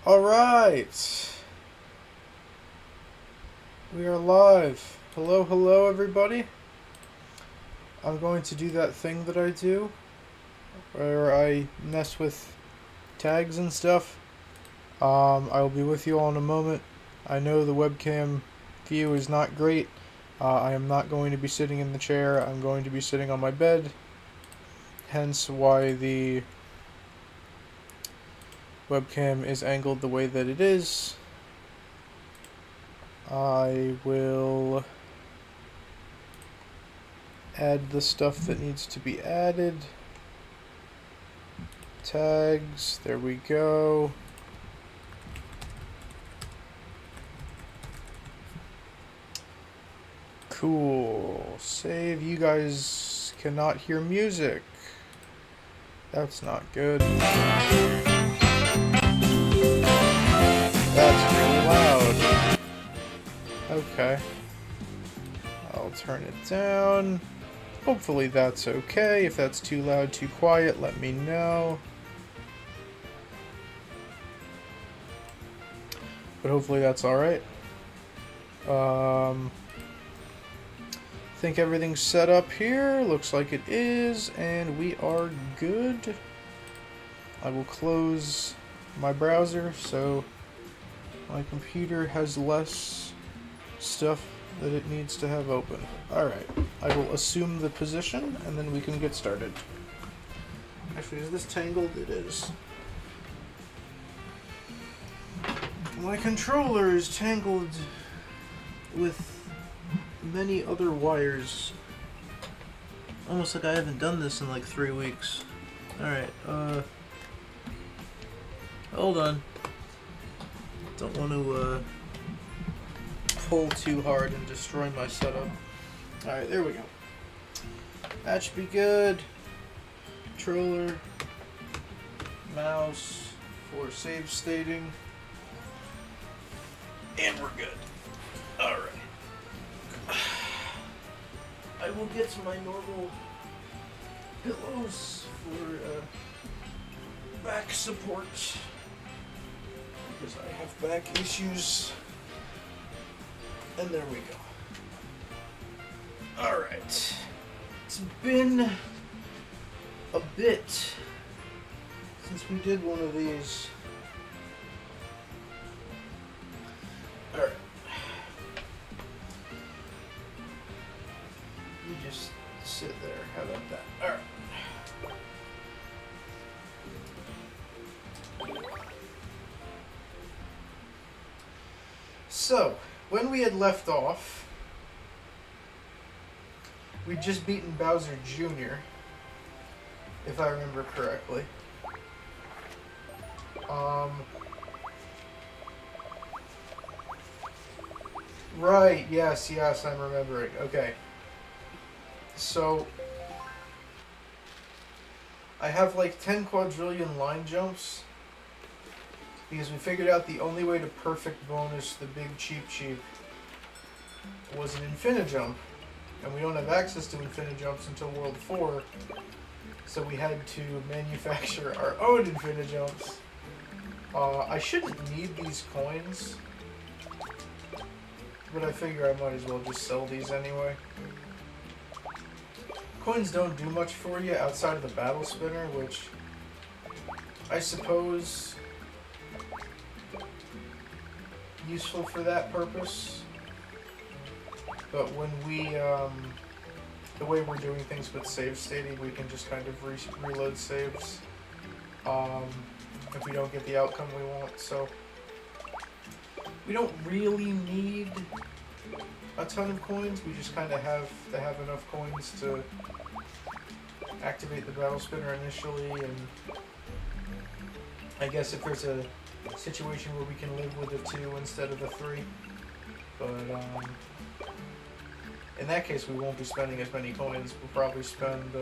Alright, we are live. Hello, hello everybody. I'm going to do that thing that I do, where I mess with tags and stuff. I will be with you all in a moment. I know the webcam view is not great. I am not going to be sitting in the chair. I'm going to be sitting on my bed, hence why the webcam is angled the way that it is. I will add the stuff that needs to be added. Tags, there we go. Cool. Save. You guys cannot hear music. That's not good. That's really loud. Okay. I'll turn it down. Hopefully that's okay. If that's too loud, too quiet, let me know. But hopefully that's alright. Think everything's set up here. Looks like it is, and we are good. I will close my browser so my computer has less stuff that it needs to have open. Alright, I will assume the position and then we can get started. Actually, is this tangled? It is. My controller is tangled with many other wires. Almost like I haven't done this in like 3 weeks. Alright, hold on. Don't want to pull too hard and destroy my setup. Alright, there we go. That should be good. Controller, mouse for save stating. And we're good. Alright. I will get to my normal pillows for back support because I have back issues. And there we go. Alright. It's been a bit since we did one of these. Alright. You just sit there. How about that? Alright. So, when we had left off, we'd just beaten Bowser Jr., if I remember correctly. Right, yes, I'm remembering. Okay. So, I have like 10 quadrillion line jumps, because we figured out the only way to perfect bonus the big Cheep was an Infinijump, and we don't have access to Infinijumps until World 4, so we had to manufacture our own Infinijumps. I shouldn't need these coins, but I figure I might as well just sell these anyway. Coins don't do much for you outside of the battle spinner, which I suppose useful for that purpose. But when we, the way we're doing things with save stating, we can just kind of reload saves if we don't get the outcome we want. So we don't really need a ton of coins. We just kind of have to have enough coins to activate the battle spinner initially, and I guess if there's a situation where we can live with the 2 instead of the 3. But in that case, we won't be spending as many coins. We'll probably spend,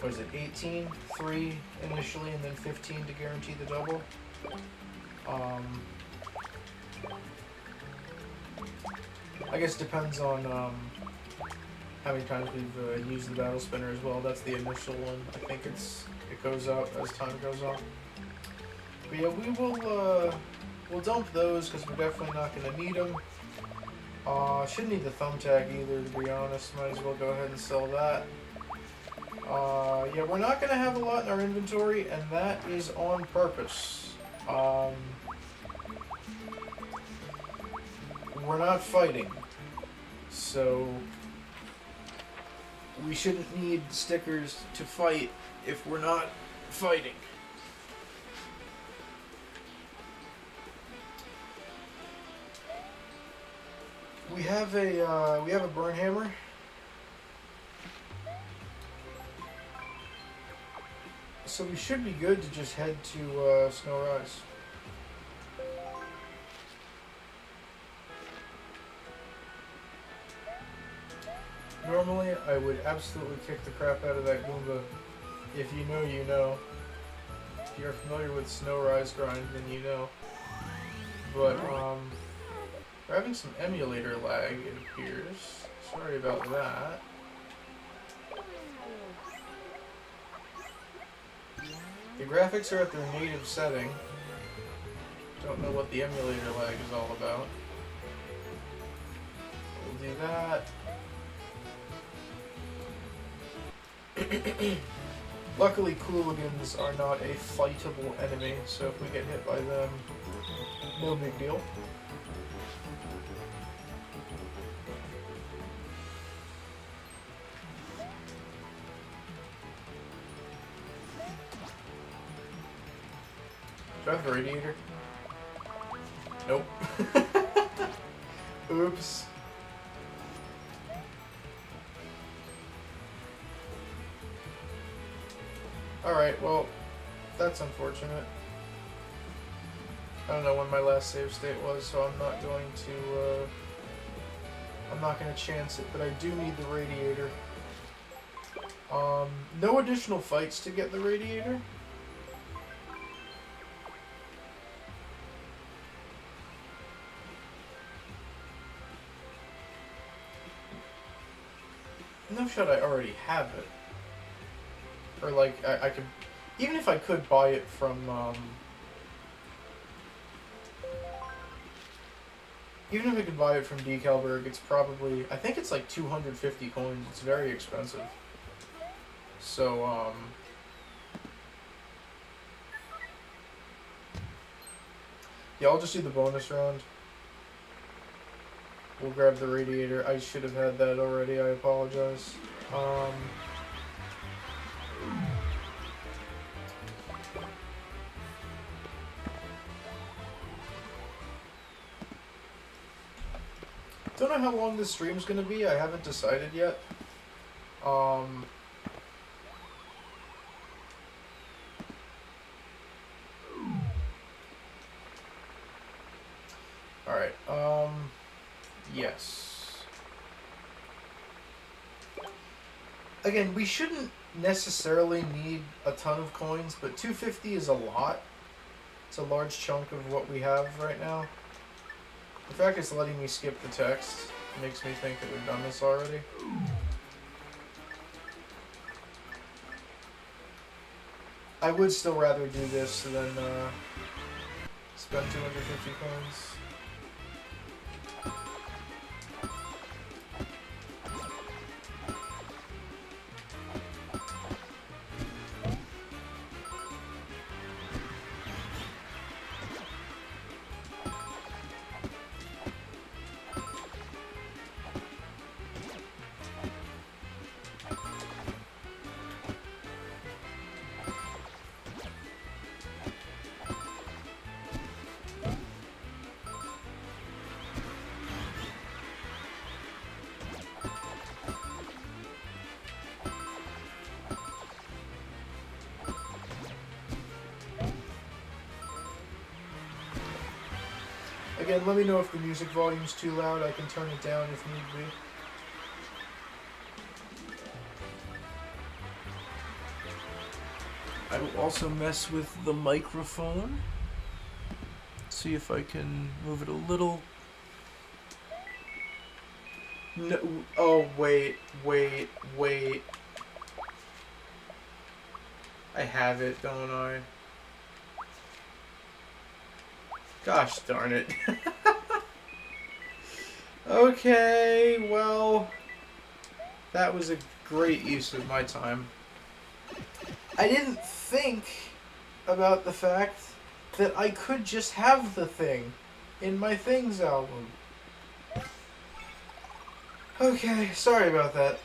what is it, 18? 3 initially, and then 15 to guarantee the double. I guess it depends on how many times we've used the battle spinner as well. That's the initial one. I think it goes up as time goes on. But yeah, we'll dump those because we're definitely not going to need them. Shouldn't need the thumbtack either, to be honest. Might as well go ahead and sell that. Yeah, we're not going to have a lot in our inventory, and that is on purpose. We're not fighting, so we shouldn't need stickers to fight if we're not fighting. We have a burn hammer. So we should be good to just head to Snow Rise. Normally, I would absolutely kick the crap out of that Goomba. If you know, you know. If you're familiar with Snow Rise grind, then you know. But, we're having some emulator lag, it appears. Sorry about that. The graphics are at their native setting. Don't know what the emulator lag is all about. We'll do that. Luckily, Cooligans are not a fightable enemy, so if we get hit by them, no big deal. Do I have a radiator? Nope. Oops. Alright, well, that's unfortunate. I don't know when my last save state was, so I'm not going to chance it, but I do need the radiator. No additional fights to get the radiator. No shot, I already have it. Or like, I could, even if I could buy it from, even if I could buy it from Decalberg, it's probably, I think it's like 250 coins, it's very expensive. So, yeah, I'll just do the bonus round. We'll grab the radiator. I should have had that already, I apologize. Don't know how long this stream's gonna be. I haven't decided yet. Alright, yes. Again, we shouldn't necessarily need a ton of coins, but 250 is a lot. It's a large chunk of what we have right now. The fact it's letting me skip the text makes me think that we've done this already. I would still rather do this than spend 250 coins. Again, let me know if the music volume's too loud. I can turn it down if need be. I will also mess with the microphone. See if I can move it a little. No, oh, wait. I have it, don't I? Gosh darn it. Okay, well, that was a great use of my time. I didn't think about the fact that I could just have the thing in my Things album. Okay, sorry about that.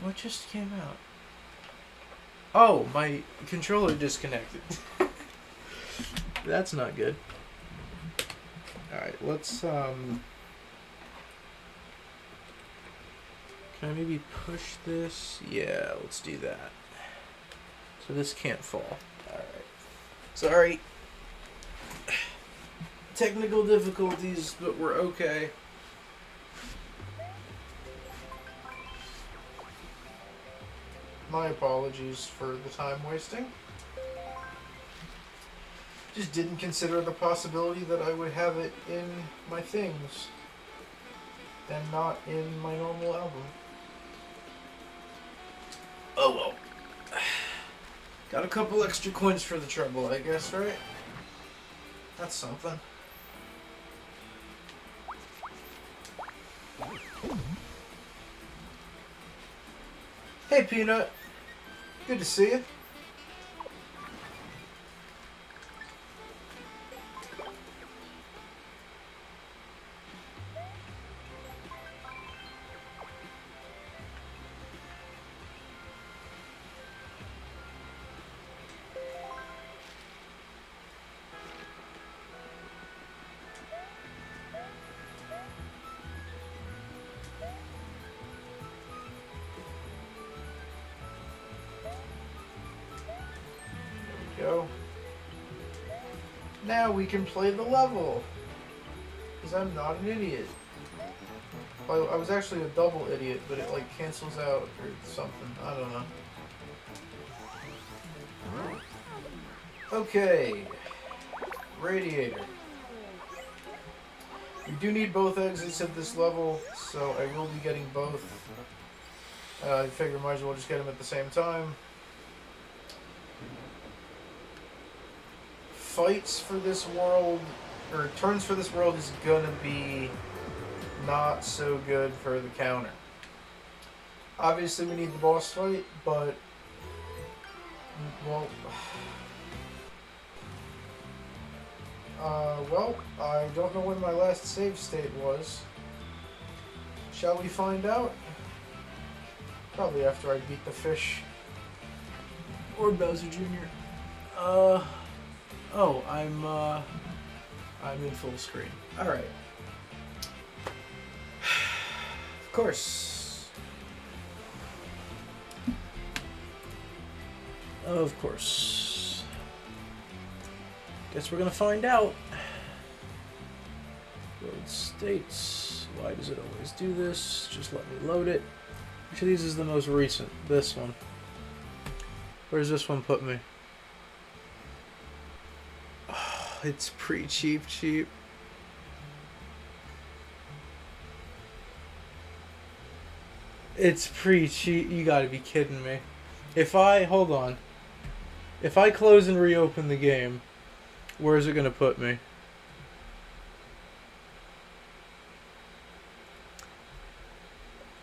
What just came out? Oh, my controller disconnected. That's not good. Alright, let's, Can I maybe push this? Yeah, let's do that. So this can't fall. Alright. Sorry. Technical difficulties, but we're okay. My apologies for the time wasting. Just didn't consider the possibility that I would have it in my Things and not in my normal album. Oh well. Got a couple extra coins for the trouble, I guess, right? That's something. Hey, Peanut. Good to see you. Go. Now we can play the level. Because I'm not an idiot. Well, I was actually a double idiot, but it like cancels out or something. I don't know. Okay. Radiator. We do need both exits at this level, so I will be getting both. I figure might as well just get them at the same time. Fights for this world, or turns for this world, is gonna be not so good for the counter. Obviously we need the boss fight, but well, I don't know when my last save state was. Shall we find out? Probably after I beat the fish. Or Bowser Jr. Oh, I'm in full screen. Alright. Of course. Of course. Guess we're gonna find out. Load states. Why does it always do this? Just let me load it. Which of these is the most recent? This one. Where's this one put me? Oh, it's cheap. It's cheap. You gotta be kidding me. Hold on. If I close and reopen the game, where is it gonna put me?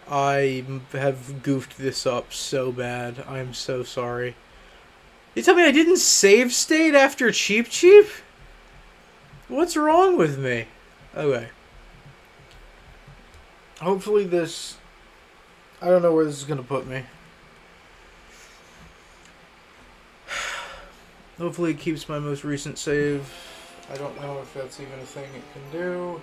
I have goofed this up so bad. I'm so sorry. You tell me I didn't save state after Cheep? What's wrong with me? Okay. Hopefully this... I don't know where this is going to put me. Hopefully it keeps my most recent save. I don't know if that's even a thing it can do.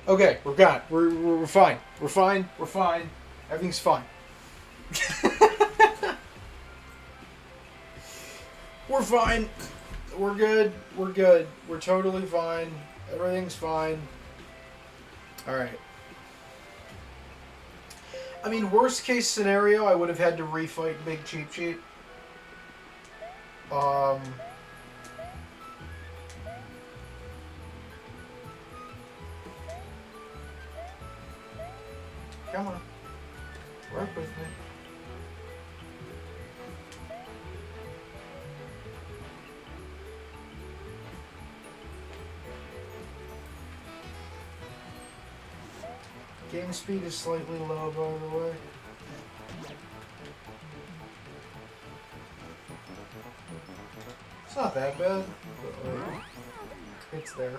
Okay, we're gone. We're fine. We're fine. Everything's fine. We're fine. We're good. We're totally fine. Everything's fine. Alright. I mean, worst case scenario, I would have had to refight Big Cheep. Come on. Work with me. Game speed is slightly low, by the way. It's not that bad, but like, it's there.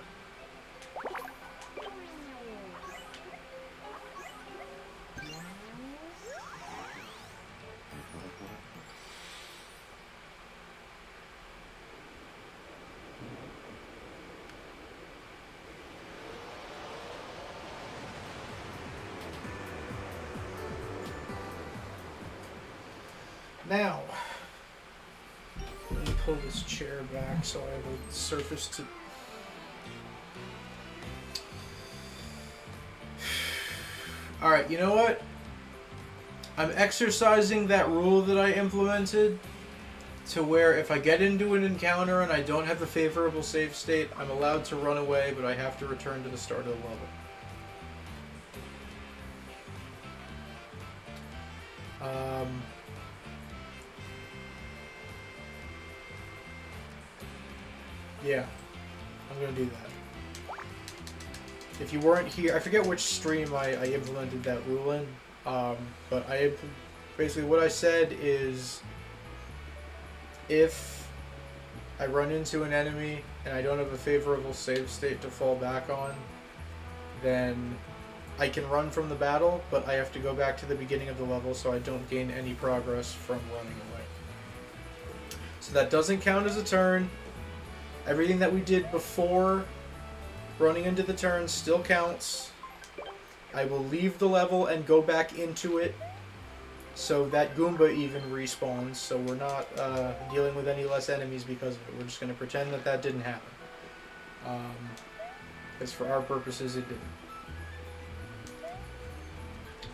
Now, let me pull this chair back so I have a surface to... Alright, you know what? I'm exercising that rule that I implemented to where if I get into an encounter and I don't have a favorable save state, I'm allowed to run away, but I have to return to the start of the level. Yeah, I'm gonna do that. If you weren't here, I forget which stream I implemented that rule in, but basically what I said is if I run into an enemy and I don't have a favorable save state to fall back on, then I can run from the battle, but I have to go back to the beginning of the level so I don't gain any progress from running away. So that doesn't count as a turn. Everything that we did before running into the turn still counts. I will leave the level and go back into it so that Goomba even respawns, so we're not dealing with any less enemies because of it. We're just going to pretend that that didn't happen. Because for our purposes it didn't.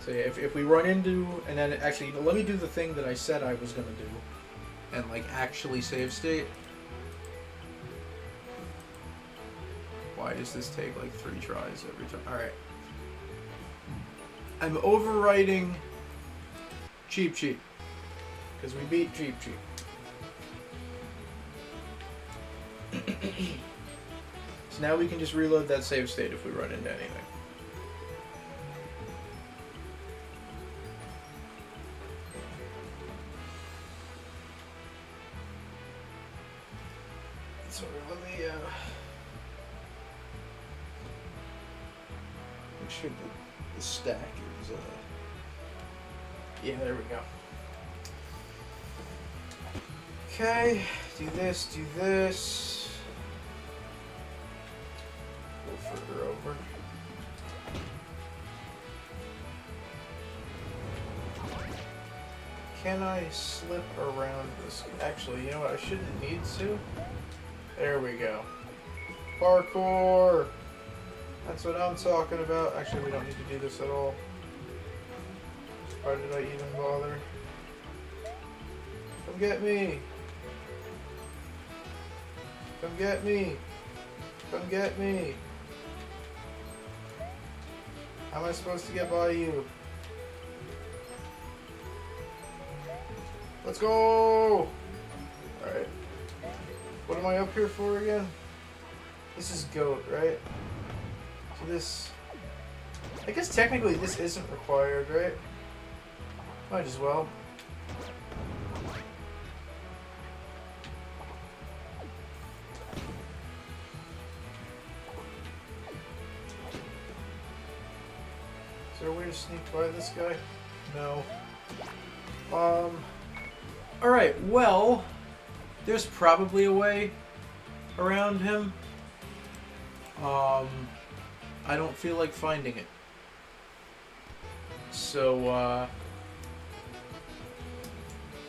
So yeah, if we run into, and then actually, let me do the thing that I said I was going to do and like actually save state. Why does this take like 3 tries every time? Alright. I'm overwriting Cheep Cheep. Because we beat Cheep Cheep. So now we can just reload that save state if we run into anything. So let me make sure the stack is yeah, there we go. Okay, do this, do this. Go further over. Can I slip around this? Actually, you know what? I shouldn't need to. There we go. Parkour! That's what I'm talking about. Actually, we don't need to do this at all. Why did I even bother? Come get me! Come get me! Come get me! How am I supposed to get by you? Let's go! Alright. What am I up here for again? This is goat, right? So this... I guess technically this isn't required, right? Might as well. Is there a way to sneak by this guy? No. Alright, well... There's probably a way around him. I don't feel like finding it. So,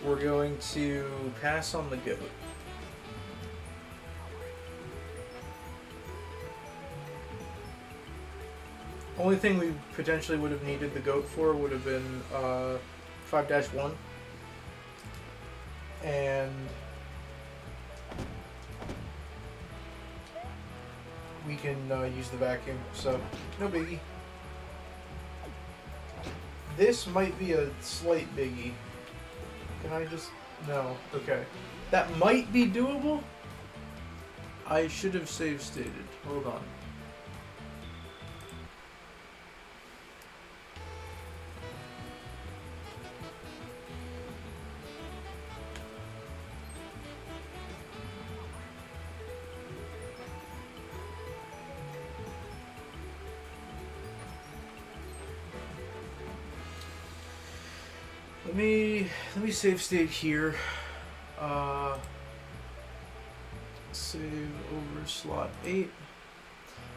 we're going to pass on the goat. Only thing we potentially would have needed the goat for would have been 5-1. And we can use the vacuum, so no biggie. This might be a slight biggie. Can I just... No. Okay. That might be doable. I should have save stated. Hold on. Let me save state here. Save over slot 8.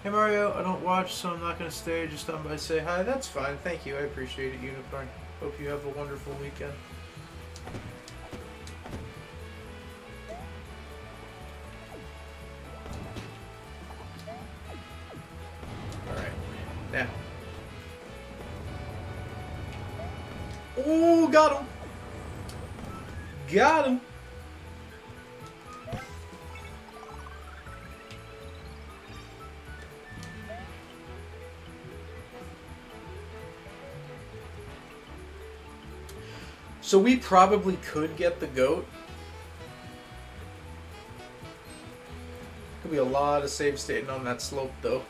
Hey Mario, I don't watch, so I'm not gonna stay. Just stop by to say hi. That's fine. Thank you. I appreciate it, Unicorn. Hope you have a wonderful weekend. Alright. Now. Oh, got him! Got him! So we probably could get the goat. Could be a lot of save stating on that slope though.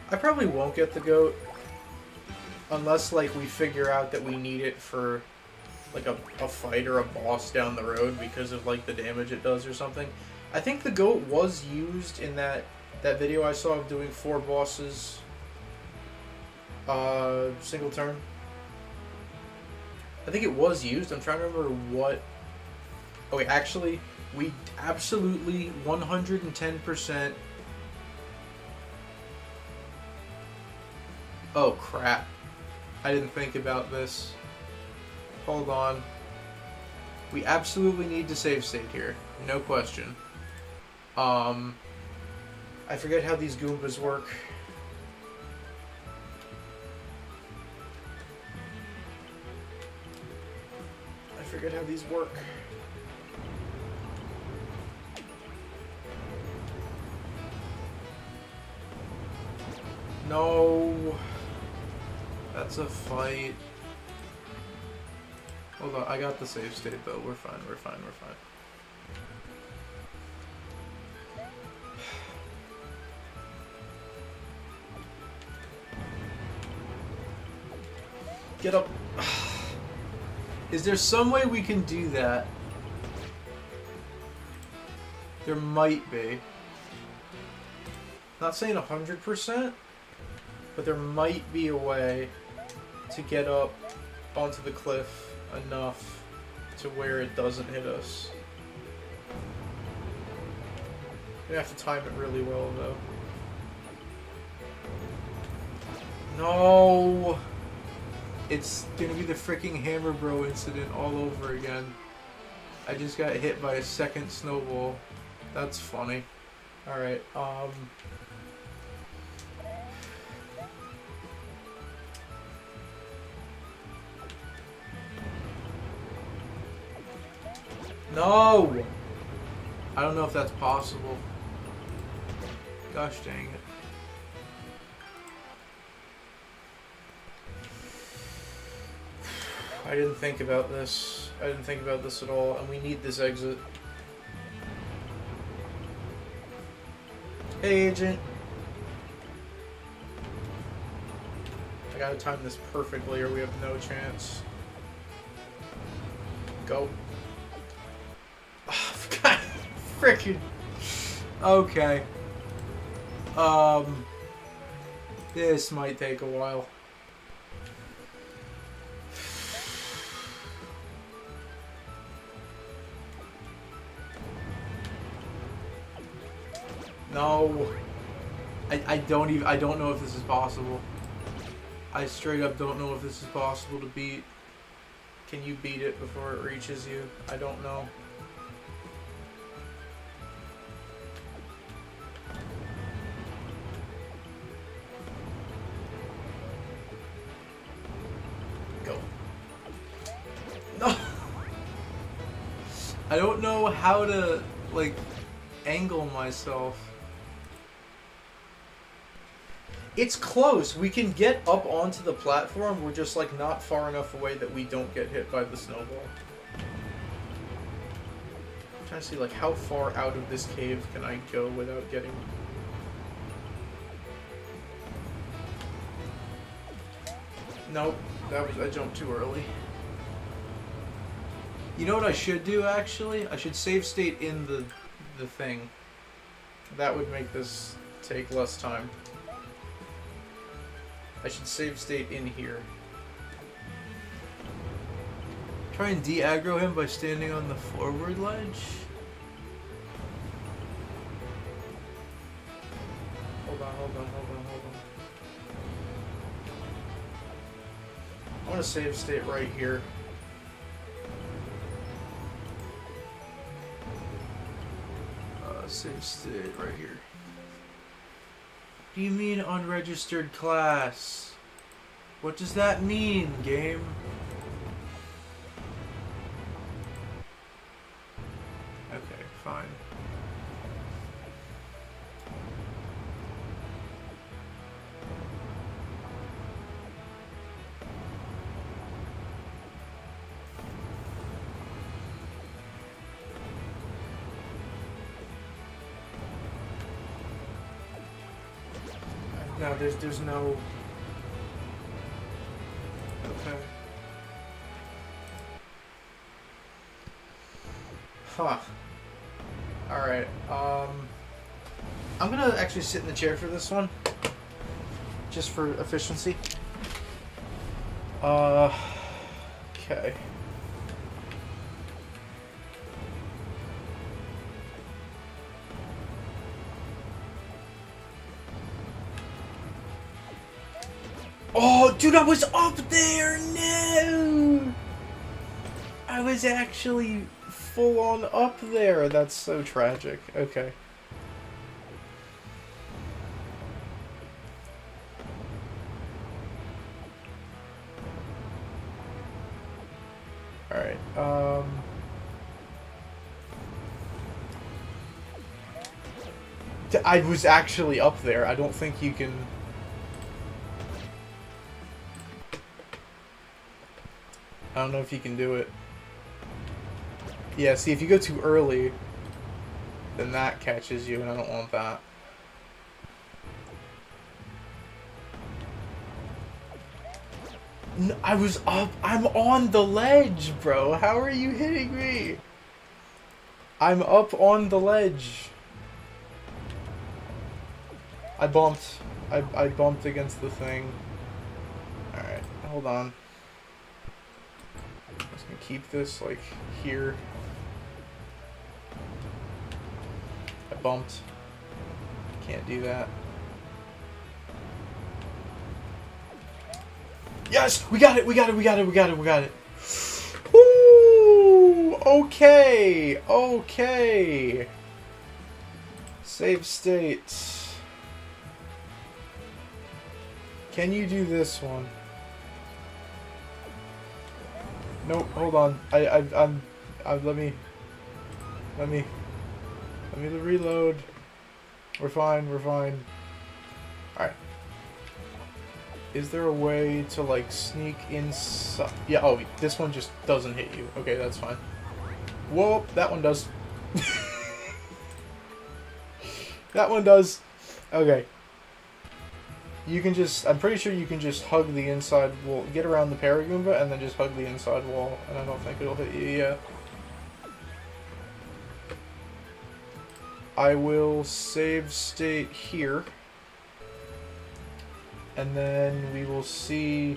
I probably won't get the goat. Unless like we figure out that we need it for like a fight or a boss down the road because of like the damage it does or something. I think the goat was used in that video I saw of doing 4 bosses single turn. I think it was used. I'm trying to remember what... Oh wait, actually, we absolutely 110%... Oh crap. I didn't think about this. Hold on. We absolutely need to save state here. No question. I forget how these Goombas work. I forget how these work. No. That's a fight. Hold on, I got the save state though. We're fine, we're fine, we're fine. Get up. Is there some way we can do that? There might be. Not saying 100%, but there might be a way to get up onto the cliff enough to where it doesn't hit us. You have to time it really well, though. No! It's gonna be the freaking Hammer Bro incident all over again. I just got hit by a second snowball. That's funny. Alright, No! I don't know if that's possible. Gosh dang it. I didn't think about this. I didn't think about this at all, and we need this exit. Hey, Agent. I gotta time this perfectly or we have no chance. Go. Oh, God, frickin'. Okay. This might take a while. No. I don't know if this is possible. I straight up don't know if this is possible to beat. Can you beat it before it reaches you? I don't know. Go. No! I don't know how to, like, angle myself. It's close. We can get up onto the platform. We're just like not far enough away that we don't get hit by the snowball. I'm trying to see like how far out of this cave can I go without getting... Nope, I jumped too early. You know what I should do actually? I should save state in the thing. That would make this take less time. I should save state in here. Try and de-aggro him by standing on the forward ledge. Hold on. I want to save state right here. Save state right here. What do you mean unregistered class? What does that mean, game? Okay, fine. No, there's no... Okay. Huh. Alright, I'm gonna actually sit in the chair for this one. Just for efficiency. Okay. Oh, dude, I was up there! No! I was actually full on up there. That's so tragic. Okay. Alright, I was actually up there. I don't think you can... I don't know if you can do it. Yeah, see, if you go too early, then that catches you, and I don't want that. No, I was up. I'm on the ledge, bro. How are you hitting me? I'm up on the ledge. I bumped. I bumped against the thing. Alright, hold on. I'm just gonna keep this, like, here. I bumped. Can't do that. Yes! We got it! We got it! We got it! We got it! We got it! Ooh! Okay! Okay! Save state. Can you do this one? Nope, hold on. I'm let me reload. We're fine, we're fine. Alright. Is there a way to, like, sneak inside? Yeah, oh, this one just doesn't hit you. Okay, that's fine. Whoa, that one does. That one does. Okay. You can just, I'm pretty sure you can just hug the inside wall, get around the Paragoomba, and then just hug the inside wall, and I don't think it'll hit you, yeah. I will save state here. And then we will see...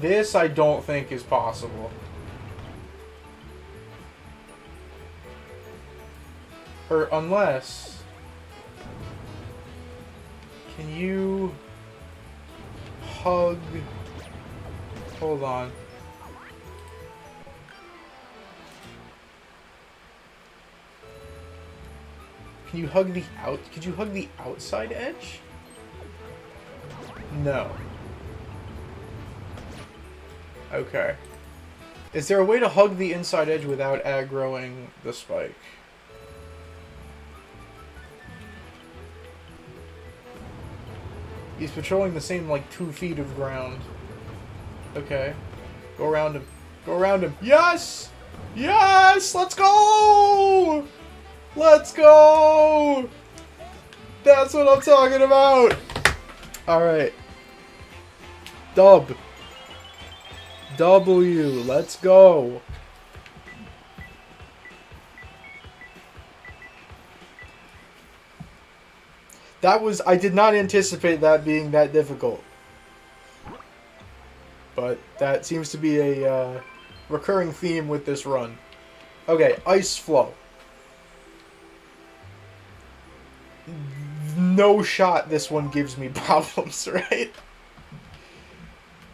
This I don't think is possible. Or unless... Can you... hug... Hold on. Can you hug the out... Could you hug the outside edge? No. Okay. Is there a way to hug the inside edge without aggroing the spike? He's patrolling the same, like, 2 feet of ground. Okay. Go around him. Go around him. Yes! Yes! Let's go! Let's go! That's what I'm talking about! Alright. Dub. W. Let's go. I did not anticipate that being that difficult. But that seems to be a recurring theme with this run. Okay, Ice Flow. No shot this one gives me problems, right?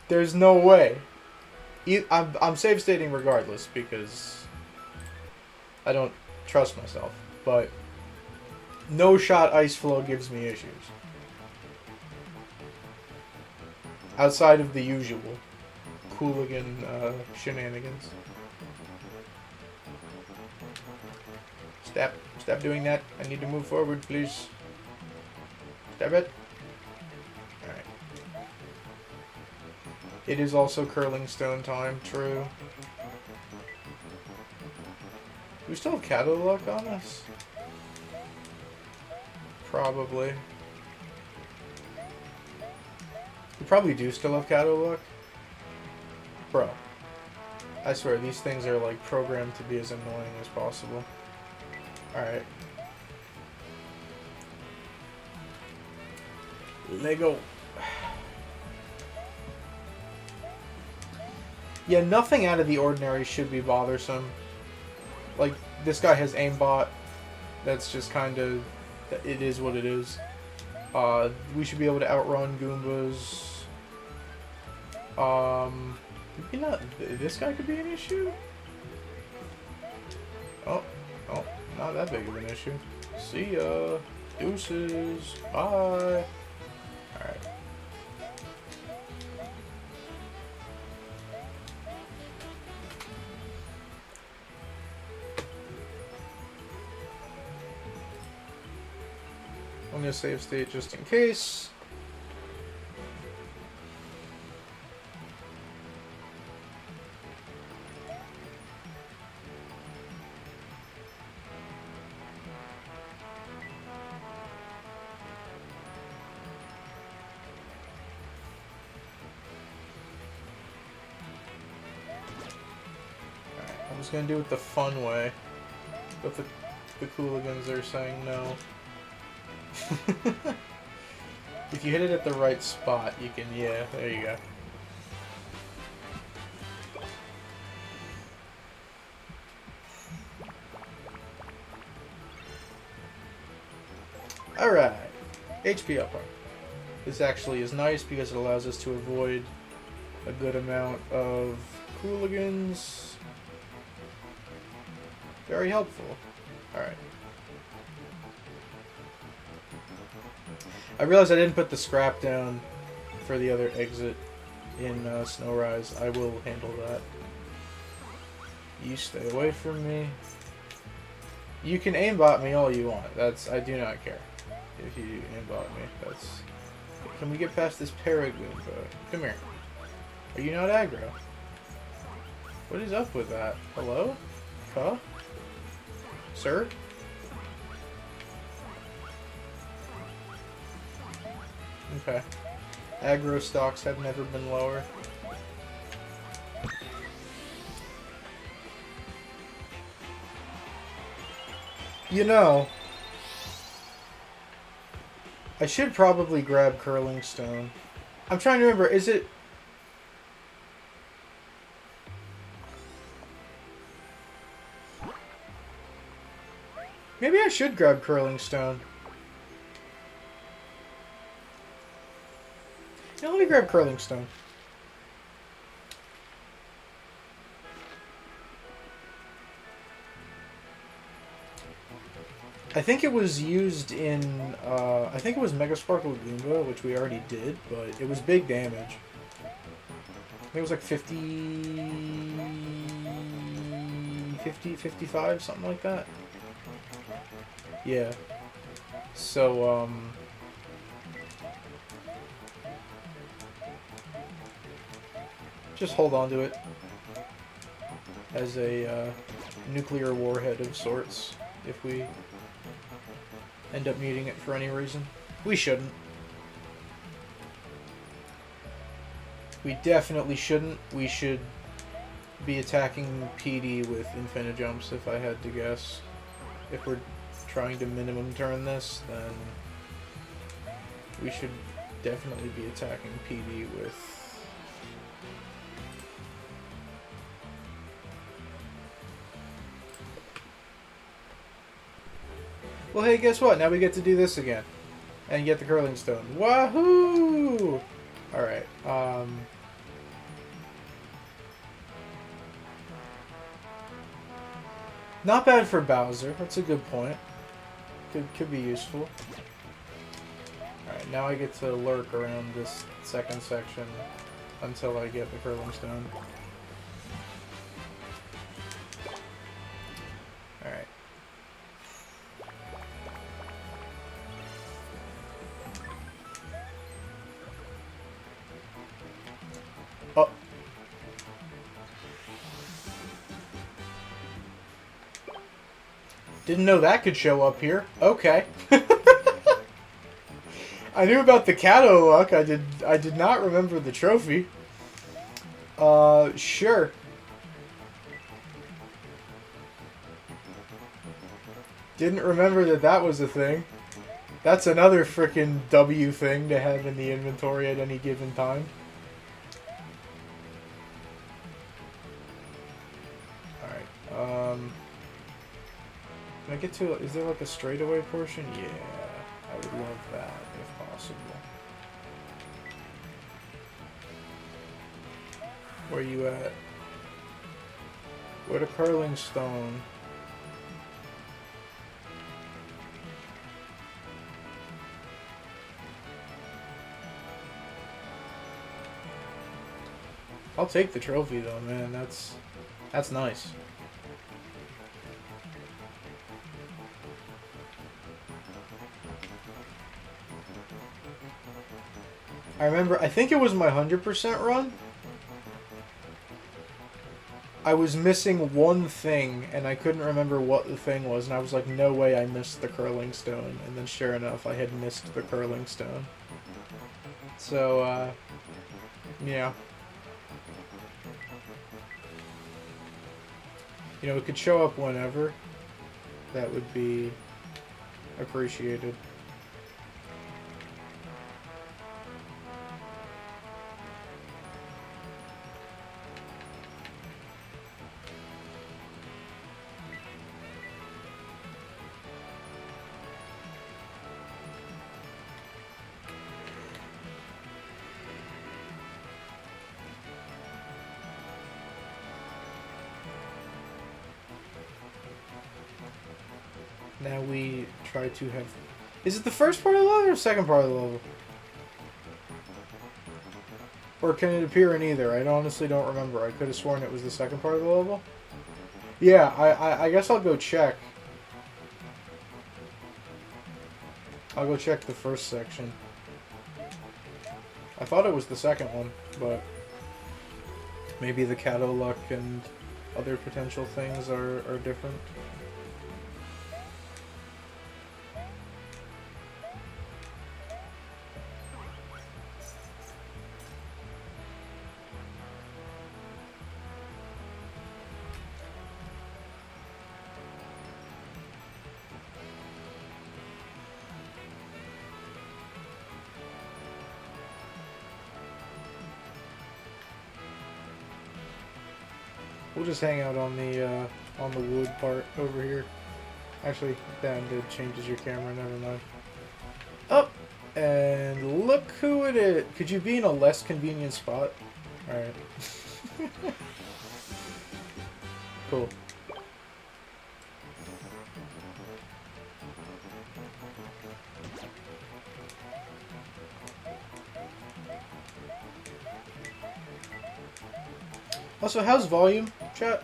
There's no way. I'm save stating regardless because I don't trust myself. But no shot Ice Flow gives me issues. Outside of the usual Cooligan shenanigans. Stop doing that. I need to move forward, please. Stop it. Alright. It is also curling stone time, true. Do we still have Cadeau luck on us? Probably. We probably do still have Cadeau luck. Bro. I swear, these things are like programmed to be as annoying as possible. Alright. Lego. Yeah, nothing out of the ordinary should be bothersome. Like, this guy has aimbot. That's just kind of... It is what it is. We should be able to outrun Goombas. Maybe not... This guy could be an issue? Oh, not that big of an issue. See ya. Deuces. Bye. Alright. I'm gonna save state just in case. I'm just gonna do it the fun way, but the Cooligans are saying no. If you hit it at the right spot, you can, yeah, there you go. Alright, HP up. This actually is nice because it allows us to avoid a good amount of Cooligans. Very helpful. Alright. I realized I didn't put the scrap down for the other exit in Snow Rise. I will handle that. You stay away from me. You can aimbot me all you want. I do not care if you aimbot me. Can we get past this Paragoomba? Come here. Are you not aggro? What is up with that? Hello? Huh? Sir? Okay. Aggro stocks have never been lower. You know, I should probably grab Curling Stone. I'm trying to remember, is it... Maybe I should grab Curling Stone. Yeah, let me grab Curling Stone. I think it was used in, I think it was Mega Sparkle Goomba, which we already did, but it was big damage. I think it was like 55, something like that. Yeah. So, just hold on to it as a nuclear warhead of sorts if we end up needing it for any reason. We shouldn't. We definitely shouldn't. We should be attacking PD with Infinijumps, if I had to guess. If we're trying to minimum turn this, then we should definitely be attacking PD with... Well, hey, guess what? Now we get to do this again. And get the Curling Stone. Wahoo! Alright, not bad for Bowser. That's a good point. Could be useful. Alright, now I get to lurk around this second section until I get the Curling Stone. Alright. Oh. Didn't know that could show up here. Okay. I knew about the Kato luck. I did not remember the trophy. Sure. Didn't remember that that was a thing. That's another frickin' W thing to have in the inventory at any given time. Alright, can I get to... Is there like a straightaway portion? Yeah, I would love that if possible. Where you at? Where the Curling Stone? I'll take the trophy though, man. That's nice. I remember, I think it was my 100% run. I was missing one thing, and I couldn't remember what the thing was, and I was like, no way I missed the Curling Stone. And then sure enough, I had missed the Curling Stone. So, yeah. You know, it could show up whenever. That would be appreciated. Now we try to have... Is it the first part of the level or second part of the level? Or can it appear in either? I honestly don't remember. I could have sworn it was the second part of the level. Yeah, I guess I'll go check. I'll go check the first section. I thought it was the second one, but maybe the Kato luck and other potential things are different. We'll just hang out on the wood part over here. Actually, that did changes your camera. Never mind. Up, and look who it is. Could you be in a less convenient spot? All right. Cool. Also, how's volume, chat?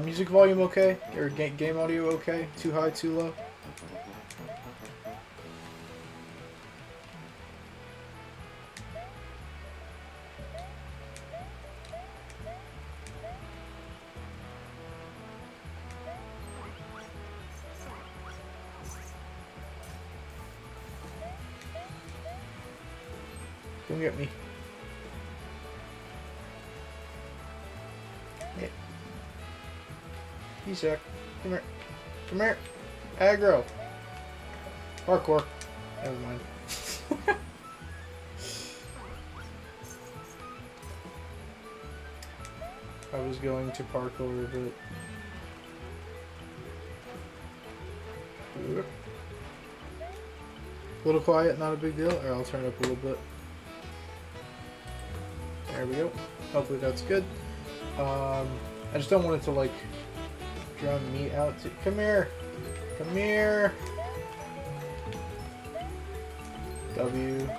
Music volume okay? Or game audio okay? Too high, too low? Come get me. Hey. Isak. Come here. Come here. Aggro. Parkour. Never mind. I was going to parkour, but... A little quiet, not a big deal. Or I'll turn it up a little bit. There we go. Hopefully that's good. I just don't want it to, like, drown me out. Come here! Come here! W.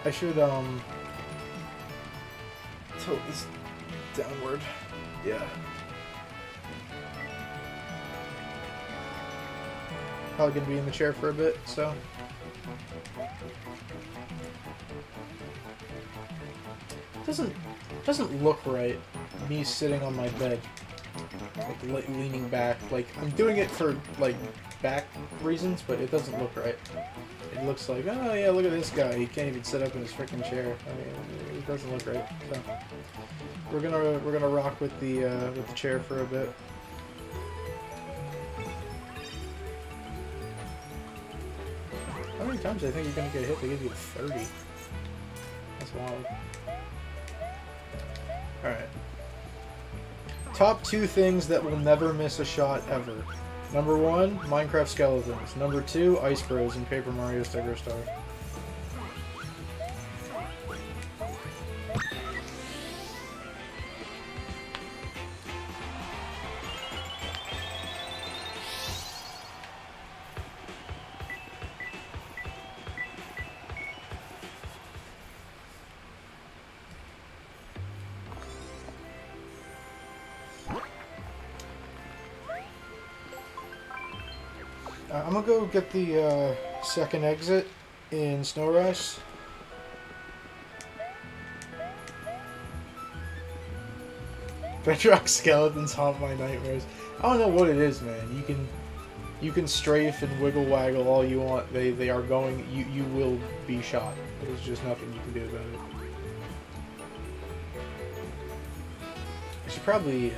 I should, tilt this downward. Yeah. Probably gonna be in the chair for a bit, so. Doesn't look right, me sitting on my bed. Like, leaning back. Like, I'm doing it for, like, back reasons, but it doesn't look right. It looks like, oh yeah, look at this guy. He can't even sit up in his freaking chair. I mean, it doesn't look right. So we're gonna rock with the chair for a bit. How many times do I think you're gonna get hit? They give you 30. That's wild. All right. Top 2 things that will never miss a shot ever. Number 1, Minecraft skeletons. Number 2, Ice Bros in Paper Mario Sticker Star. I'm gonna go get the second exit in Snow Rush. Bedrock skeletons haunt my nightmares. I don't know what it is, man. You can strafe and wiggle waggle all you want. They are going. You will be shot. There's just nothing you can do about it. I should probably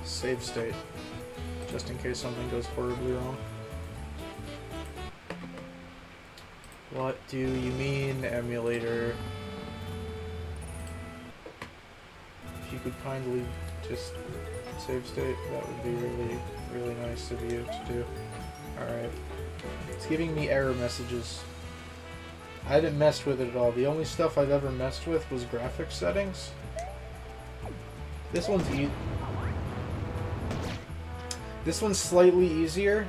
save state just in case something goes horribly wrong. What do you mean, emulator? If you could kindly just save state, that would be really, really nice of you to do. Alright. It's giving me error messages. I haven't messed with it at all. The only stuff I've ever messed with was graphics settings. This one's This one's slightly easier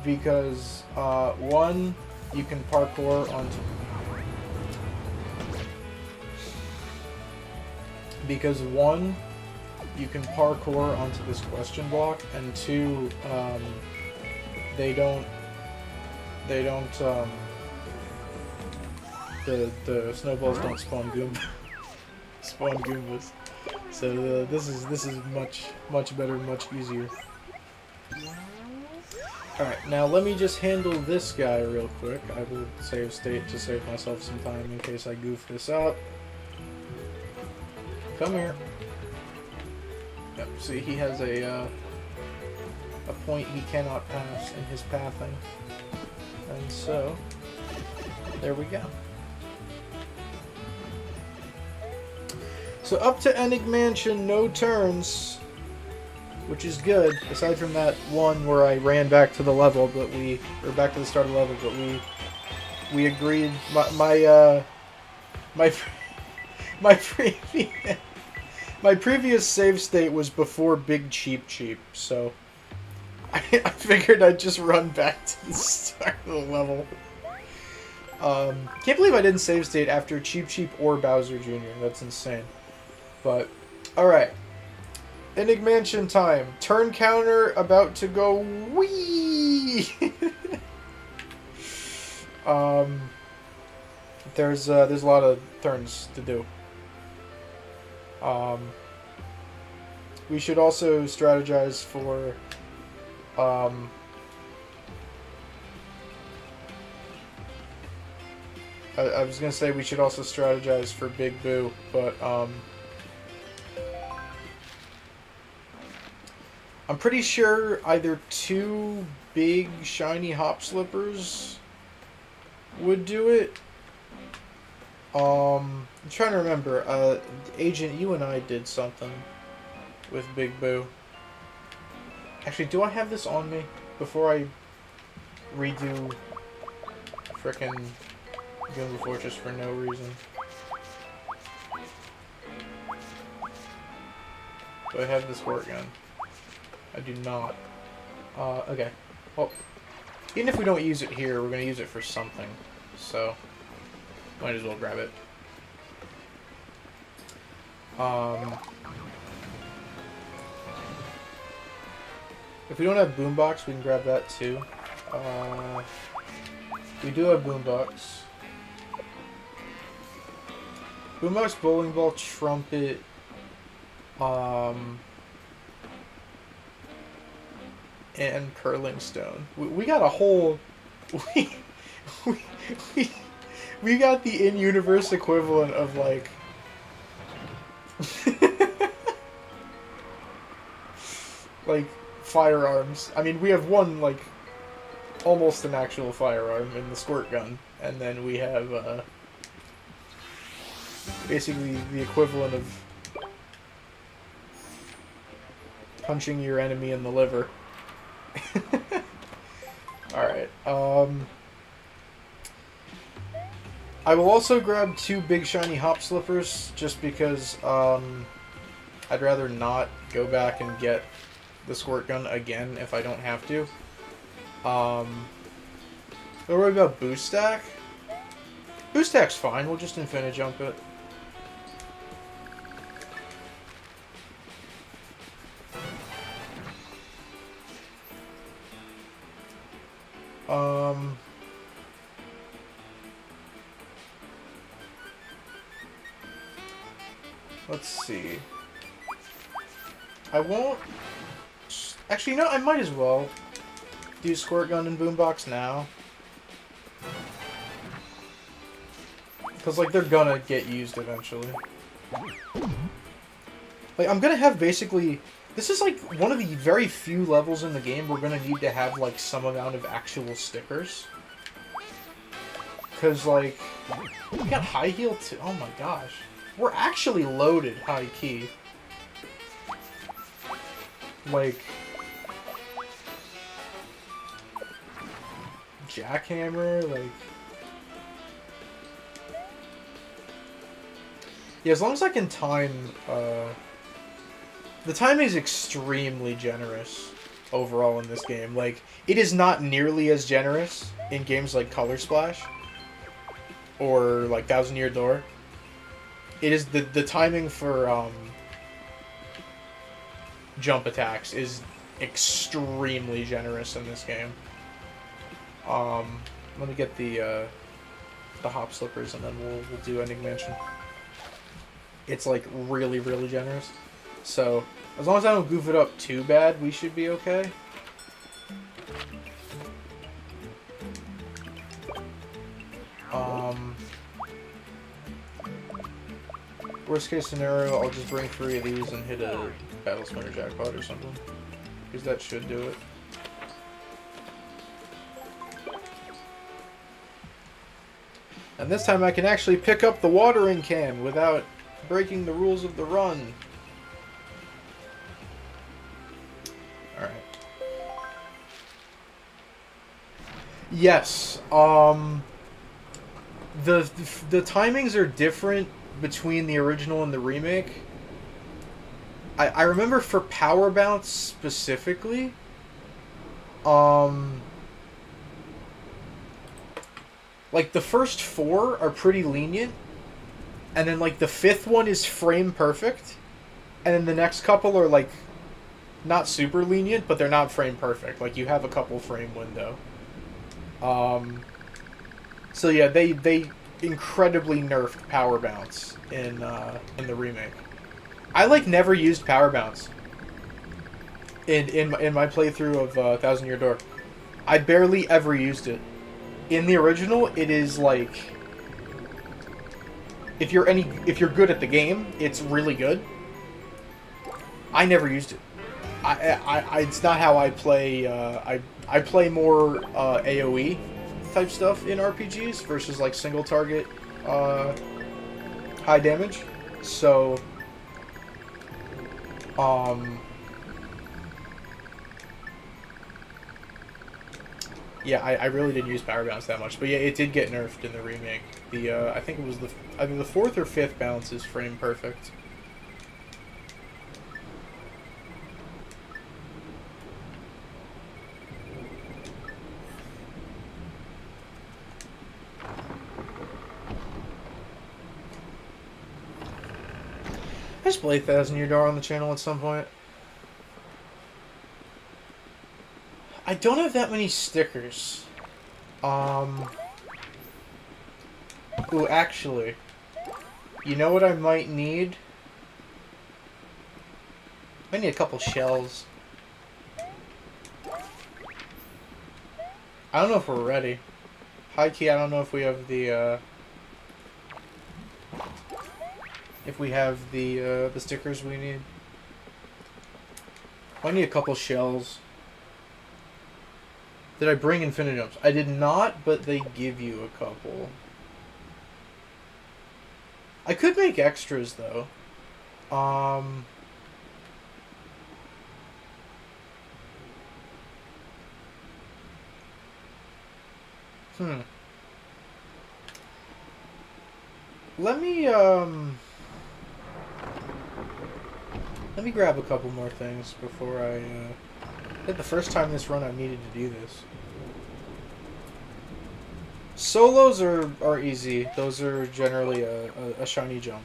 because, one, you can parkour onto... Because one, you can parkour onto this question block, and two, they don't, the snowballs don't spawn Goombas. So this is much better, much easier. Alright, now let me just handle this guy real quick. I will save state to save myself some time in case I goof this up. Come here. Yep, see, he has a point he cannot pass in his pathing. And so, there we go. So up to Enig Mansion, no turns. Which is good, aside from that one where I ran back to the level, but or back to the start of the level, but we agreed, my previous save state was before Big Cheep Cheep, so I figured I'd just run back to the start of the level. Can't believe I didn't save state after Cheep Cheep or Bowser Jr., that's insane. But, alright. Enigma Mansion time. Turn counter about to go wee. There's a lot of turns to do. We should also strategize for I was gonna say we should also strategize for Big Boo, but I'm pretty sure either 2 big shiny hop slippers would do it. I'm trying to remember. Agent, you and I did something with Big Boo. Actually, do I have this on me before I redo frickin' Goomba Fortress for no reason? Do I have this squirt gun? I do not. Okay. Well, even if we don't use it here, we're going to use it for something. So, might as well grab it. If we don't have Boombox, we can grab that too. We do have Boombox. Boombox, Bowling Ball, Trumpet, and Curling Stone. We got a whole... We got the in-universe equivalent of, like... like, firearms. I mean, we have one, like, almost an actual firearm in the squirt gun. And then we have, basically the equivalent of punching your enemy in the liver. Alright, I will also grab 2 big shiny hop slippers, just because, I'd rather not go back and get the squirt gun again if I don't have to. Don't worry about Boost Stack. Boost Stack's fine, we'll just Infinite Jump it. Let's see. I won't... Actually, no, I might as well do Squirt Gun and Boombox now. Because, like, they're gonna get used eventually. Like, I'm gonna have basically... This is, like, one of the very few levels in the game we're gonna need to have, like, some amount of actual stickers. Because, like... We got High Heel too. Oh my gosh. We're actually loaded, high key. Like... Jackhammer, like... Yeah, as long as I can time, the timing is extremely generous overall in this game. Like, it is not nearly as generous in games like Color Splash or, like, Thousand Year Door. It is, the timing for, jump attacks is extremely generous in this game. Let me get the hop slippers and then we'll do Enigma Mansion. It's like really, really generous. So, as long as I don't goof it up too bad, we should be okay. Worst case scenario, I'll just bring 3 of these and hit a Battle Spinner Jackpot or something. Because that should do it. And this time I can actually pick up the watering can without breaking the rules of the run. Alright. Yes, the timings are different between the original and the remake. I remember for Power Bounce specifically, like the first 4 are pretty lenient, and then like the 5th one is frame perfect, and then the next couple are like not super lenient, but they're not frame perfect. Like you have a couple frame window. So yeah, they incredibly nerfed power bounce in the remake. I like never used power bounce in my playthrough of Thousand Year Door. I barely ever used it. In the original, it is like if you're good at the game, it's really good. I never used it. It's not how I play. I play more AOE type stuff in RPGs versus like single target high damage. So, yeah, I really didn't use power bounce that much, but yeah, it did get nerfed in the remake. The I think it was the fourth or fifth bounce is frame perfect. I just play Thousand Year Door on the channel at some point. I don't have that many stickers. Ooh, actually, you know what I might need? I need a couple shells. I don't know if we're ready. High key, I don't know if we have the the stickers we need. I need a couple shells. Did I bring Infinity Jumps? I did not, but they give you a couple. I could make extras, though. Let me grab a couple more things before I think the first time this run I needed to do this. Solos are easy. Those are generally a shiny jump.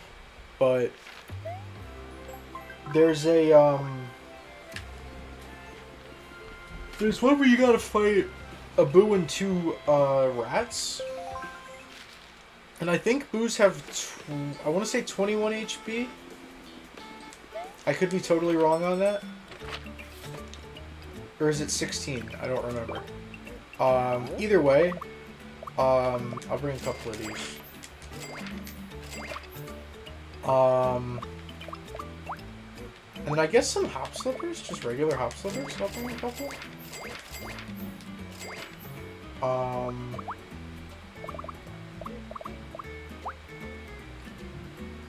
But there's there's one where you gotta fight a Boo and two rats. And I think Boos have I want to say 21 HP. I could be totally wrong on that. Or is it 16? I don't remember. Either way, I'll bring a couple of these. And then I guess some hop slippers, just regular hop slippers. I'll bring a couple.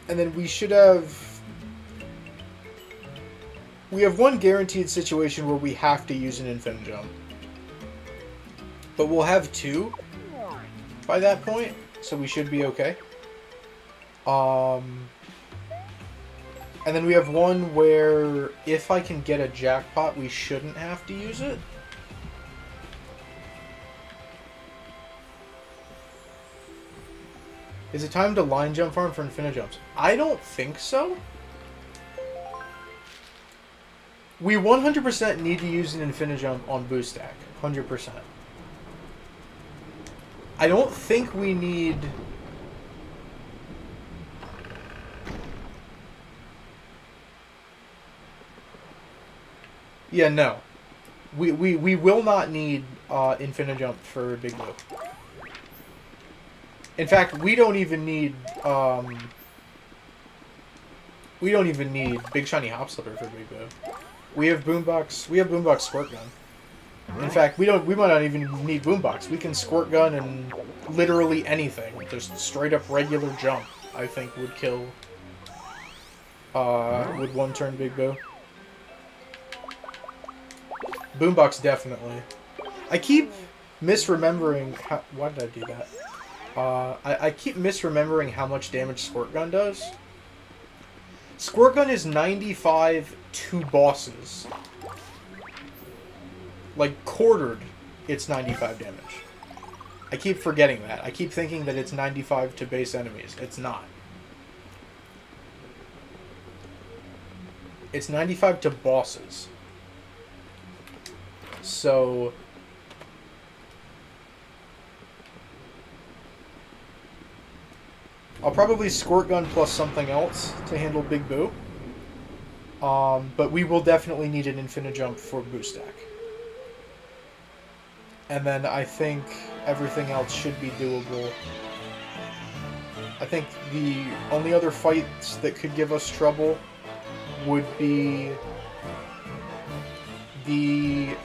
And then we should have... We have one guaranteed situation where we have to use an Infinite Jump. But we'll have two by that point, so we should be okay. And then we have one where if I can get a jackpot, we shouldn't have to use it. Is it time to line jump farm for Infinite Jumps? I don't think so. We 100% need to use an Infinite Jump on Boost Stack. 100%. I don't think we need... Yeah, no. We will not need Infinite Jump for Big Blue. In fact, we don't even need Big Shiny Hop Slipper for Big Blue. We have Boombox Squirt Gun. In fact, we might not even need Boombox. We can Squirt Gun and literally anything. Just straight up regular jump, I think would kill with one turn Big Boo. Boombox definitely. I keep misremembering how... Why did I do that? I keep misremembering how much damage Squirt Gun does. Squirt Gun is 95 to bosses. Like, quartered, it's 95 damage. I keep forgetting that. I keep thinking that it's 95 to base enemies. It's not. It's 95 to bosses. So I'll probably Squirt Gun plus something else to handle Big Boo. But we will definitely need an Infinite Jump for Boo Stack. And then I think everything else should be doable. I think the only other fights that could give us trouble would be the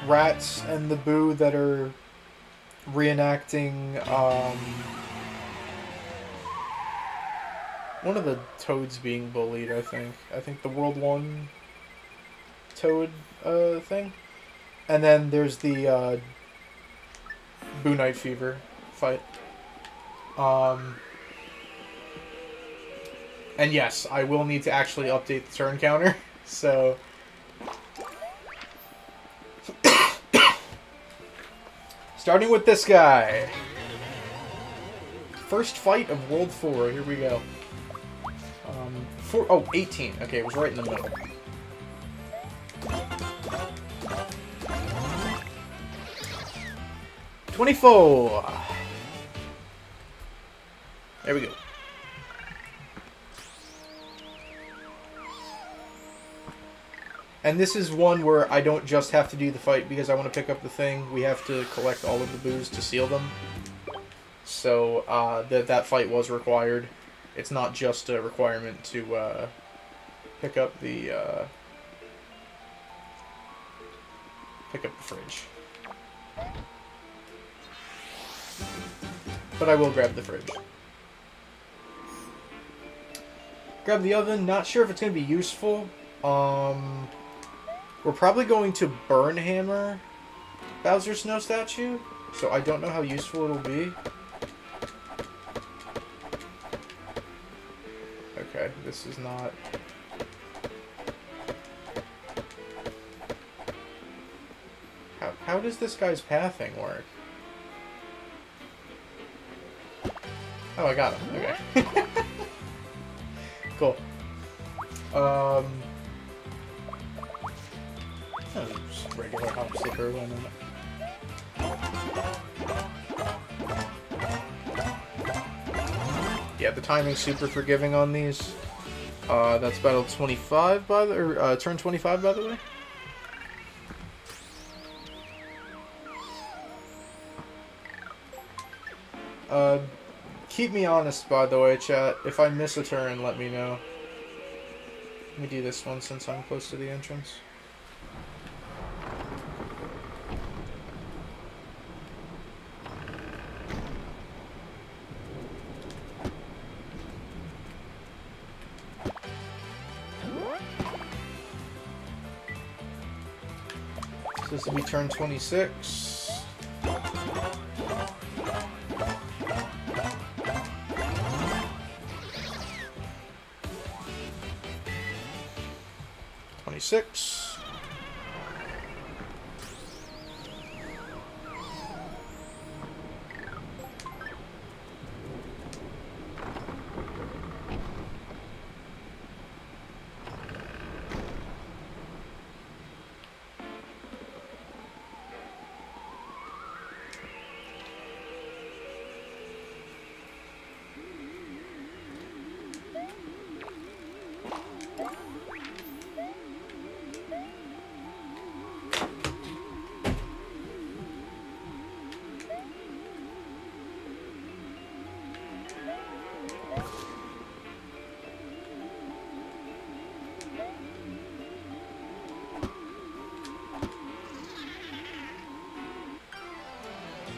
rats and the Boo that are reenacting one of the toads being bullied, I think. I think the World 1 toad thing. And then there's the Boo Night Fever fight. And yes, I will need to actually update the turn counter. So starting with this guy. First fight of World 4. Here we go. 18. Okay, it was right in the middle. $24. There we go. And this is one where I don't just have to do the fight because I want to pick up the thing. We have to collect all of the boos to seal them. So that fight was required. It's not just a requirement to pick up the fridge. But I will grab the fridge. Grab the oven. Not sure if it's going to be useful. We're probably going to burn hammer Bowser Snow Statue, so I don't know how useful it'll be. Okay, this is not... How does this guy's pathing work? Oh, I got him. Okay. Cool. Oh, just regular hop sticker, why not? Yeah, the timing's super forgiving on these. That's battle 25 by the, or turn 25 by the way. Keep me honest, by the way, chat. If I miss a turn, let me know. Let me do this one since I'm close to the entrance. So this will be turn 26. Six.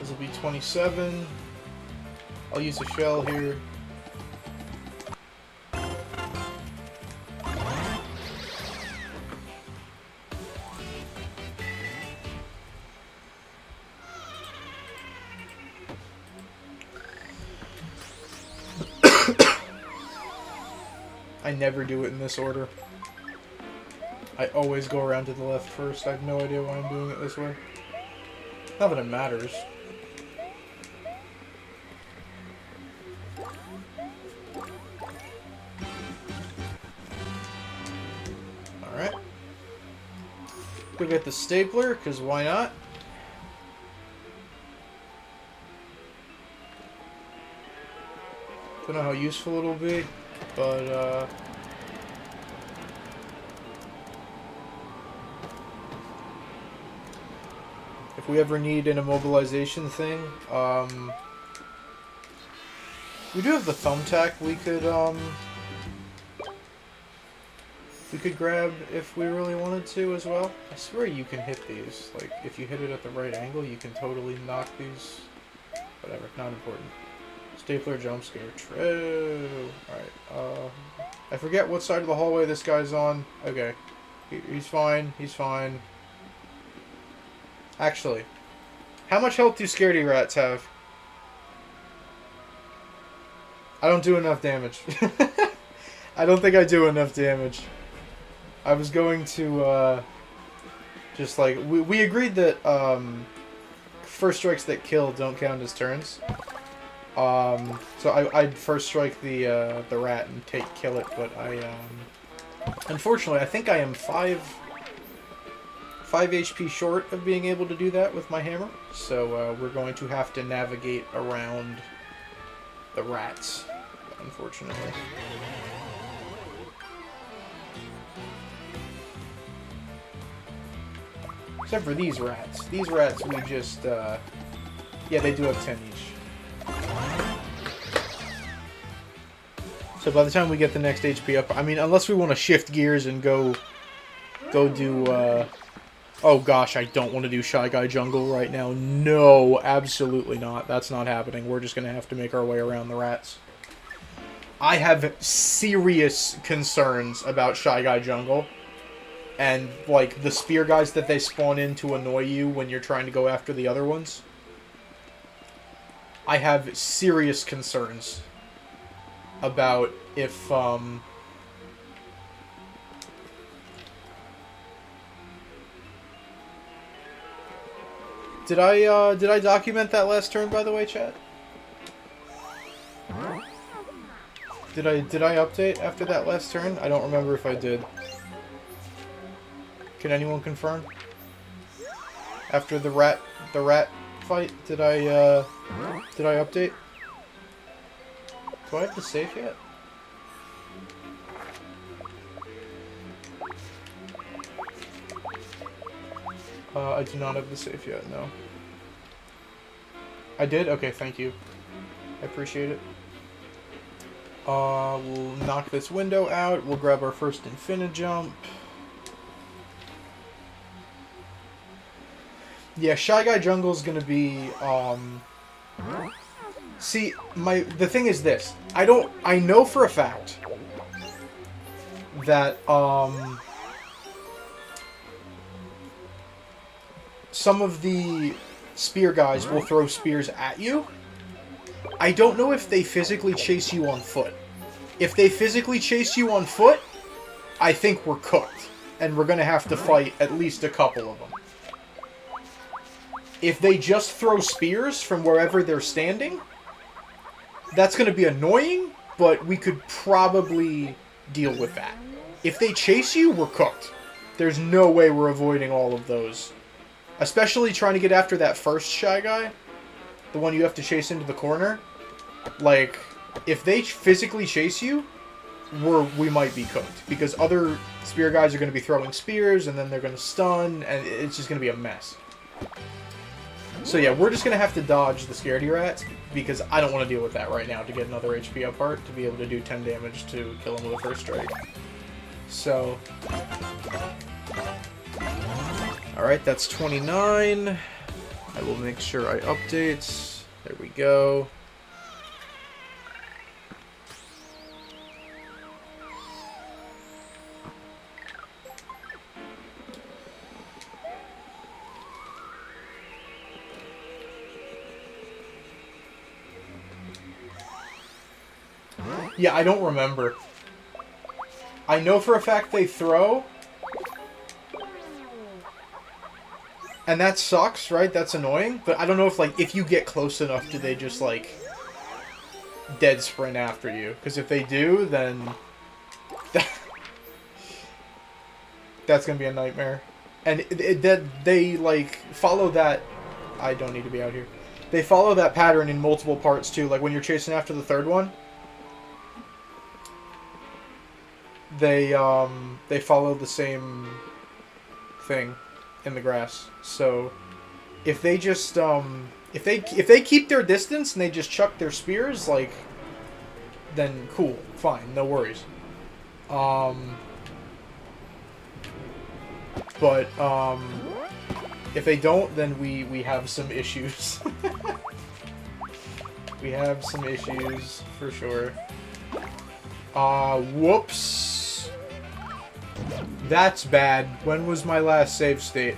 This will be 27. I'll use a shell here. I never do it in this order. I always go around to the left first. I have no idea why I'm doing it this way. Not that it matters. go get the stapler, because why not? Don't know how useful it'll be, but, if we ever need an immobilization thing, we do have the thumbtack we could grab if we really wanted to as well. I swear you can hit these. Like, if you hit it at the right angle, you can totally knock these. Whatever, not important. Stapler jump scare. True. Alright, I forget what side of the hallway this guy's on. Okay. He's fine. He's fine. Actually, how much health do scaredy rats have? I don't do enough damage. I don't think I do enough damage. I was going to, just like, we agreed that, first strikes that kill don't count as turns. So I'd first strike the rat and kill it, but unfortunately, I think I am 5 HP short of being able to do that with my hammer. So, we're going to have to navigate around the rats, unfortunately. Except for these rats. These rats, we just, yeah, they do have 10 each. So by the time we get the next HP up, I mean, unless we want to shift gears and go do, oh gosh, I don't want to do Shy Guy Jungle right now. No, absolutely not. That's not happening. We're just going to have to make our way around the rats. I have serious concerns about Shy Guy Jungle. And, like, the spear guys that they spawn in to annoy you when you're trying to go after the other ones. I have serious concerns about if, Did I document that last turn, by the way, chat? Did I update after that last turn? I don't remember if I did. Can anyone confirm? After the rat fight, did I update? Do I have the save yet? I do not have the save yet, no. I did? Okay, thank you. I appreciate it. We'll knock this window out. We'll grab our first Infinijump. Yeah, Shy Guy Jungle's gonna be, See, the thing is this. I know for a fact that, some of the spear guys will throw spears at you. I don't know if they physically chase you on foot. If they physically chase you on foot, I think we're cooked. And we're gonna have to fight at least a couple of them. If they just throw spears from wherever they're standing, that's going to be annoying, but we could probably deal with that. If they chase you, we're cooked. There's no way we're avoiding all of those. Especially trying to get after that first Shy Guy, the one you have to chase into the corner. Like, if they physically chase you, we might be cooked. Because other spear guys are going to be throwing spears, and then they're going to stun, and it's just going to be a mess. So yeah, we're just going to have to dodge the scaredy rats, because I don't want to deal with that right now to get another HP up part, to be able to do 10 damage to kill him with a first strike. So... Alright, that's 29. I will make sure I update. There we go. Yeah, I don't remember. I know for a fact they throw. And that sucks, right? That's annoying. But I don't know if, like, if you get close enough, do they just, like, dead sprint after you? Because if they do, then... that's gonna be a nightmare. And that they, like, follow that... I don't need to be out here. They follow that pattern in multiple parts, too. Like, when you're chasing after the third one, they follow the same thing in the grass. So, if they just, if they keep their distance and they just chuck their spears, like, then cool, fine, no worries. But, if they don't, then we have some issues. We have some issues, for sure. Whoops. That's bad. When was my last save state?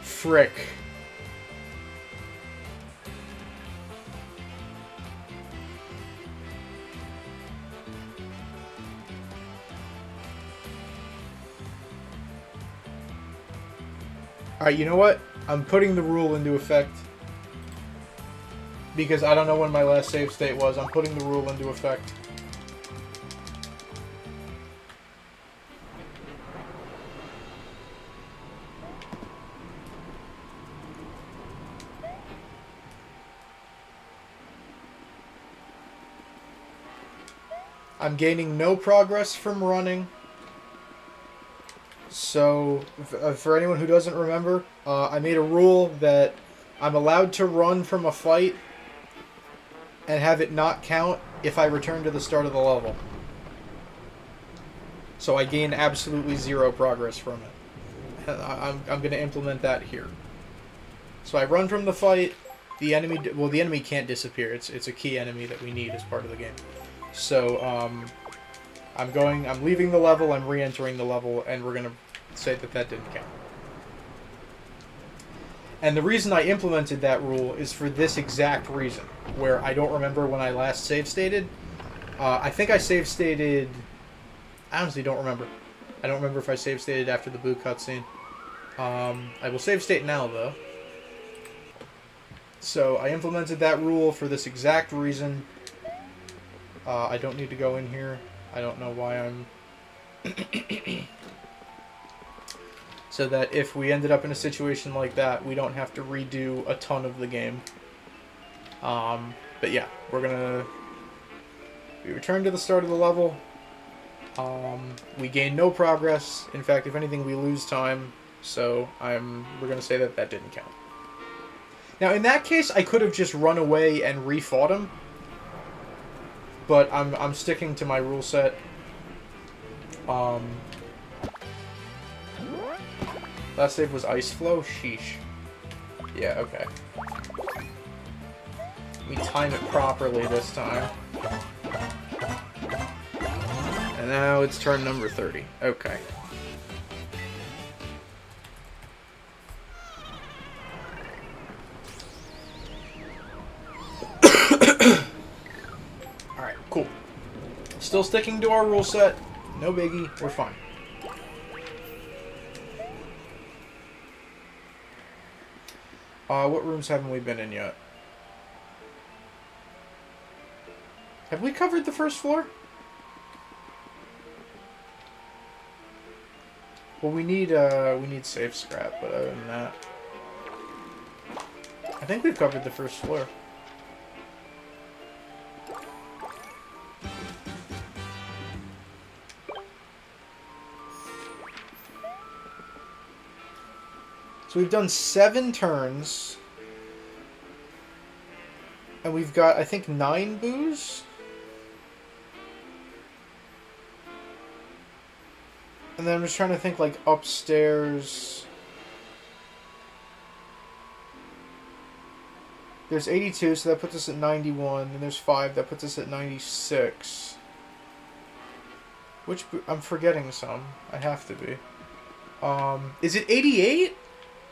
Frick. Alright, you know what? I'm putting the rule into effect. Because I don't know when my last save state was. I'm putting the rule into effect. I'm gaining no progress from running. So, for anyone who doesn't remember, I made a rule that I'm allowed to run from a fight and have it not count if I return to the start of the level. So I gain absolutely zero progress from it. I'm going to implement that here. So I run from the fight. The enemy can't disappear. It's a key enemy that we need as part of the game. So I'm leaving the level, I'm re-entering the level, and we're going to say that didn't count. And the reason I implemented that rule is for this exact reason, where I don't remember when I last save stated. I think I save stated... I honestly don't remember. I don't remember if I save stated after the Boo cutscene. I will save state now, though. So I implemented that rule for this exact reason. I don't need to go in here. I don't know why I'm... So that if we ended up in a situation like that, we don't have to redo a ton of the game. But yeah, we return to the start of the level. We gain no progress. In fact, if anything, we lose time. So we're gonna say that didn't count. Now, in that case, I could have just run away and refought him. But I'm sticking to my rule set. Last save was Ice Flow? Sheesh. Yeah, okay. We time it properly this time. And now it's turn number 30. Okay. Alright, cool. Still sticking to our rule set. No biggie. We're fine. What rooms haven't we been in yet? Have we covered the first floor? Well, we need safe scrap, but other than that, I think we've covered the first floor. So we've done 7 turns. And we've got, I think, 9 boos? And then I'm just trying to think, like, upstairs. There's 82, so that puts us at 91. And there's 5, that puts us at 96. Which I'm forgetting some. I have to be. Is it 88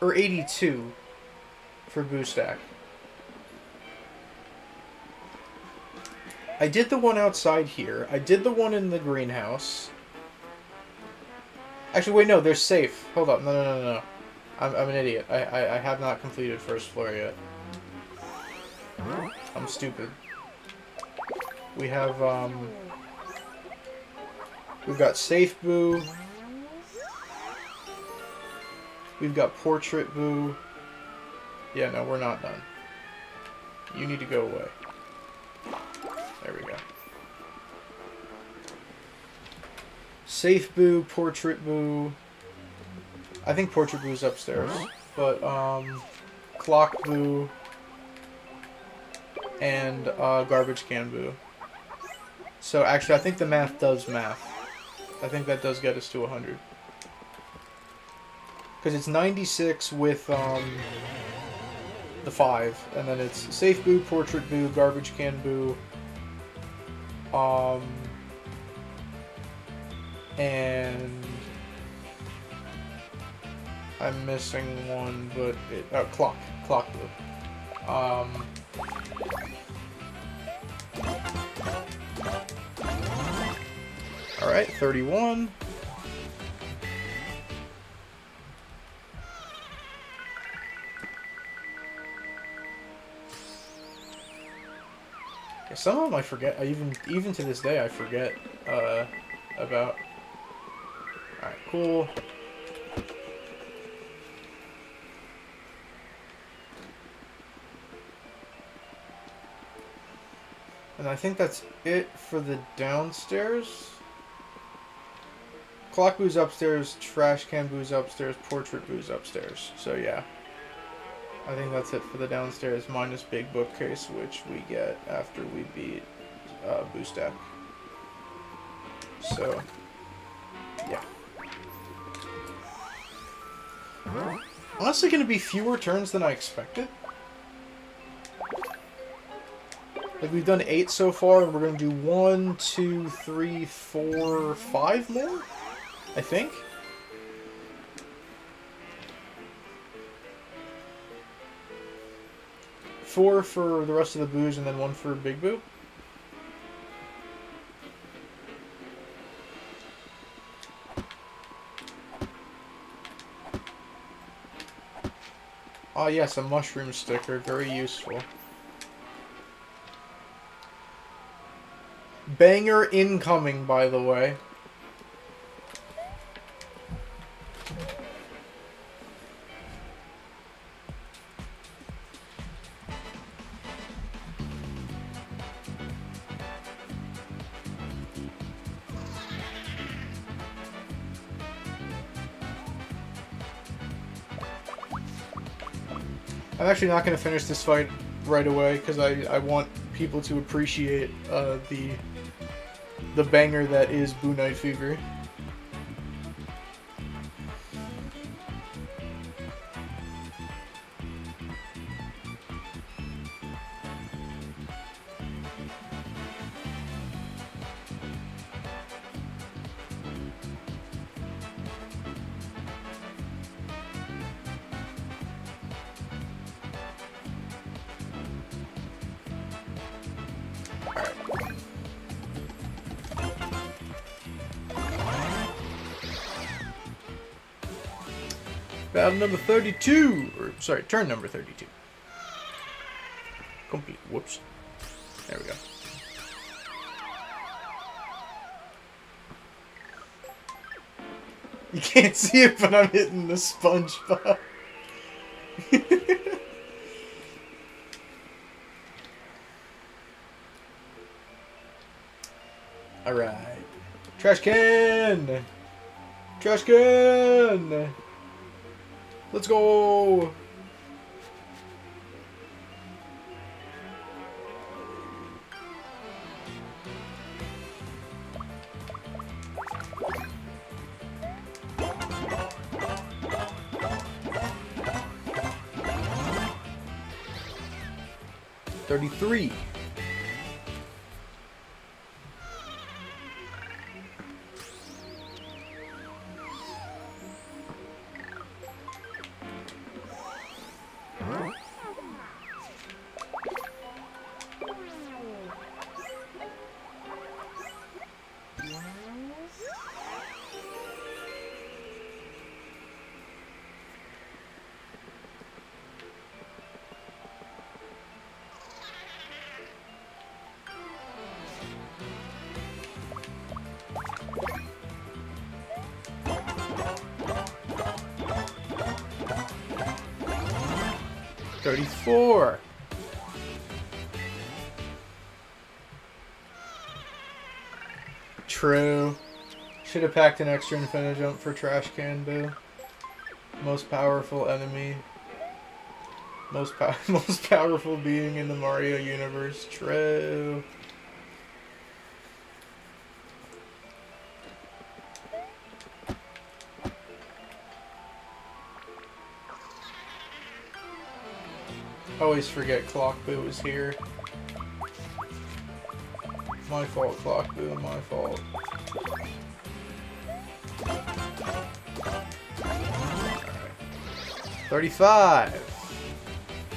or 82 for Boo Stack? I did the one outside here. I did the one in the greenhouse. Actually, wait, no, they're safe. Hold up. No. I'm an idiot. I have not completed first floor yet. I'm stupid. We have, We've got Safe Boo. We've got Portrait Boo. Yeah, no, we're not done. You need to go away. There we go. Safe Boo, Portrait Boo. I think Portrait Boo's upstairs. But, Clock Boo. And, Garbage Can Boo. So, actually, I think the math does math. I think that does get us to 100. Because it's 96 with, the 5. And then it's Safe Boo, Portrait Boo, Garbage Can Boo. And I'm missing one, but Clock Boo. All right, 31. Yeah, some of them I forget. Even to this day, I forget about. All right, cool. And I think that's it for the downstairs. Clock Boo's upstairs, Trash Can Boo's upstairs, Portrait Boo's upstairs. So yeah. I think that's it for the downstairs, minus Big Bookcase, which we get after we beat Boo Stack. So, yeah. Honestly, going to be fewer turns than I expected. Like, we've done 8 so far, and we're going to do 1, 2, 3, 4, 5 more? I think? Four for the rest of the Boos, and then 1 for Big Boo? Ah, yes, a mushroom sticker. Very useful. Banger incoming, by the way. I'm actually not going to finish this fight right away because I want people to appreciate the banger that is Boo Night Fever. Battle number 32, or sorry, turn number 32. Complete. Whoops. There we go. You can't see it, but I'm hitting the SpongeBob. All right. Trash can. Trash can. Let's go! $33. 34. True. Should have packed an extra Infinijump for Trash Can Boo. Most powerful enemy. Most powerful being in the Mario universe. True. Always forget Clock Boo is here. My fault, Clock Boo, my fault. Alright. 35.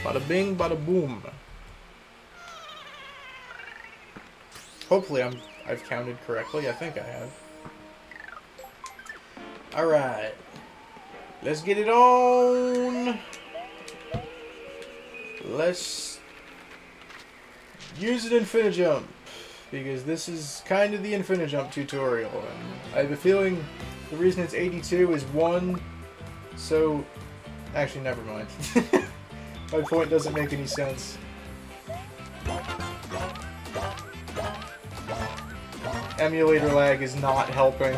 Bada bing, bada boom. Hopefully I've counted correctly. I think I have. Alright. Let's get it on. Let's use an Infinijump, because this is kind of the Infinijump tutorial, and I have a feeling the reason it's 82 is 1, so... Actually, never mind. My point doesn't make any sense. Emulator lag is not helping.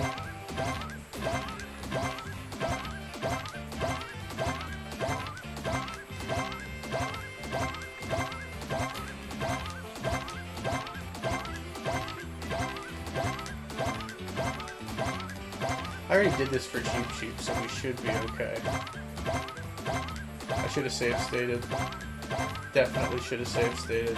I already did this for Cheep Cheep, so we should be okay. I should have save stated. Definitely should have save stated.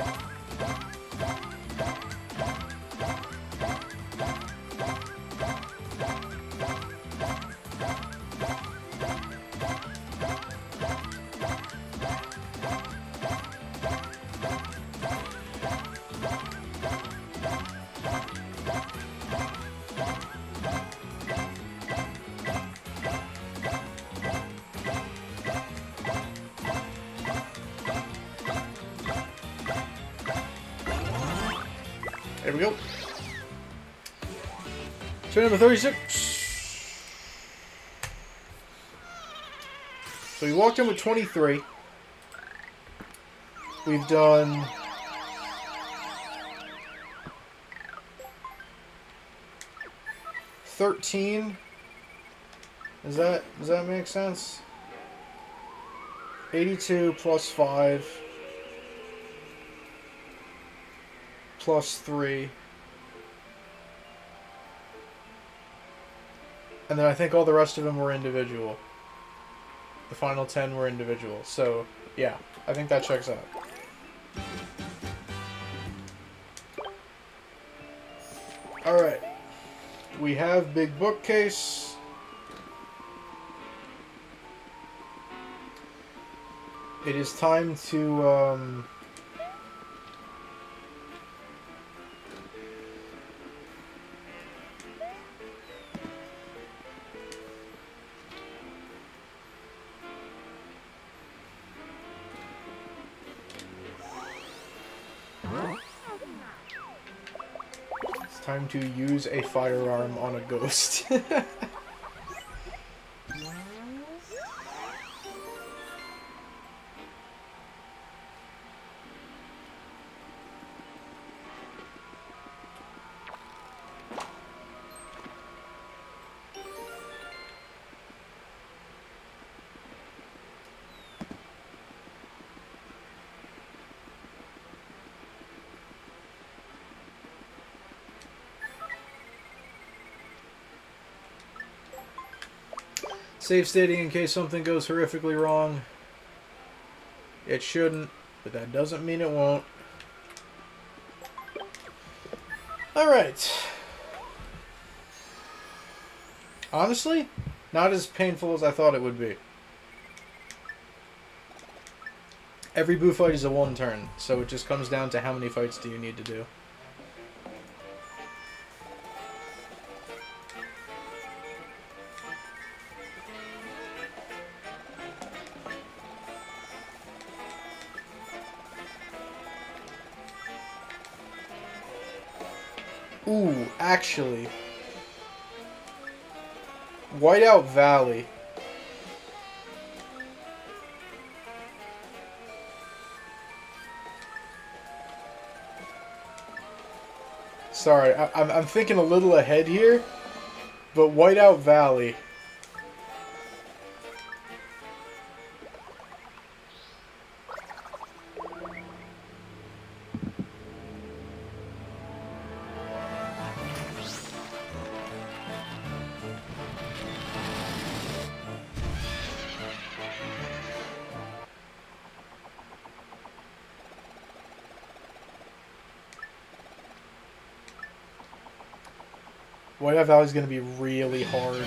There we go. Turn number 36. So we walked in with 23. We've done 13. Does that make sense? 82 plus 5. Plus 3. And then I think all the rest of them were individual. The final 10 were individual. So, yeah, I think that checks out. Alright. We have Big Bookcase. It is time to, time to use a firearm on a ghost. Save stating in case something goes horrifically wrong. It shouldn't, but that doesn't mean it won't. Alright. Honestly, not as painful as I thought it would be. Every Boo fight is a one turn, so it just comes down to how many fights do you need to do. Ooh, actually, Whiteout Valley. Sorry, I'm thinking a little ahead here, but Whiteout Valley. Whiteout Valley is going to be really hard.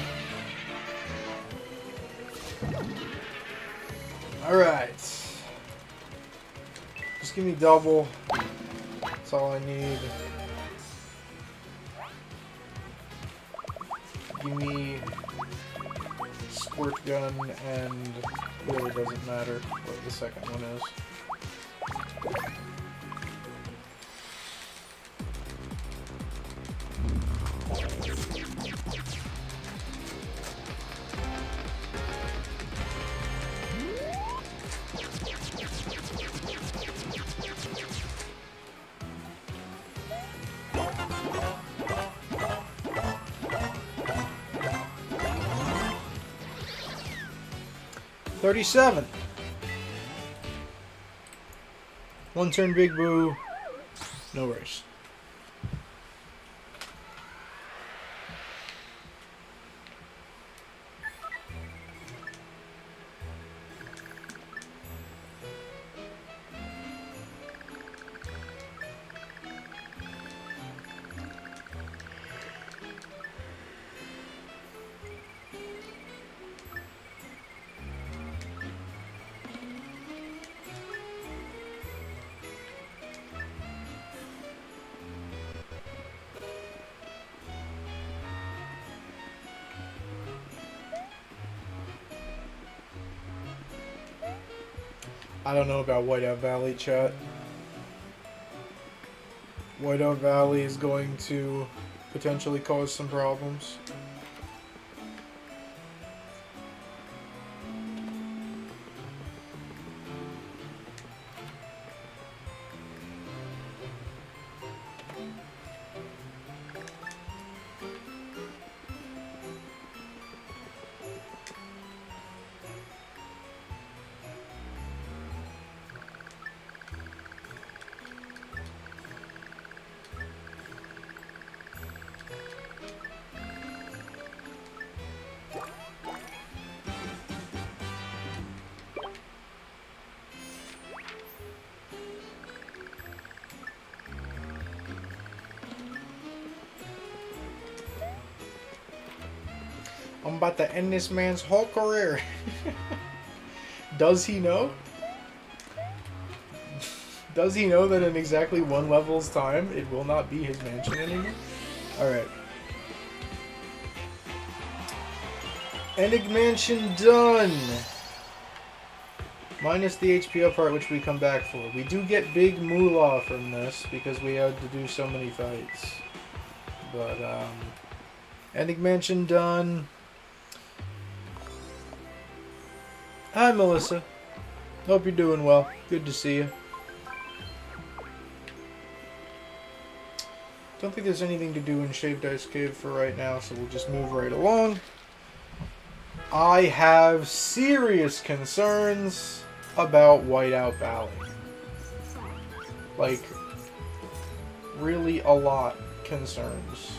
Alright. Just give me double. That's all I need. Give me squirt gun, and it really doesn't matter what the second one is. $37. One turn Big Boo. No race. I don't know about Whiteout Valley, chat. Whiteout Valley is going to potentially cause some problems. I'm about to end this man's whole career. Does he know? Does he know that in exactly one level's time, it will not be his mansion anymore? Alright. Ennig Mansion done! Minus the HP up part, which we come back for. We do get big moolah from this, because we had to do so many fights. But, Ennig Mansion done. Hi, Melissa. Hope you're doing well. Good to see you. Don't think there's anything to do in Shaved Ice Cave for right now, so we'll just move right along. I have serious concerns about Whiteout Valley. Like, really a lot concerns.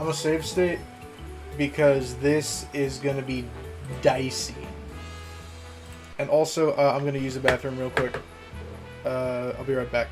I'm a save state because this is going to be dicey. And also, I'm going to use the bathroom real quick. I'll be right back.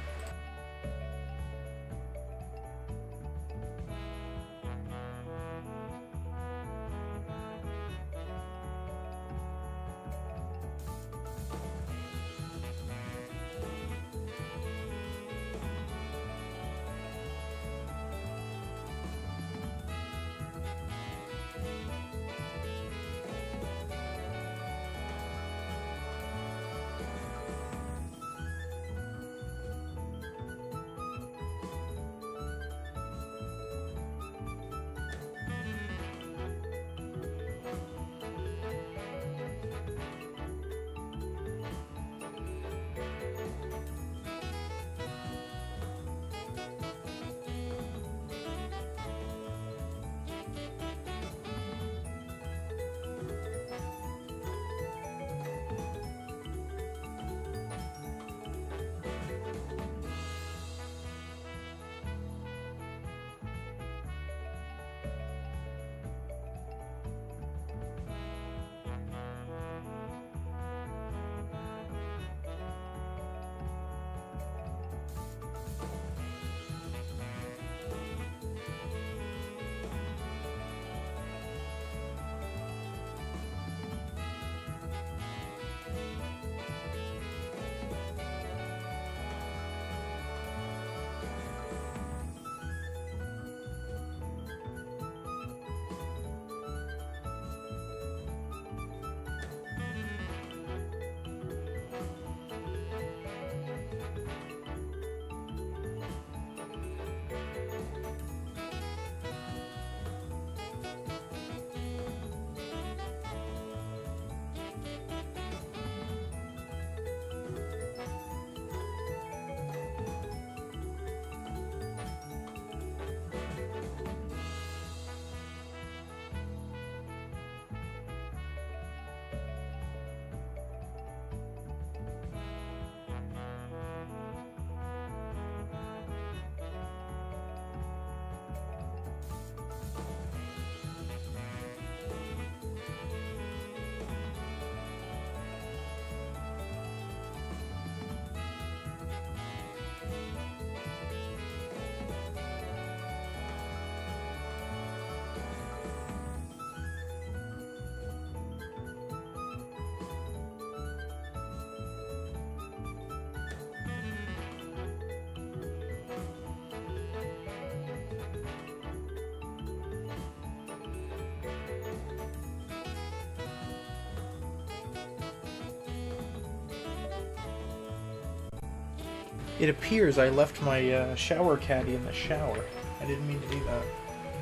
It appears I left my shower caddy in the shower. I didn't mean to do that.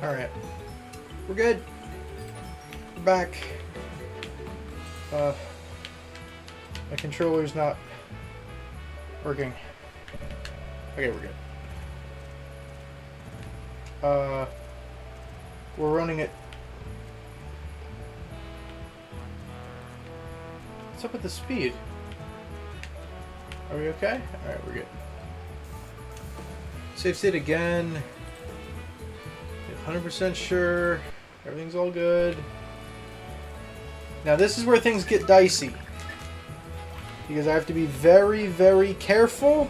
Alright. We're good. We're back. My controller's not working. Okay, we're good. We're running it. What's up with the speed? Are we okay? Alright, we're good. Save state again. 100% sure. Everything's all good. Now this is where things get dicey. Because I have to be very, very careful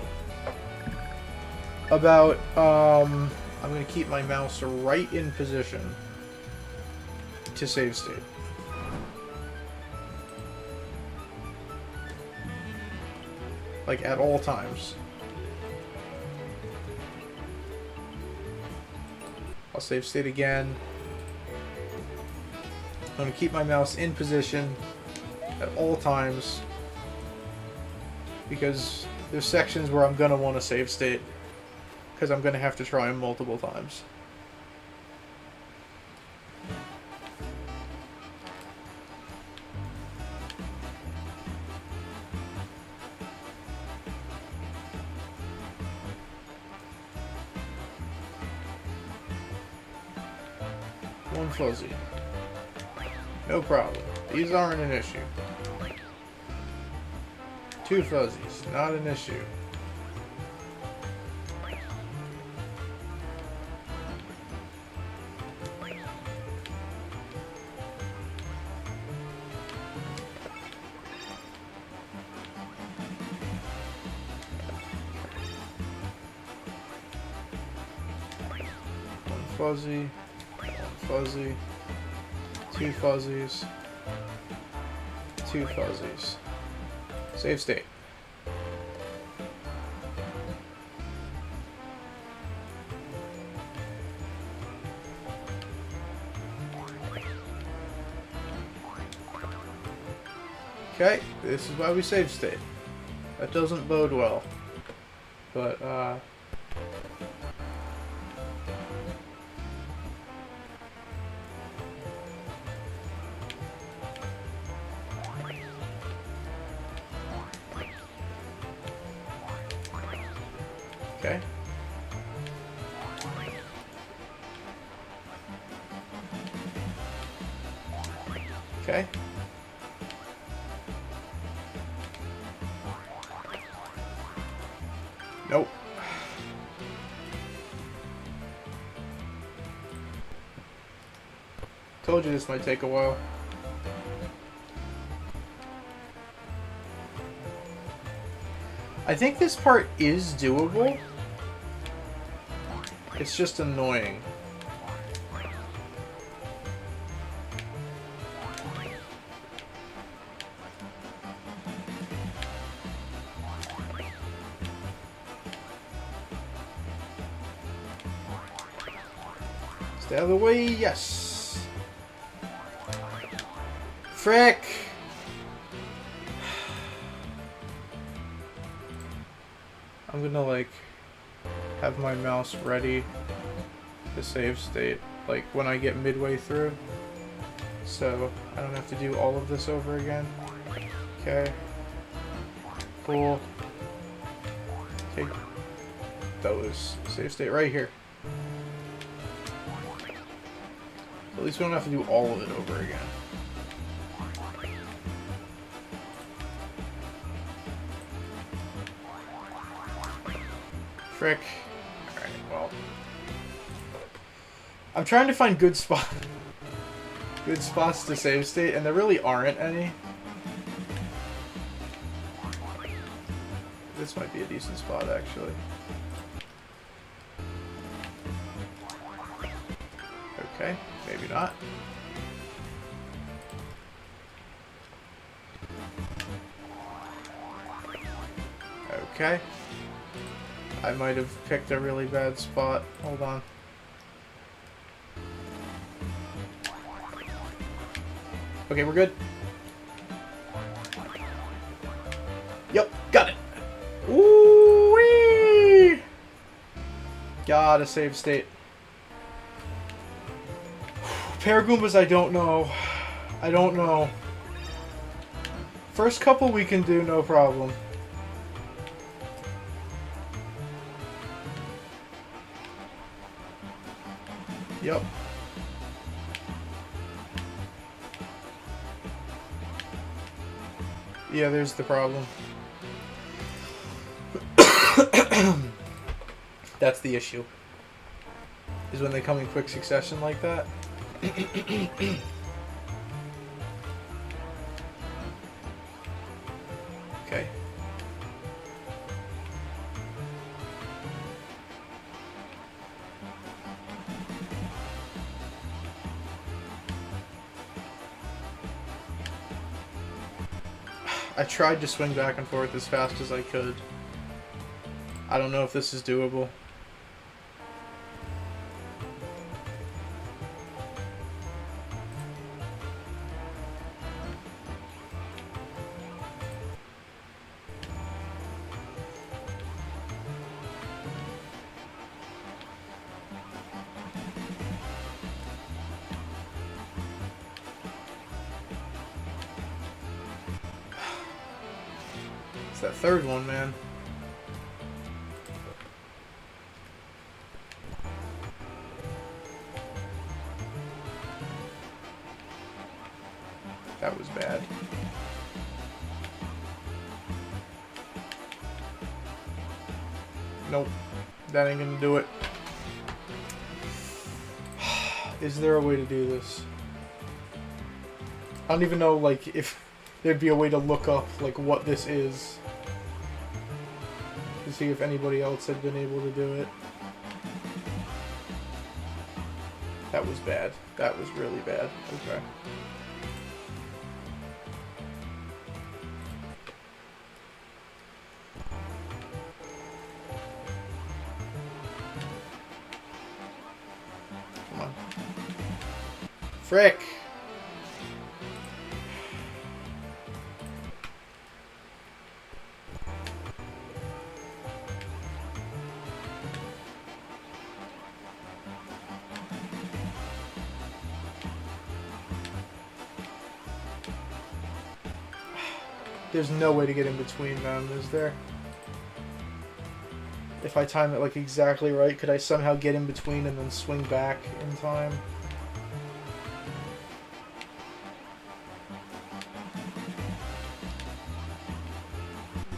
about, I'm going to keep my mouse right in position to save state. Like, at all times. I'll save state again. I'm going to keep my mouse in position at all times. Because there's sections where I'm going to want to save state. Because I'm going to have to try them multiple times. One fuzzy. No problem. These aren't an issue. Two fuzzies. Not an issue. One fuzzy. Fuzzy, two fuzzies, two fuzzies. Save state. Okay, this is why we save state. That doesn't bode well. But, okay. Okay. Nope. Told you this might take a while. I think this part is doable. It's just annoying. Stay out of the way, yes. Frick! I'm gonna, like, have my mouse ready to save state, like, when I get midway through. So, I don't have to do all of this over again. Okay. Cool. Take those. Save state right here. At least we don't have to do all of it over again. Frick. Alright, well. I'm trying to find good spots to save state, and there really aren't any. This might be a decent spot, actually. Okay, maybe not. Okay. I might have picked a really bad spot. Hold on. Okay, we're good. Yep, got it. Ooh-wee! Gotta save state. Paragoombas, I don't know. I don't know. First couple we can do, no problem. Yep. Yeah, there's the problem. That's the issue. Is when they come in quick succession like that. Okay. I tried to swing back and forth as fast as I could. I don't know if this is doable. It's that third one, man. That was bad. Nope. That ain't gonna do it. Is there a way to do this? I don't even know, like, if there'd be a way to look up, like, what this is. To see if anybody else had been able to do it. That was bad. That was really bad. Okay. Come on. Frick! There's no way to get in between them, is there? If I time it like exactly right, could I somehow get in between and then swing back in time?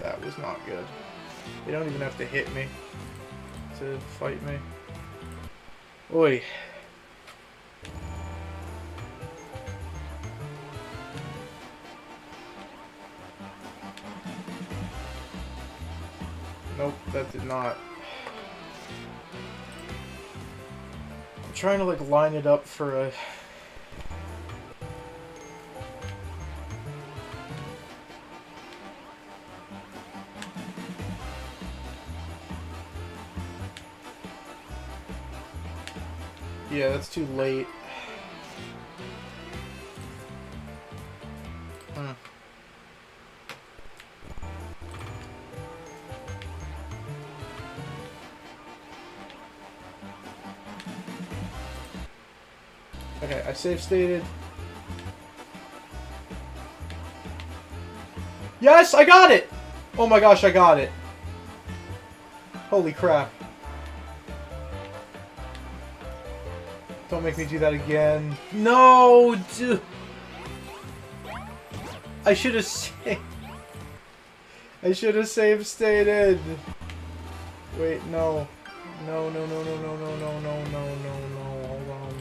That was not good. They don't even have to hit me to fight me. Oi. Nope, that did not. I'm trying to like line it up for a... Yeah, that's too late. Okay, I save stated. Yes, I got it! Oh my gosh, I got it. Holy crap. Don't make me do that again. No, dude. I should have saved. I should have save stated. Wait, no. No, no, no, no, no, no, no, no, no, no, no. Hold on.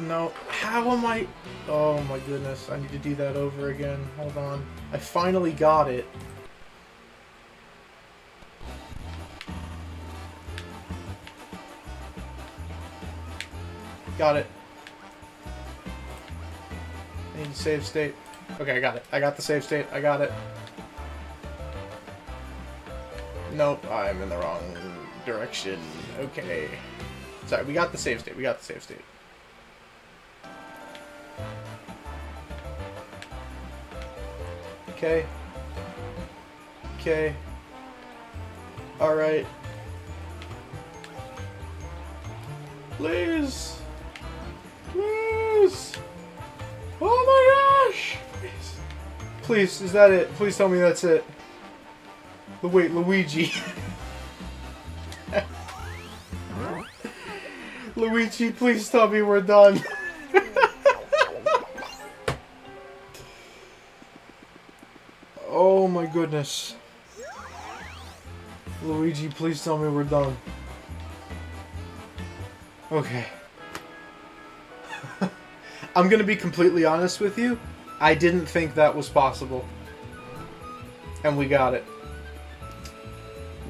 No. How am I... Oh my goodness. I need to do that over again. Hold on. I finally got it. Got it. I need to save state. Okay, I got it. I got the save state. I got it. Nope, I'm in the wrong direction. Okay. Sorry, we got the save state. We got the save state. Okay. Okay. Alright. Please. Please. Oh my gosh. Please. Please, is that it? Please tell me that's it. Wait, Luigi. Luigi, please tell me we're done. Oh my goodness. Luigi, please tell me we're done. Okay. I'm gonna be completely honest with you. I didn't think that was possible. And we got it.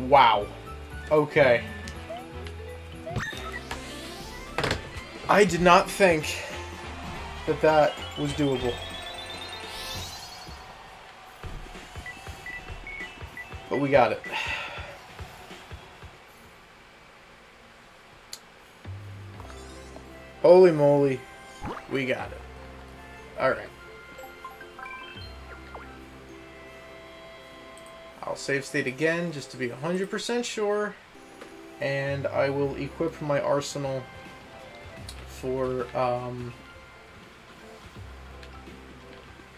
Wow. Okay. I did not think that that was doable. But we got it. Holy moly. We got it. Alright. I'll save state again just to be 100% sure. And I will equip my arsenal for,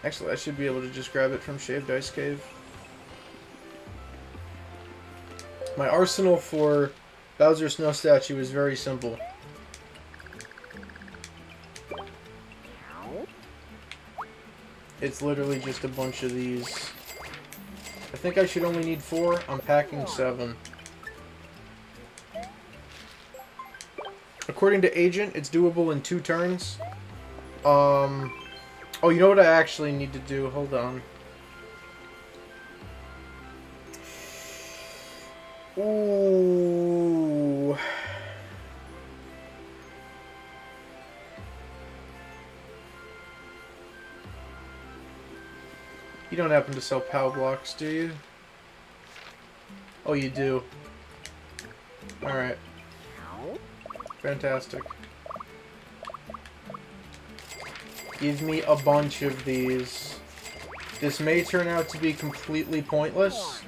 actually, I should be able to just grab it from Shaved Ice Cave. My arsenal for Bowser Snow Statue is very simple. It's literally just a bunch of these. I think I should only need 4. I'm packing 7. According to Agent, it's doable in 2 turns. Oh, you know what I actually need to do? Hold on. Ooh. You don't happen to sell POW blocks, do you? Oh, you do. Alright. Fantastic. Give me a bunch of these. This may turn out to be completely pointless.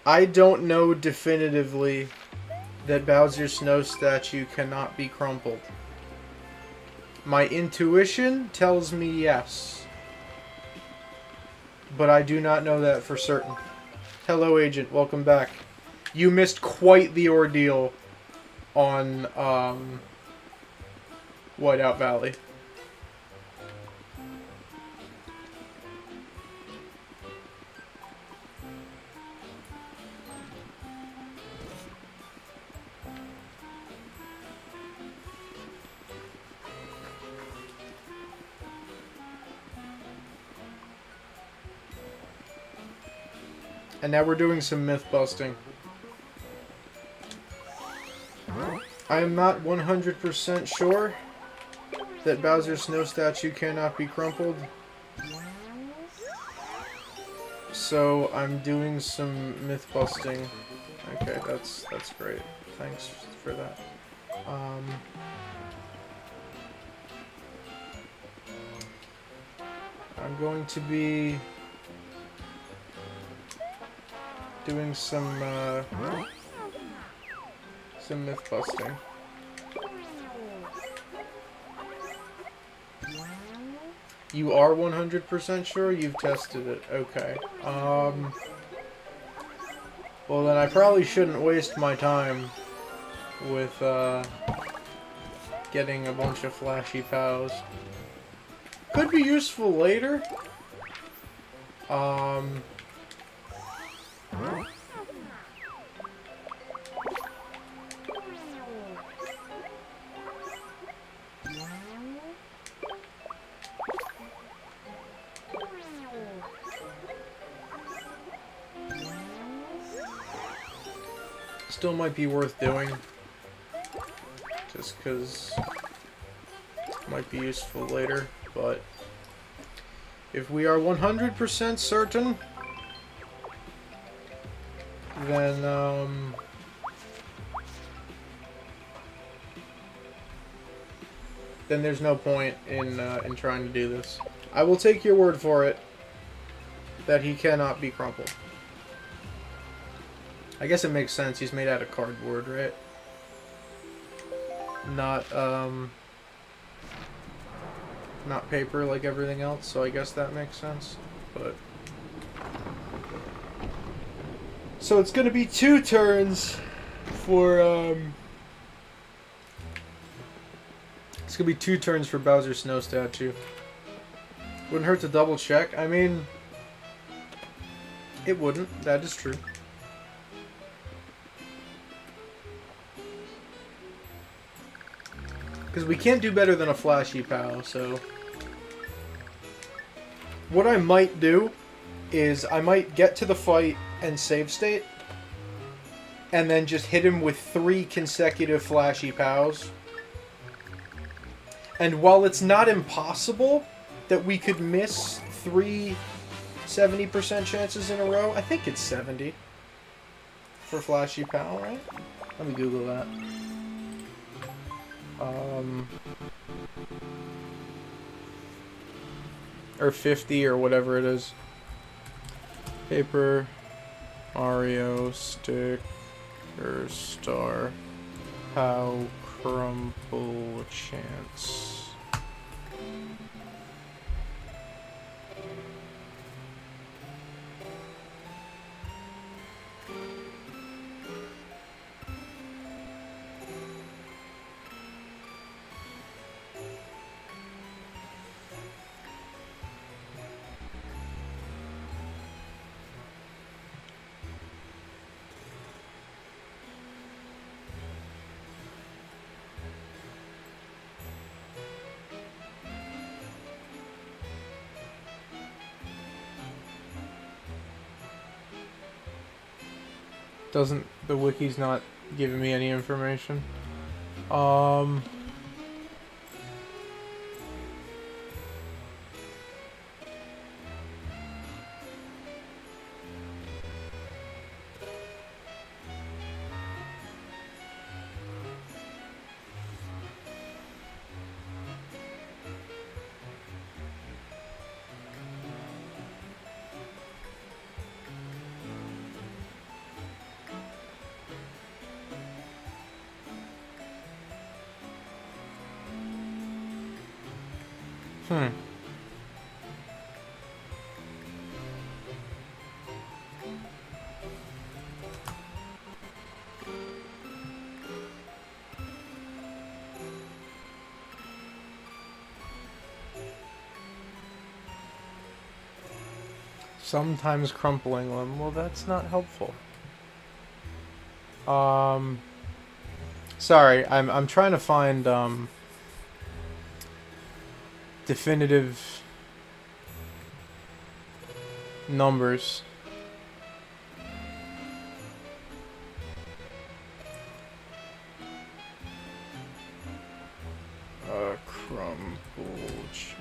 I don't know definitively that Bowser's Snow Statue cannot be crumpled. My intuition tells me yes. But I do not know that for certain. Hello, Agent. Welcome back. You missed quite the ordeal on, Whiteout Valley. And now we're doing some myth busting. I am not 100% sure that Bowser's Snow Statue cannot be crumpled. So I'm doing some myth busting. Okay, that's great. Thanks for that. I'm going to be doing some myth busting. You are 100% sure? You've tested it. Okay. Well then I probably shouldn't waste my time with, getting a bunch of flashy POWs. Could be useful later. Still might be worth doing. Just because it might be useful later, but if we are 100% certain, then then there's no point in trying to do this. I will take your word for it that he cannot be crumpled. I guess it makes sense. He's made out of cardboard, right? Not paper like everything else, so I guess that makes sense. But so it's gonna be 2 turns for it's gonna be 2 turns for Bowser Snow Statue. Wouldn't hurt to double check. I mean, it wouldn't. That is true. Because we can't do better than a flashy POW, so... What I might do is I might get to the fight and save state, and then just hit him with 3 consecutive flashy POWs. And while it's not impossible that we could miss 3 70% chances in a row, I think it's 70 for flashy POW, right? Let me Google that. Or 50 or whatever it is. Paper Mario sticker star POW crumple chance. Doesn't the wiki's not giving me any information? Sometimes crumpling them. Well, that's not helpful. Sorry, I'm trying to find definitive numbers. Crumple chip.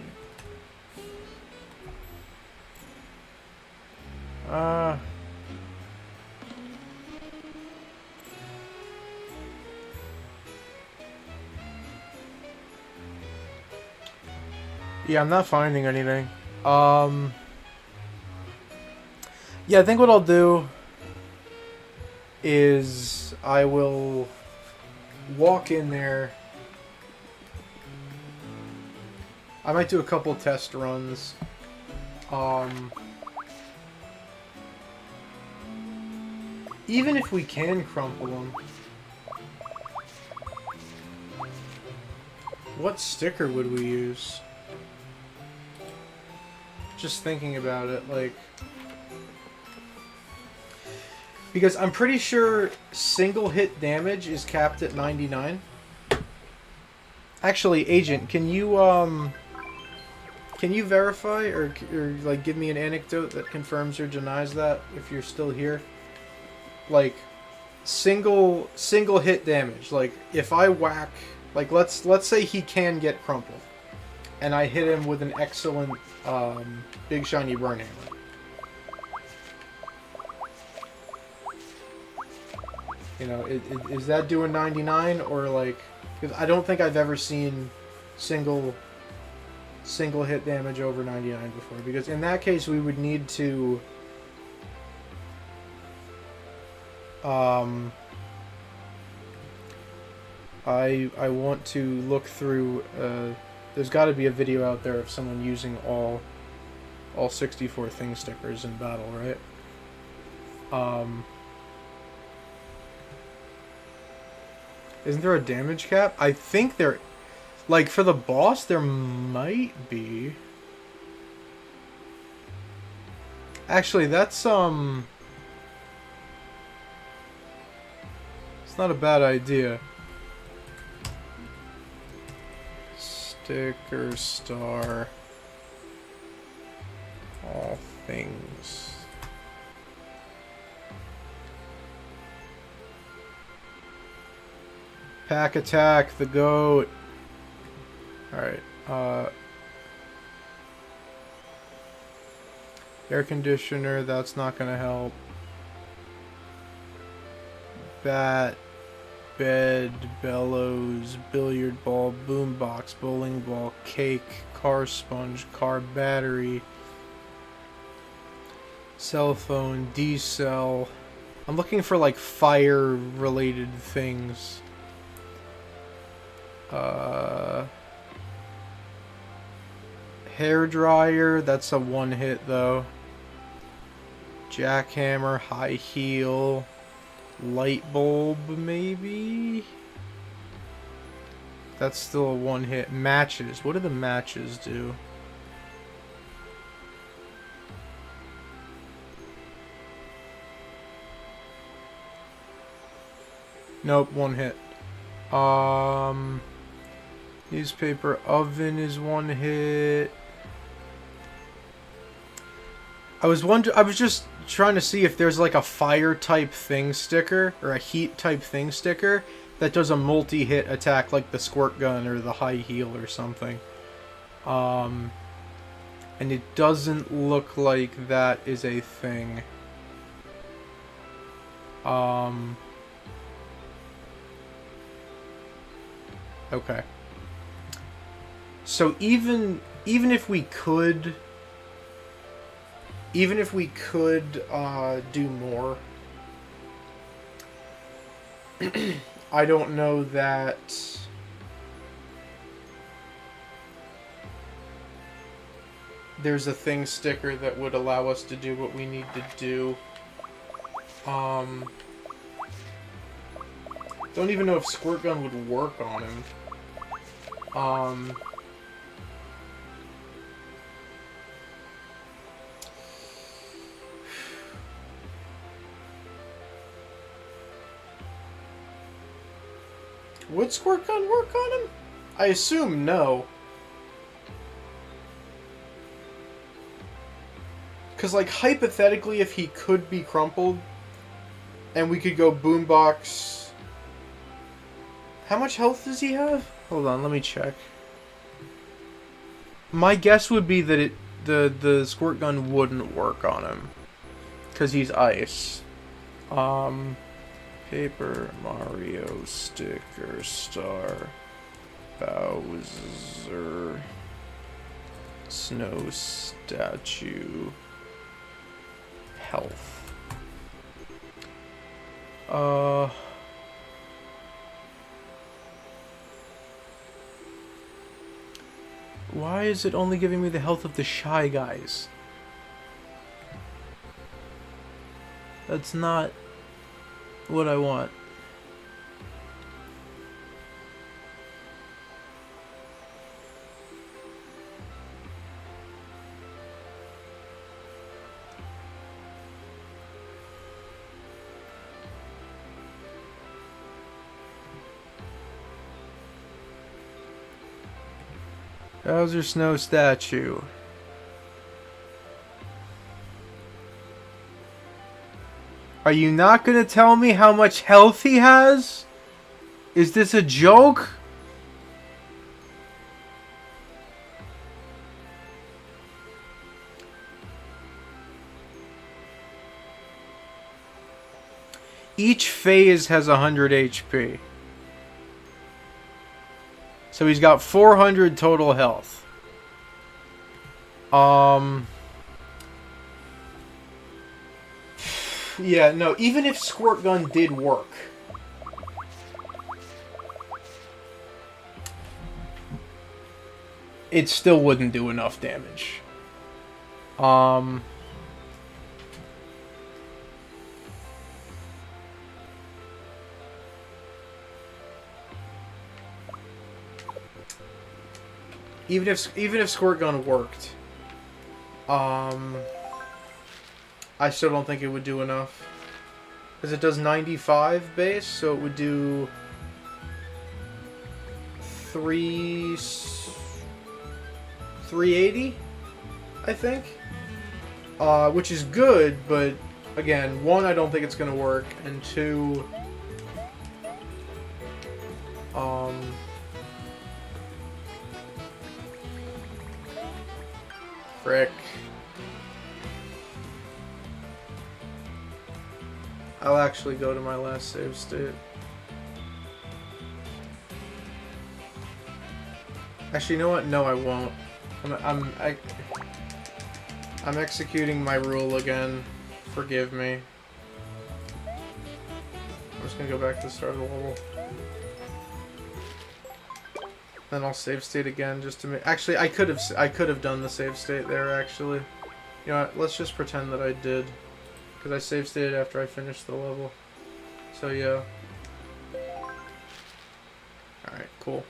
Yeah, I'm not finding anything. Yeah, I think what I'll do is I will walk in there. I might do a couple test runs. Even if we can crumple them, what sticker would we use? Just thinking about it, like... Because I'm pretty sure single hit damage is capped at 99. Actually, Agent, can you verify or like give me an anecdote that confirms or denies that if you're still here? Like single hit damage. Like if I whack, like let's say he can get crumpled, and I hit him with an excellent big shiny burn hammer. You know, is that doing 99 or like? Because I don't think I've ever seen single hit damage over 99 before, because in that case we would need to I want to look through there's got to be a video out there of someone using all 64 thing stickers in battle, right? Isn't there a damage cap? I think there, like for the boss there might be. Actually, that's it's not a bad idea. Sticker star. All things. Pack attack the goat. Alright, air conditioner, that's not gonna help. Bat, bed, bellows, billiard ball, boombox, bowling ball, cake, car sponge, car battery, cell phone, D-cell. I'm looking for like fire related things. Hair dryer, that's a one hit though. Jackhammer, high heel, light bulb maybe? That's still a one hit. Matches, what do the matches do? Nope, one hit. Newspaper oven is one hit. I was just trying to see if there's like a fire type thing sticker or a heat type thing sticker that does a multi-hit attack like the squirt gun or the high heel or something. And it doesn't look like that is a thing. Okay. So even if we could do more, I don't know that there's a thing sticker that would allow us to do what we need to do. Don't even know if squirt gun would work on him. Would squirt gun work on him? I assume no. Because, like, hypothetically, if he could be crumpled, and we could go boombox... How much health does he have? Hold on, let me check. My guess would be that the squirt gun wouldn't work on him. Because he's ice. Paper Mario sticker star Bowser snow statue health. Why is it only giving me the health of the Shy Guys? That's not what I want. Bowser Snow statue. Are you not gonna tell me how much health he has? Is this a joke? Each phase has 100 HP. So he's got 400 total health. Yeah, no, even if Squirt Gun did work, it still wouldn't do enough damage. Even if Squirt Gun worked, I still don't think it would do enough. Because it does 95 base, so it would do 380, I think. Which is good, but again, one, I don't think it's gonna work, and two, frick. I'll actually go to my last save state. Actually, you know what? No, I won't. I'm executing my rule again. Forgive me. I'm just gonna go back to the start of the level. Then I'll save state again just to make. Actually, I could have done the save state there. Actually, you know what? Let's just pretend that I did. Because I save stated after I finished the level. So yeah. Alright, cool.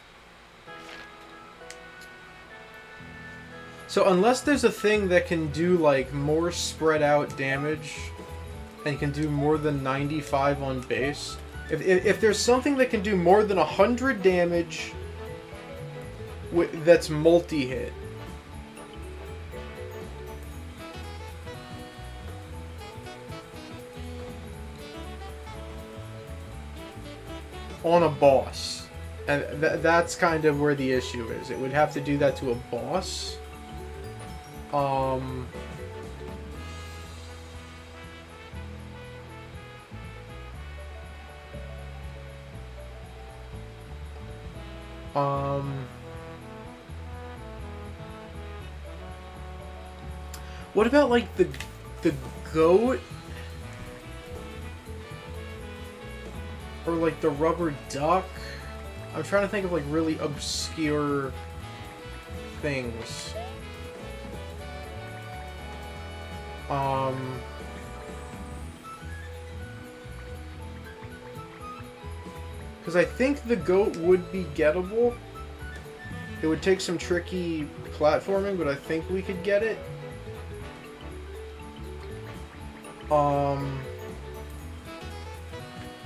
So unless there's a thing that can do like more spread out damage and can do more than 95 on base, if there's something that can do more than 100 damage that's multi-hit, on a boss, and that's kind of where the issue is. It would have to do that to a boss. What about like the goat? Or like the rubber duck? I'm trying to think of like really obscure things. Because I think the goat would be gettable. It would take some tricky platforming, but I think we could get it.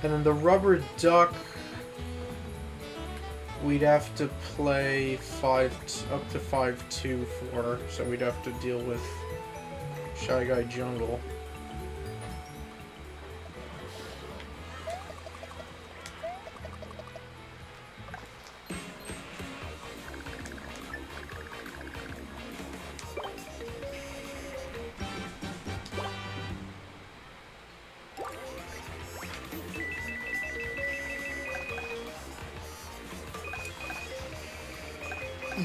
And then the rubber duck, we'd have to play up to 5-2 for, so we'd have to deal with Shy Guy Jungle.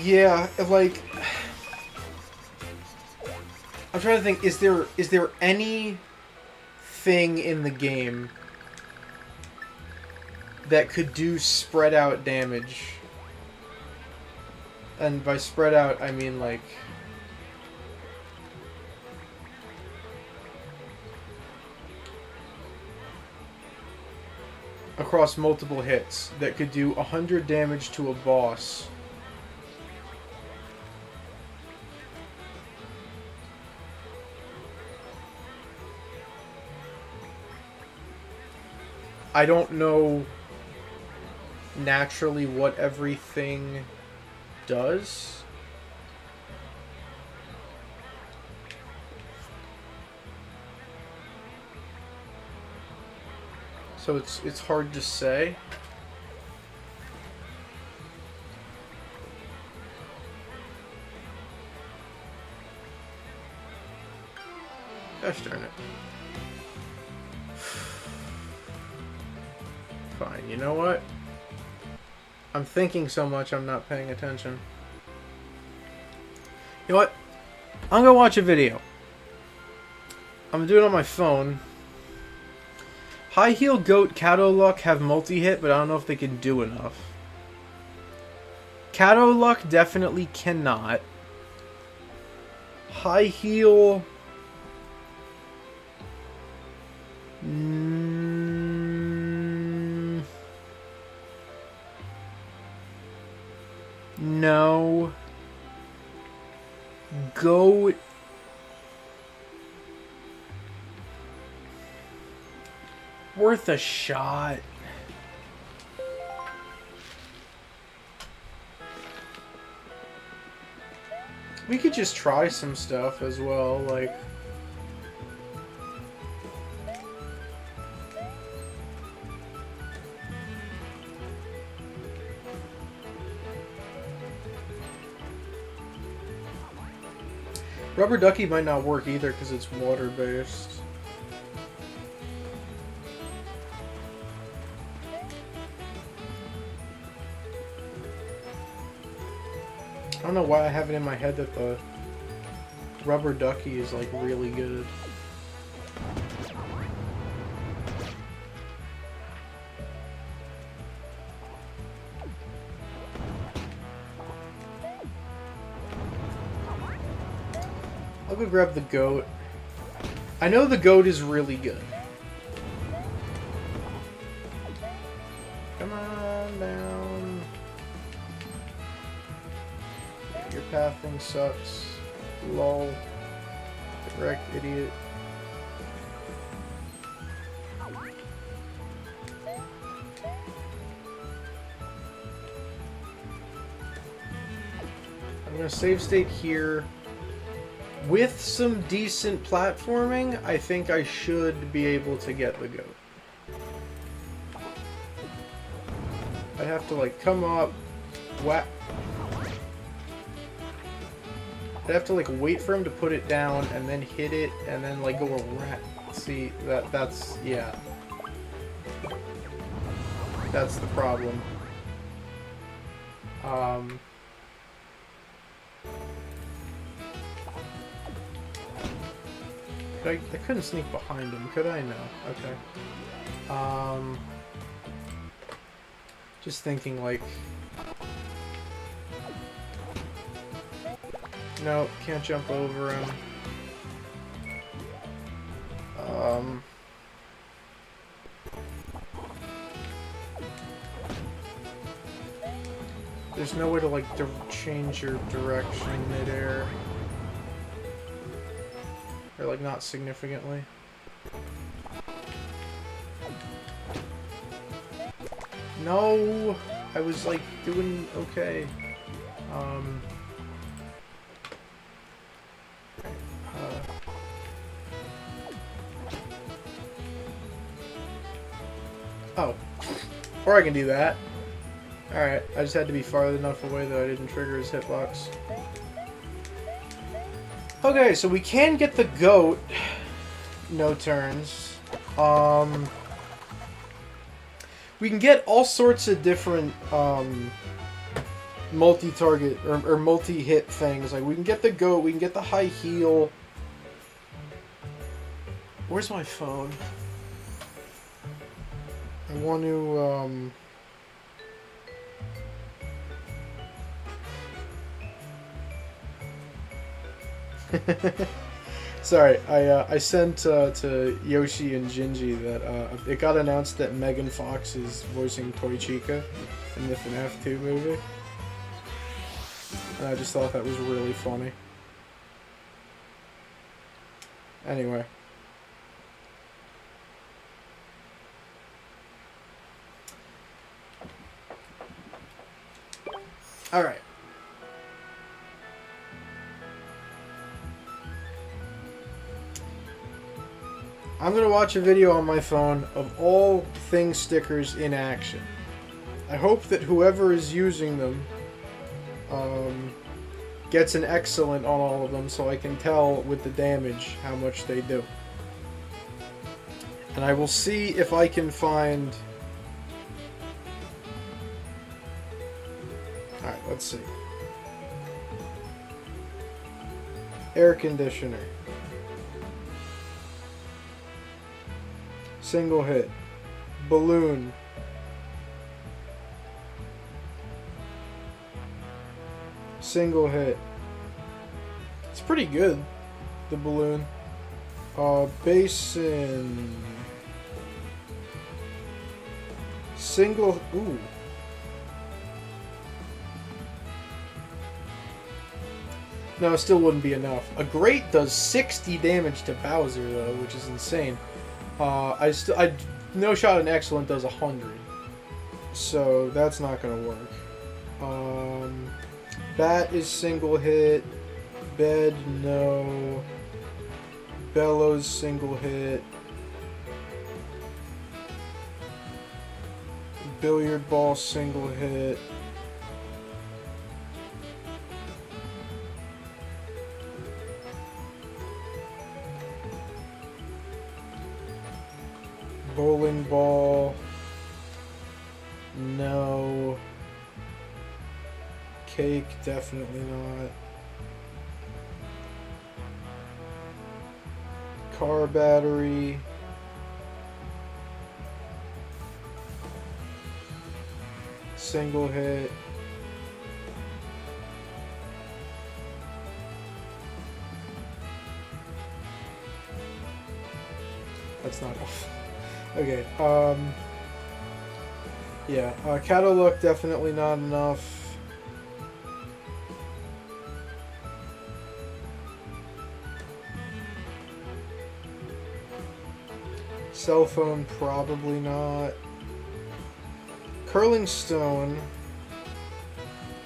Yeah, like, I'm trying to think, is there any thing in the game that could do spread out damage? And by spread out, I mean like across multiple hits that could do 100 damage to a boss. I don't know naturally what everything does. So it's hard to say. Gosh darn it. Fine, you know what? I'm thinking so much I'm not paying attention. You know what? I'm gonna watch a video. I'm gonna do it on my phone. High Heel Goat, Cadoluck have multi-hit, but I don't know if they can do enough. Cadoluck definitely cannot. High Heel... No. Goat... Worth a shot. We could just try some stuff as well, like... Rubber Ducky might not work either because it's water-based. I don't know why I have it in my head that the Rubber Ducky is like really good. I'll go grab the goat. I know the goat is really good. Come on down. Your pathing sucks. Lol. Correct, idiot. I'm gonna save state here. With some decent platforming, I think I should be able to get the goat. I have to like come up, whack. I'd have to like wait for him to put it down and then hit it and then like go around. See, that's yeah. That's the problem. I couldn't sneak behind him, could I? No. Okay. Just thinking like... No, can't jump over him. There's no way to like change your direction midair. Or like not significantly. No! I was like doing okay. Oh. Or I can do that. Alright, I just had to be far enough away that I didn't trigger his hitbox. Okay, so we can get the goat. No turns. We can get all sorts of different multi-target or multi-hit things. Like we can get the goat, we can get the high heel. Where's my phone? I want to Sorry, I sent to Yoshi and Gingy that it got announced that Megan Fox is voicing Toy Chica in the FNAF 2 movie. And I just thought that was really funny. Anyway. Alright. I'm going to watch a video on my phone of all Thing stickers in action. I hope that whoever is using them gets an excellent on all of them so I can tell with the damage how much they do. And I will see if I can find Alright, let's see. Air conditioner. Single hit. Balloon. Single hit. It's pretty good, the balloon. Basin. Single. Ooh. No, it still wouldn't be enough. A grate does 60 damage to Bowser though, which is insane. No Shot and Excellent does 100, so that's not gonna work. Bat is single hit. Bed, no. Bellows, single hit. Billiard ball, single hit. Bowling ball, no. Cake, definitely not. Car battery. Single hit. That's not enough. Okay, yeah, Catalog, definitely not enough. Cell phone, probably not. Curling Stone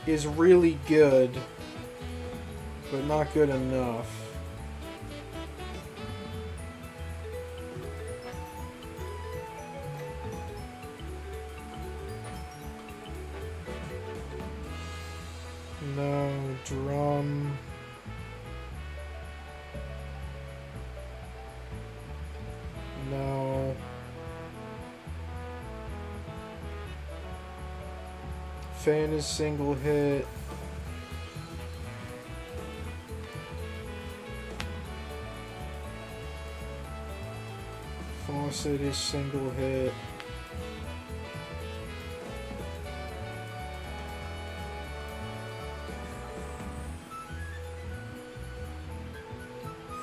is really good, but not good enough. No. Drum. No. Fan is single hit. Faucet is single hit.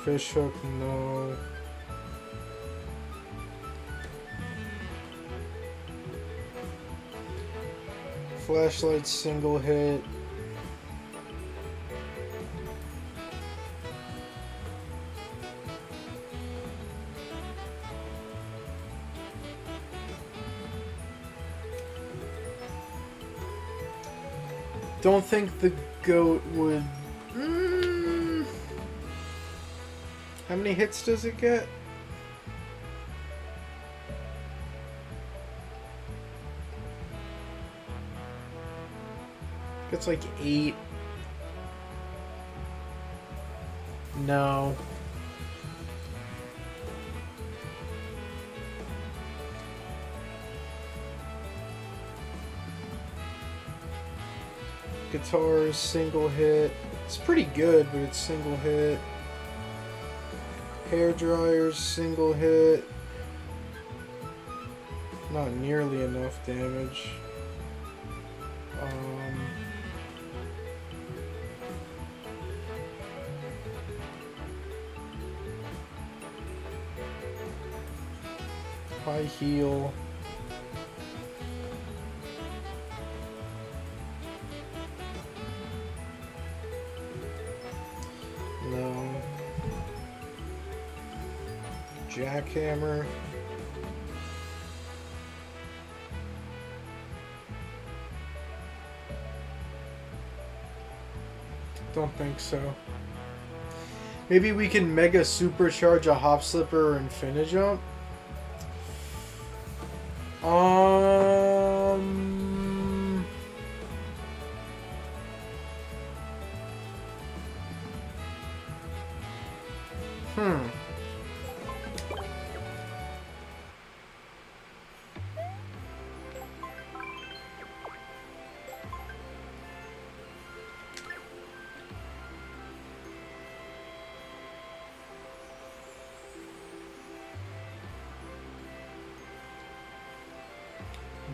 Fishhook, no. Flashlight, single hit. Don't think the goat would... How many hits does it get? It's like 8. No. Guitar, single hit. It's pretty good, but it's single hit. Hair dryers, single hit. Not nearly enough damage. High heel. No. Jackhammer. Don't think so. Maybe we can mega supercharge a Hop Slipper or Infinijump?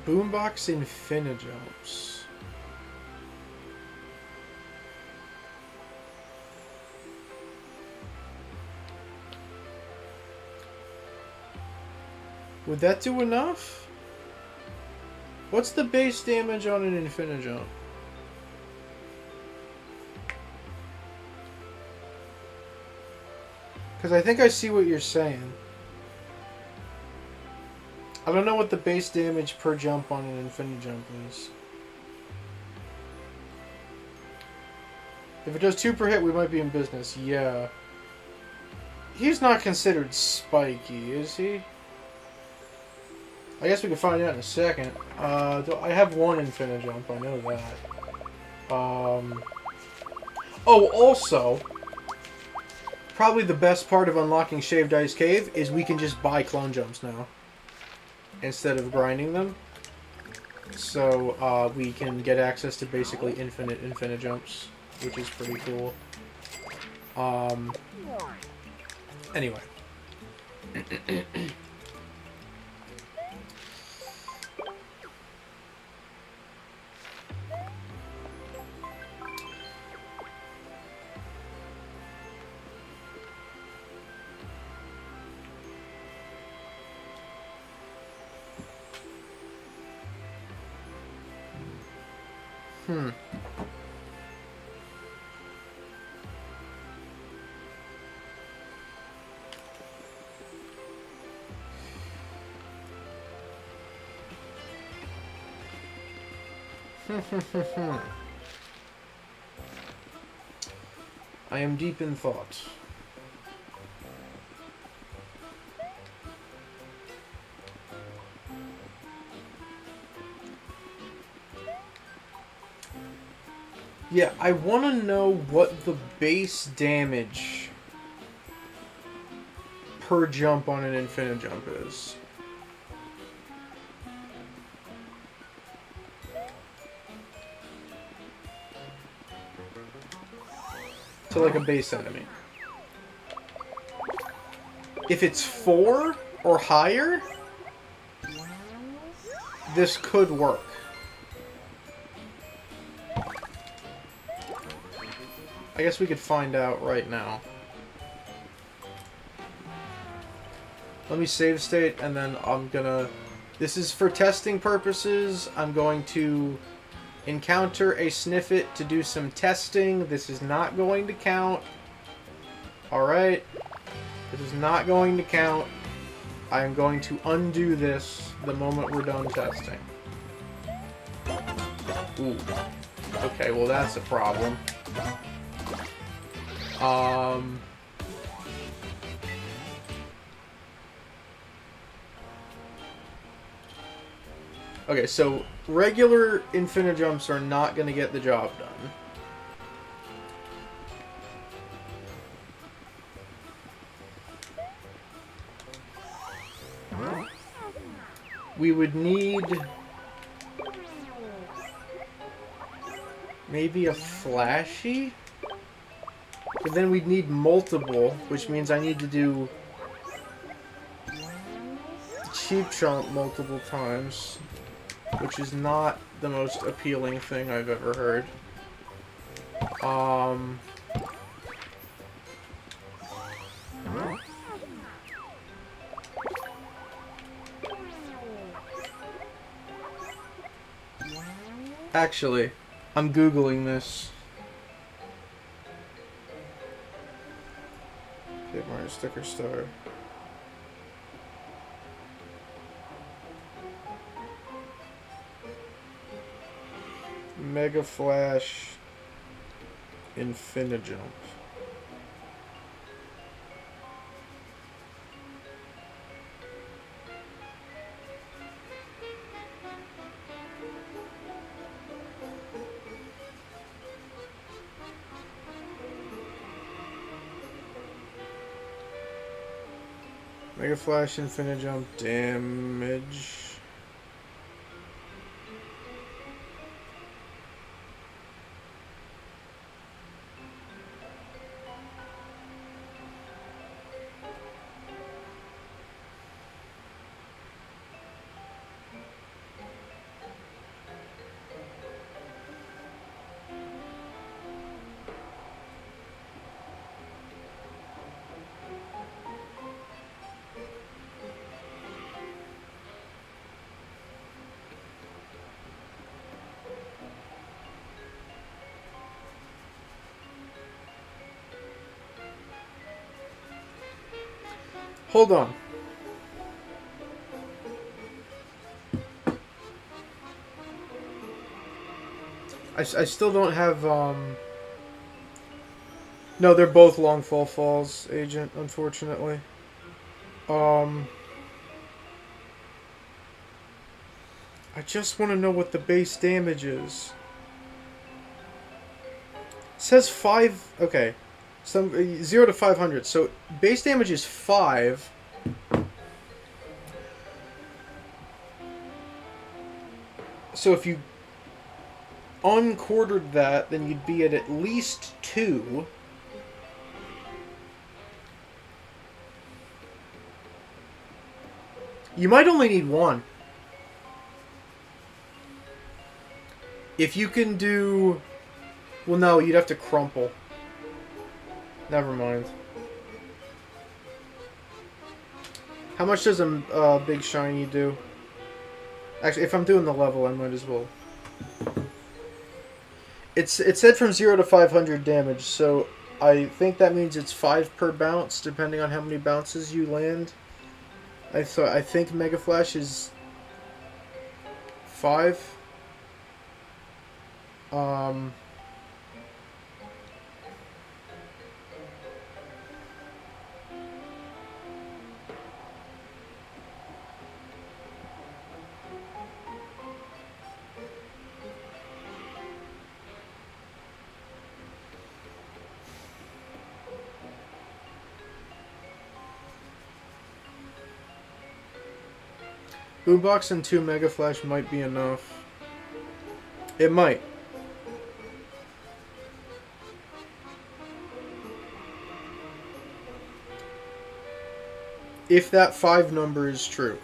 Boombox Infinijumps. Would that do enough? What's the base damage on an Infinijump? Because I think I see what you're saying. I don't know what the base damage per jump on an Infinijump is. If it does 2 per hit, we might be in business. Yeah. He's not considered spiky, is he? I guess we can find out in a second. I have one Infinijump, I know that. Oh, also, probably the best part of unlocking Shaved Ice Cave is we can just buy clone jumps now, instead of grinding them. So, we can get access to basically infinite Infinijumps, which is pretty cool. Anyway. I am deep in thought. Yeah, I want to know what the base damage per jump on an Infinijump is. To like a base enemy. If it's 4 or higher, this could work. I guess we could find out right now. Let me save state, and then I'm gonna... This is for testing purposes. I'm going to encounter a Sniffit to do some testing. This is not going to count. Alright. This is not going to count. I am going to undo this the moment we're done testing. Ooh. Okay, well that's a problem. Okay, so regular Infinijumps are not going to get the job done. We would need maybe a flashy? But then we'd need multiple, which means I need to do Cheap Chomp multiple times, which is not the most appealing thing I've ever heard. Actually, I'm Googling this. Get Mario Sticker Star. Mega Flash Infinijump. Mega Flash Infinijump damage. Hold on. I still don't have, No, they're both Long Fall Falls, Agent, unfortunately. I just want to know what the base damage is. It says 5... Okay. 0 to 500. So, base damage is 5. So if you unquartered that, then you'd be at least 2. You might only need 1. If you can do... Well, no, you'd have to crumple. Never mind. How much does a big shiny do? Actually, if I'm doing the level, I might as well. It said from 0 to 500 damage, so I think that means it's 5 per bounce, depending on how many bounces you land. I think Mega Flash is 5. Boombox and 2 Mega Flash might be enough. It might. If that 5 number is true.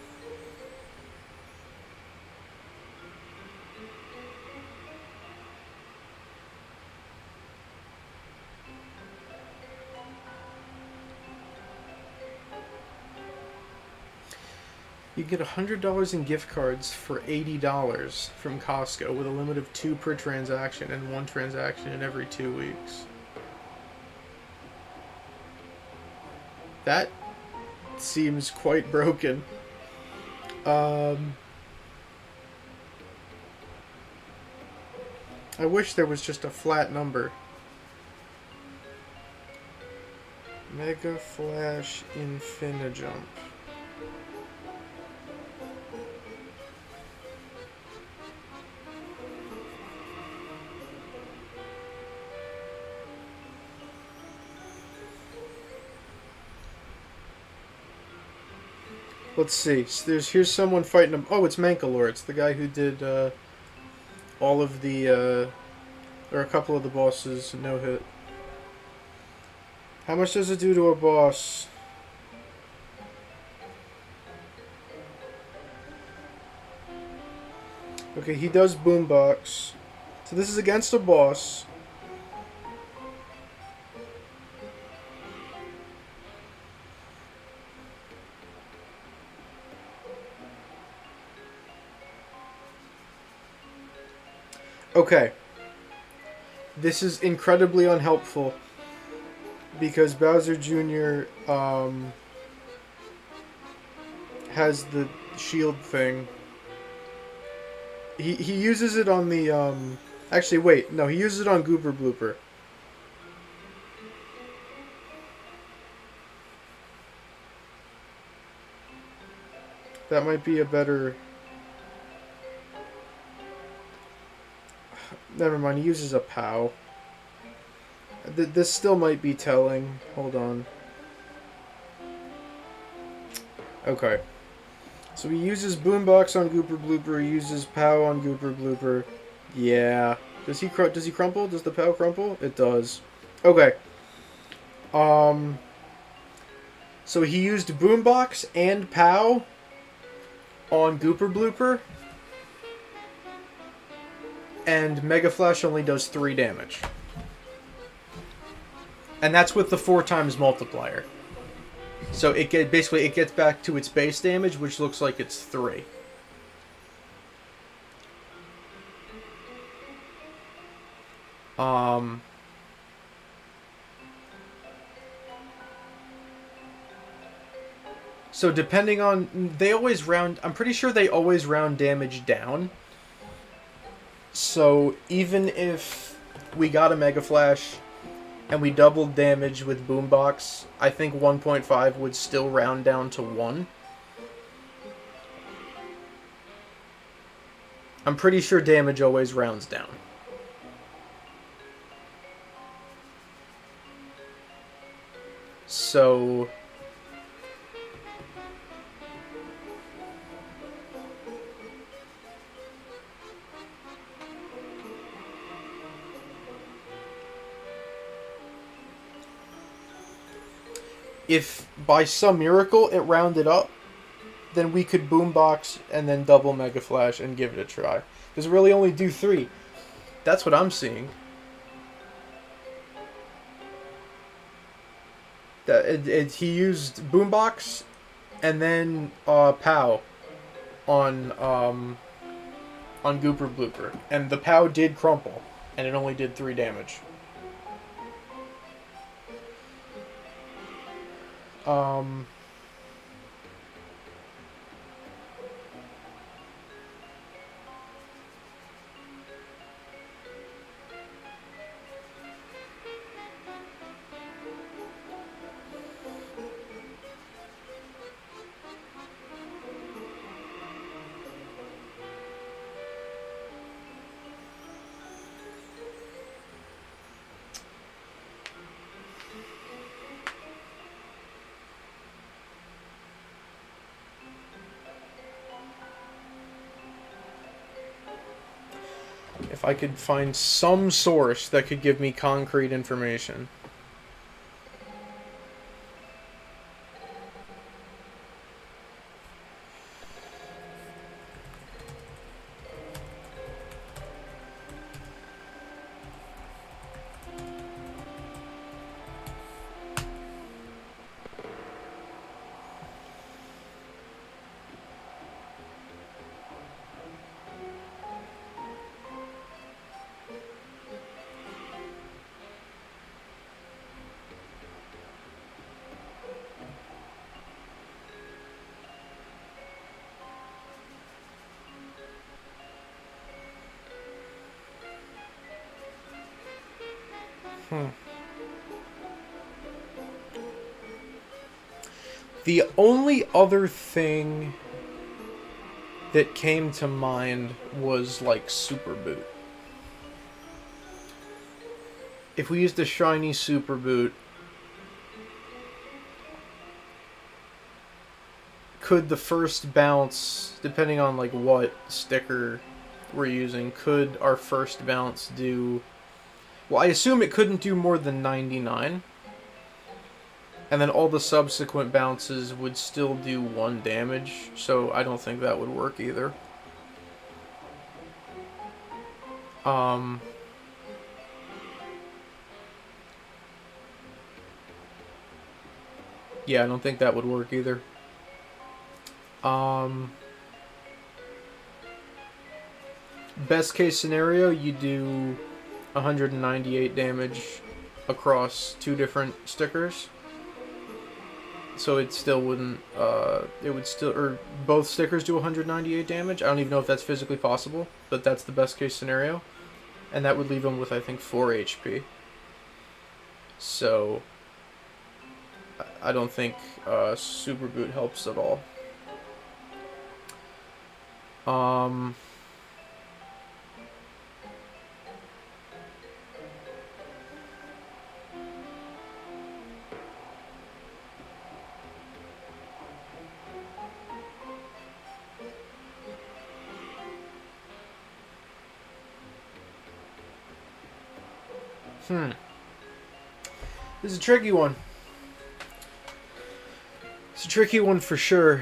You get $100 in gift cards for $80 from Costco with a limit of 2 per transaction and 1 transaction in every 2 weeks. That seems quite broken. I wish there was just a flat number. Mega Flash Infinijump. Let's see. So here's someone fighting him. Oh, it's Mankalore. It's the guy who did all of the or a couple of the bosses no hit. How much does it do to a boss? Okay, he does Boombox. So this is against a boss. Okay. This is incredibly unhelpful because Bowser Jr. Has the shield thing. He uses it on the actually wait, no, he uses it on Gooper Blooper. That might be a better... Never mind, he uses a POW. This still might be telling. Hold on. Okay. So he uses Boombox on Gooper Blooper, he uses POW on Gooper Blooper. Yeah. Does he crumple? Does the POW crumple? It does. Okay. So he used Boombox and POW on Gooper Blooper. And Mega Flash only does 3 damage. And that's with the 4 times multiplier. So it gets back to its base damage, which looks like it's 3. So depending on, they always round. I'm pretty sure they always round damage down. So even if we got a Mega Flash and we doubled damage with Boombox, I think 1.5 would still round down to 1. I'm pretty sure damage always rounds down. So if by some miracle it rounded up, then we could Boombox and then double Mega Flash and give it a try. Does it really only do 3? That's what I'm seeing. He used Boombox and then POW on Gooper Blooper, and the POW did crumple, and it only did 3 damage. If I could find some source that could give me concrete information. The only other thing that came to mind was like Super Boot. If we used a shiny Super Boot, could the first bounce, depending on like what sticker we're using, could our first bounce do... Well, I assume it couldn't do more than 99. And then all the subsequent bounces would still do 1 damage, so I don't think that would work either. Yeah, I don't think that would work either. Best case scenario, you do 198 damage across 2 different stickers. So it still wouldn't, it would still, or both stickers do 198 damage. I don't even know if that's physically possible, but that's the best case scenario. And that would leave him with, I think, 4 HP. So, I don't think Super Boot helps at all. This is a tricky one. It's a tricky one for sure.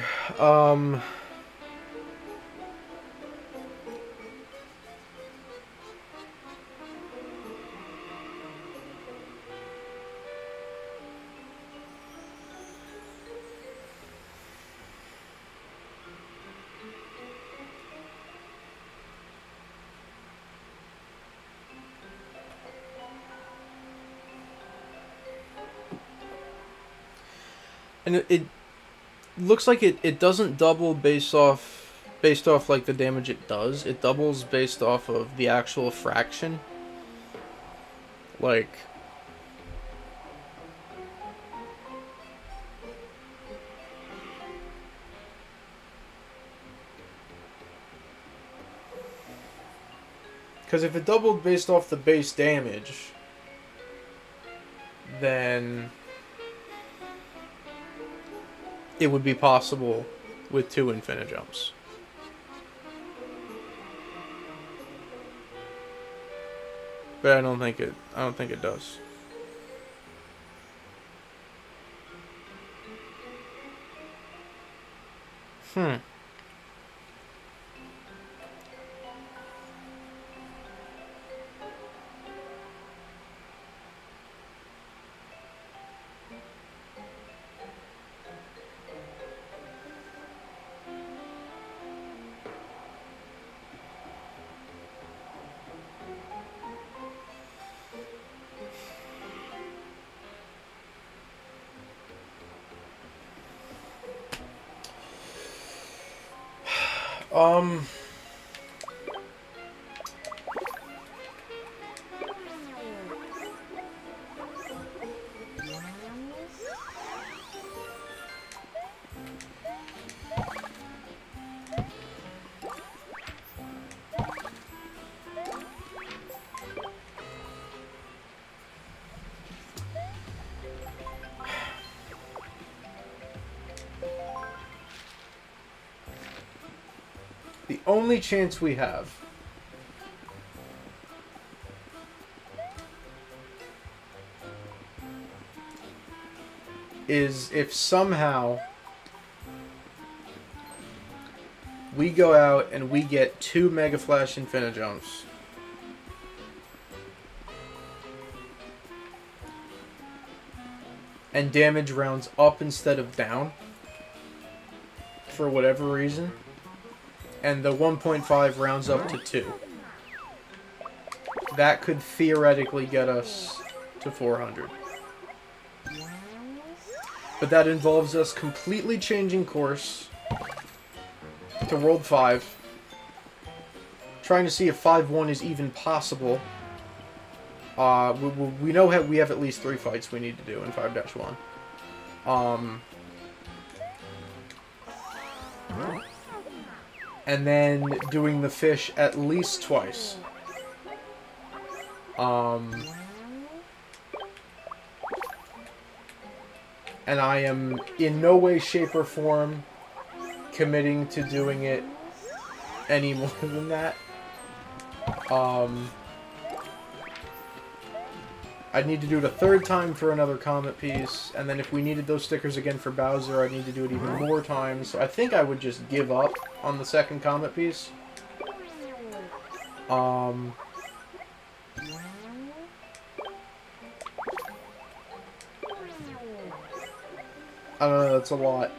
And looks like it doesn't double based off like the damage it does. It doubles based off of the actual fraction. Like, because if it doubled based off the base damage, then it would be possible with 2 Infinijumps. But I don't think it does. Hmm. Um, the only chance we have is if somehow we go out and we get 2 Mega Flash Infinijumps. And damage rounds up instead of down. For whatever reason. And the 1.5 rounds up to 2. That could theoretically get us to 400. But that involves us completely changing course to World 5. Trying to see if 5-1 is even possible. We know we have at least 3 fights we need to do in 5-1. And then doing the fish at least twice. And I am in no way, shape, or form committing to doing it any more than that. I'd need to do it a 3rd time for another Comet piece, and then if we needed those stickers again for Bowser, I'd need to do it even more times. So I think I would just give up on the 2nd Comet piece. I don't know, that's a lot.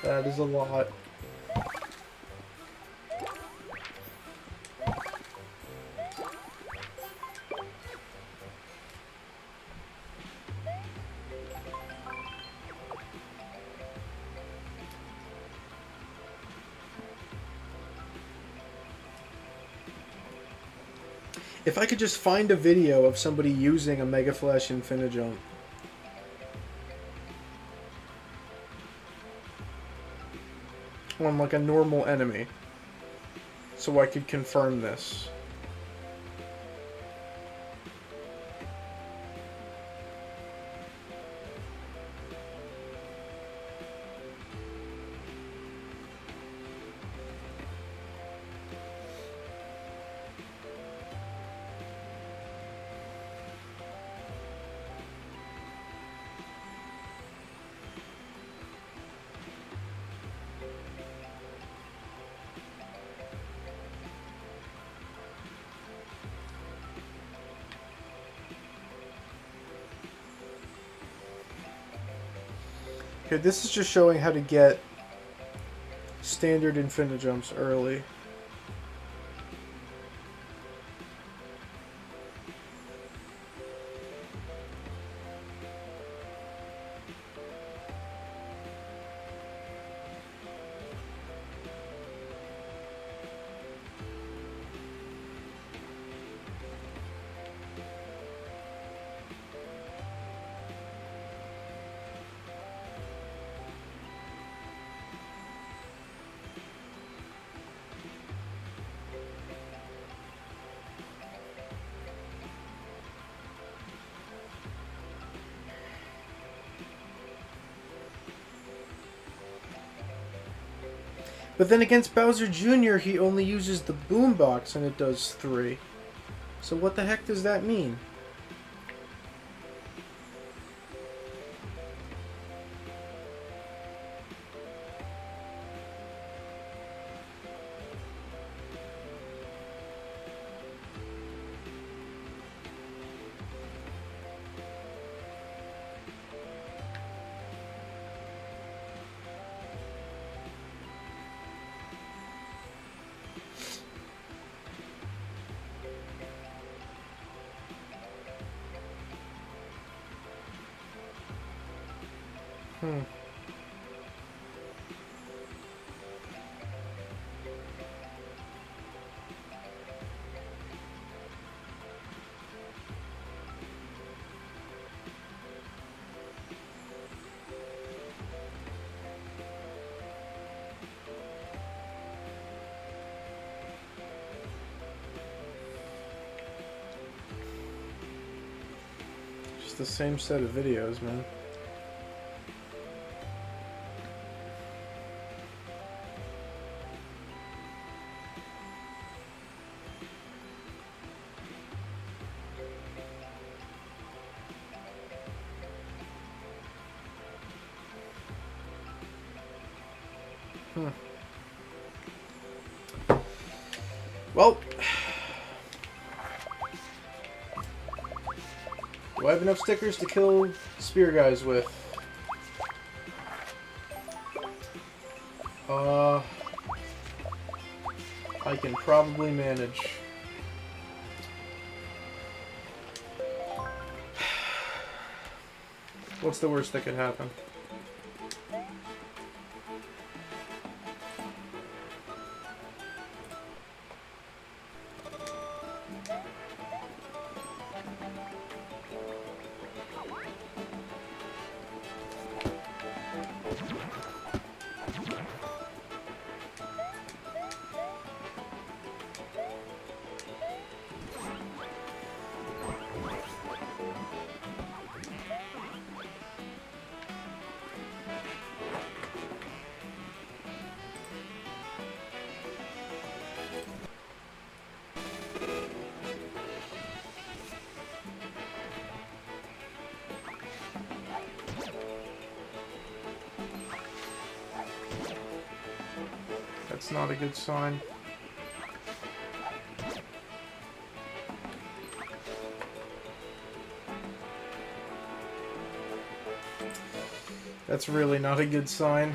That is a lot. If I could just find a video of somebody using a Mega Flash Infinijump. On like a normal enemy. So I could confirm this. Okay, this is just showing how to get standard Infinijumps early. But then against Bowser Jr., he only uses the boombox and it does 3. So what the heck does that mean? Hmm. Just the same set of videos, man. Well, do I have enough stickers to kill spear guys with? I can probably manage. What's the worst that could happen? That's not a good sign. That's really not a good sign.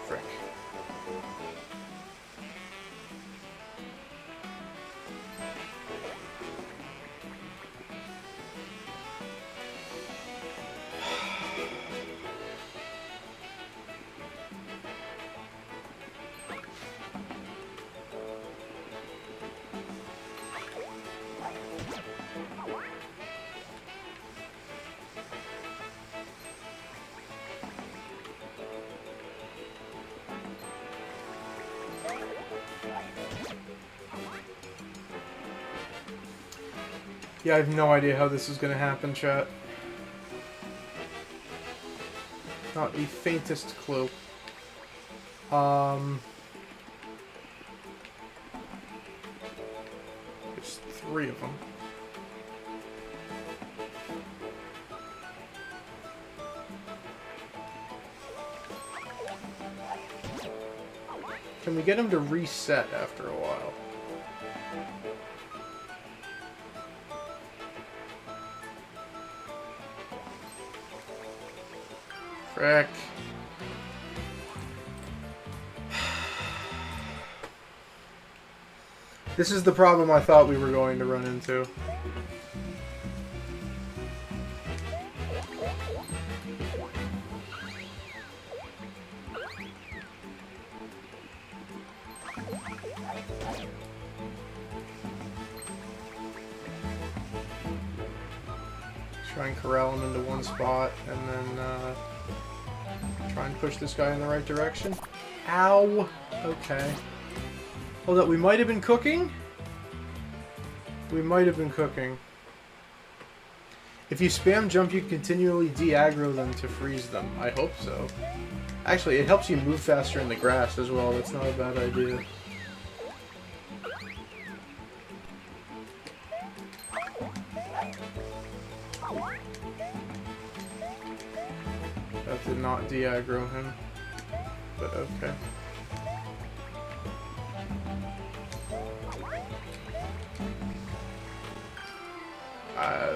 Frick. Yeah, I have no idea how this is gonna happen, chat. Not the faintest clue. There's 3 of them. Can we get him to reset after a while? Frick. This is the problem I thought we were going to run into. Try and corral him into one spot, and then try and push this guy in the right direction. Ow! Okay. Hold up, we might have been cooking? We might have been cooking. If you spam jump, you continually de-aggro them to freeze them. I hope so. Actually, it helps you move faster in the grass as well. That's not a bad idea. That did not de-aggro him. But okay.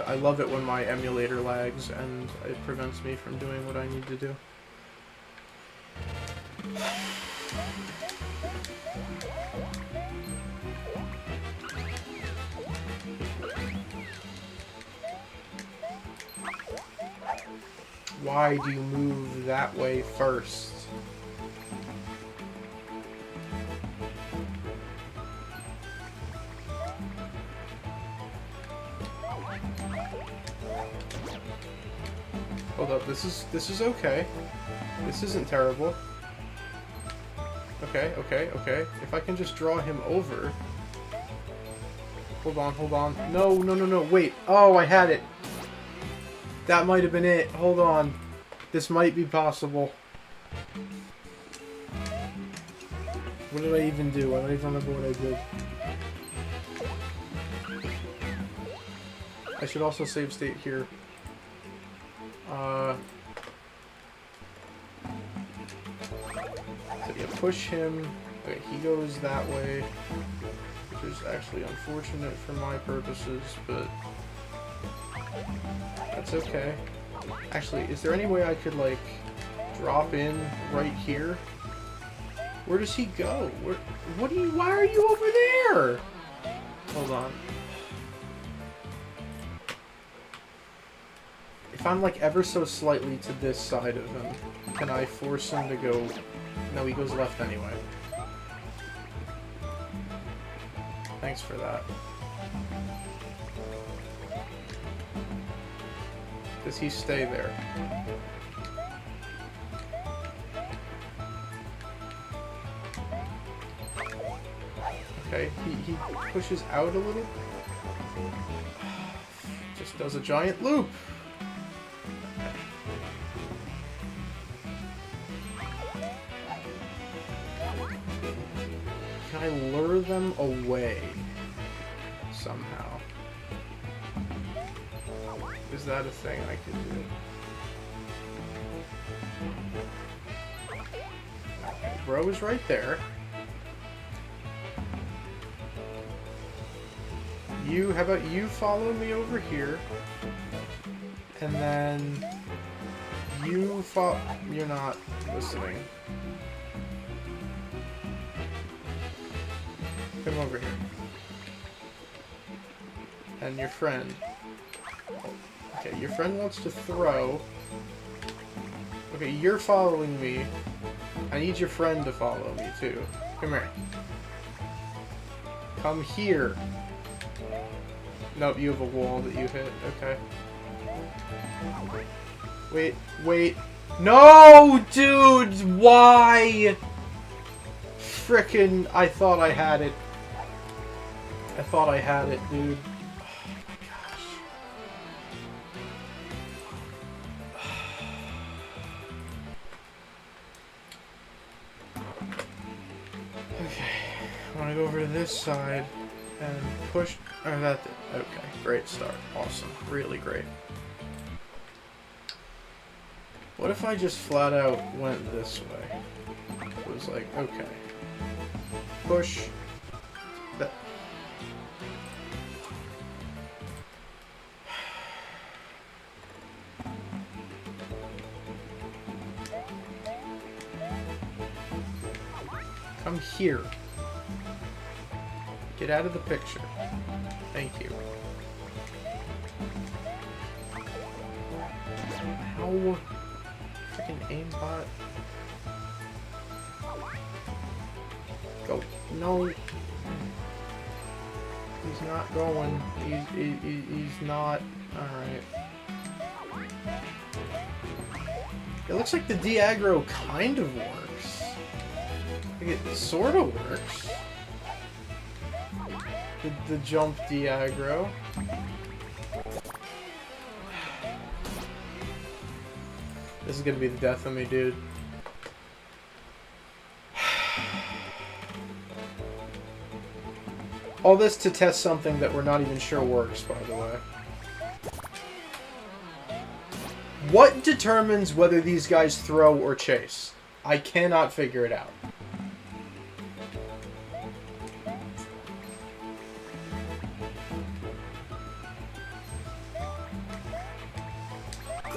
I love it when my emulator lags and it prevents me from doing what I need to do. Why do you move that way first? Hold up, this is okay. This isn't terrible. Okay. If I can just draw him over. Hold on. No, wait. Oh, I had it. That might have been it. Hold on. This might be possible. What did I even do? I don't even remember what I did. I should also save state here. So you push him. Okay, he goes that way, which is actually unfortunate for my purposes, but that's okay. Actually, is there any way I could, like, drop in right here? Where does he go? Why are you over there? Hold on. If I'm, like, ever so slightly to this side of him, can I force him to go... No, he goes left anyway. Thanks for that. Does he stay there? Okay, he pushes out a little. Just does a giant loop. Can I lure them away somehow? Is that a thing I can do? Okay, bro is right there. How about you follow me over here? And then you follow... You're not listening. Come over here. And your friend. Okay, your friend wants to throw. Okay, you're following me. I need your friend to follow me, too. Come here. Come here. Nope, you have a wall that you hit. Okay. Wait. No, dude! Why? Frickin', I thought I had it. I thought I had it, dude. Oh my gosh. Okay, I want to go over to this side and push. Oh, that did. Okay, great start. Awesome. Really great. What if I just flat out went this way? It was like, okay. Push. That. Come here. Get out of the picture. Thank you. Ow. Freaking aimbot. Go. No. He's not going. He's not. Alright. It looks like the de-aggro kind of works. Like it sort of works. The jump de-aggro. This is gonna be the death of me, dude. All this to test something that we're not even sure works, by the way. What determines whether these guys throw or chase? I cannot figure it out.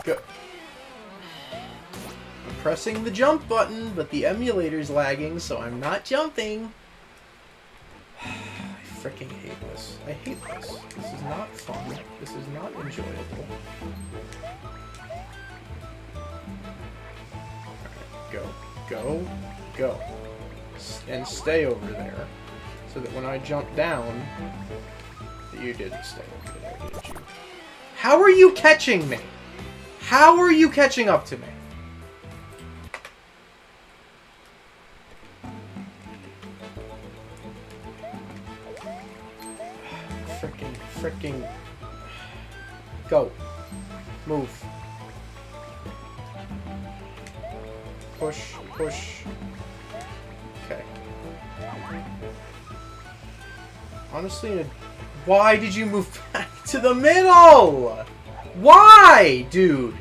Go. I'm pressing the jump button, but the emulator's lagging, so I'm not jumping. I freaking hate this. I hate this. This is not fun. This is not enjoyable. Go, go, go. And stay over there. So that when I jump down, that you didn't stay over there, did you? How are you catching me? How are you catching up to me? Freaking. Go. Move. Push, push. Okay. Honestly, why did you move back to the middle? Why, dude?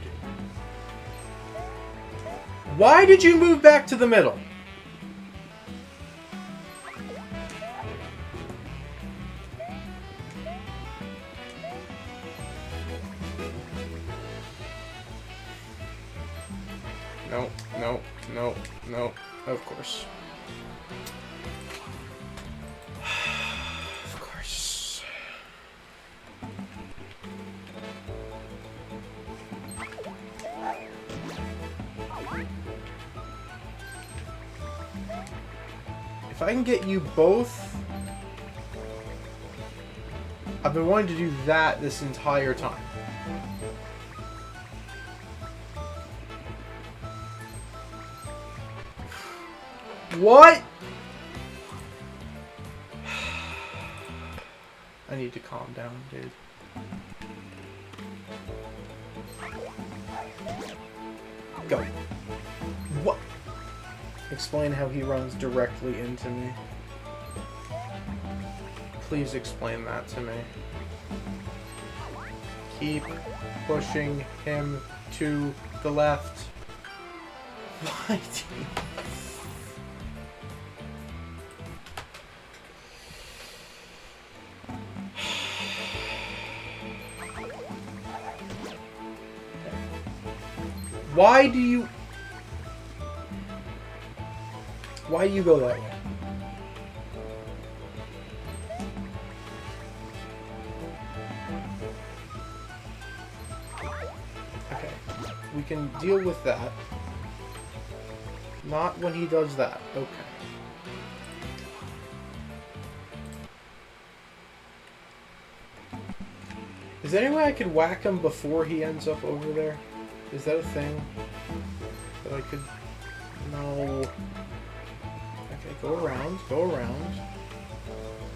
Why did you move back to the middle? No, no, no, no, of course. Of course. If I can get you both... I've been wanting to do that this entire time. What? I need to calm down, dude. Go. What? Explain how he runs directly into me. Please explain that to me. Keep pushing him to the left. Why do you... Why do you go that way? Okay, we can deal with that. Not when he does that. Okay. Is there any way I could whack him before he ends up over there? Is that a thing that I could... No. Okay, go around, go around.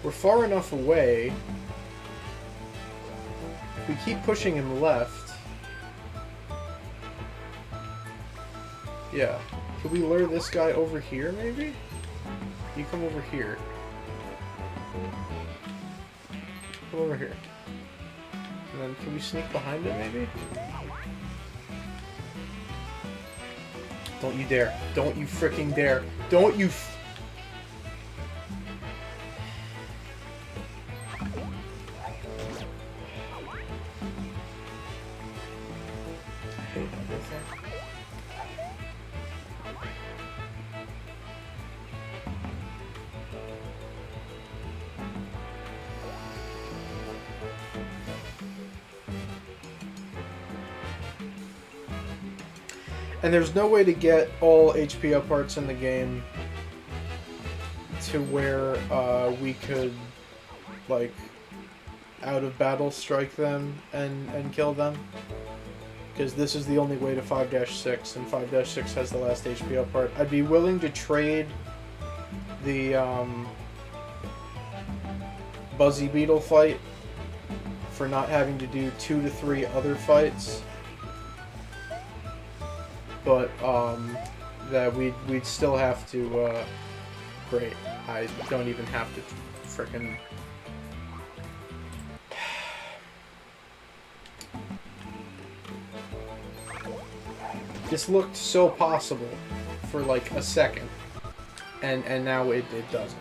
We're far enough away. If we keep pushing him left... Yeah. Could we lure this guy over here, maybe? You come over here. Come over here. And then can we sneak behind him, maybe? Don't you dare. Don't you freaking dare. Don't you I hate everything. And there's no way to get all HP up parts in the game to where we could, like, out of battle strike them and kill them. Because this is the only way to 5-6, and 5-6 has the last HP up part. I'd be willing to trade the Buzzy Beetle fight for not having to do 2 to 3 other fights. But, that we'd still have to, great. I don't even have to frickin'... This looked so possible for like a second, and now it doesn't.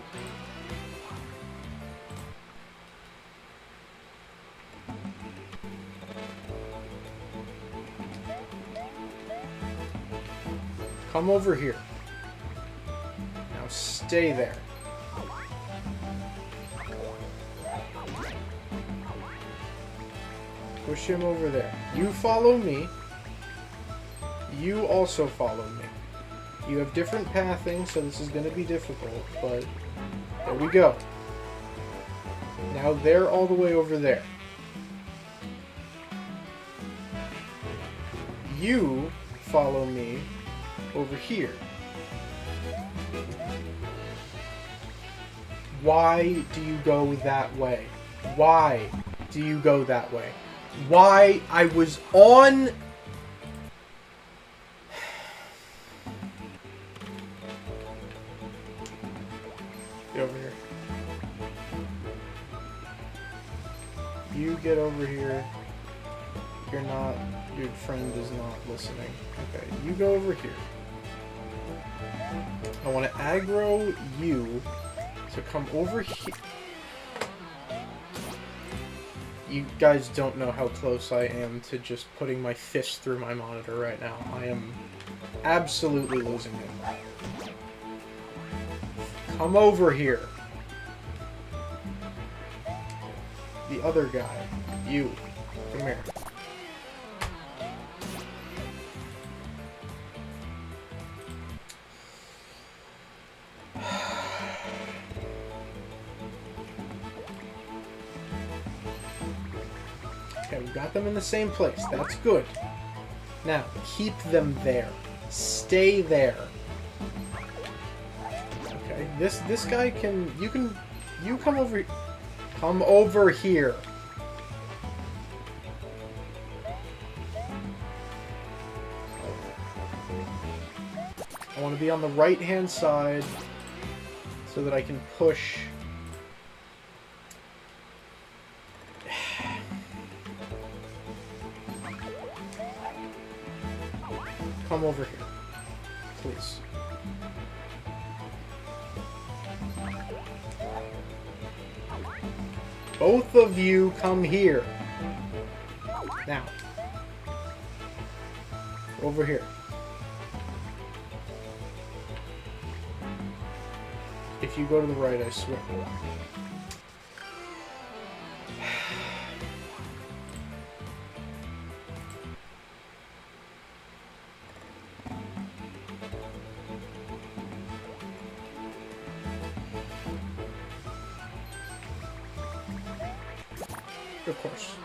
Come over here. Now stay there. Push him over there. You follow me. You also follow me. You have different pathing, so this is going to be difficult, but there we go. Now they're all the way over there. You follow me over here. Why do you go that way? Why do you go that way? Why? I was on... Get over here. You get over here. You're not... Your friend is not listening. Okay, you go over here. I want to aggro you to come over here. You guys don't know how close I am to just putting my fist through my monitor right now. I am absolutely losing it. Come over here. The other guy. You. Come here. Okay, we got them in the same place. That's good. Now, keep them there. Stay there. Okay, this guy can... You come over... Come over here. I want to be on the right-hand side so that I can push... Come over here, please. Both of you come here. Now. Over here. If you go to the right, I swear. Of course.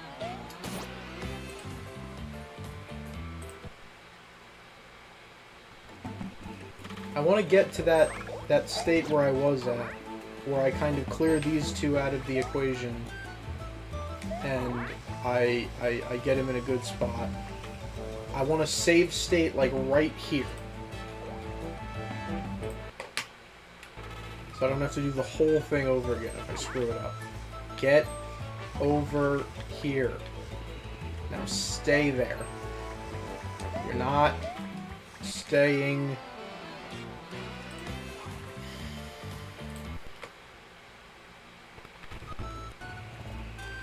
I want to get to that state where I was at, where I kind of clear these two out of the equation, and I get him in a good spot. I want to save state like right here, so I don't have to do the whole thing over again if I screw it up. Get over here. Now stay there. You're not staying.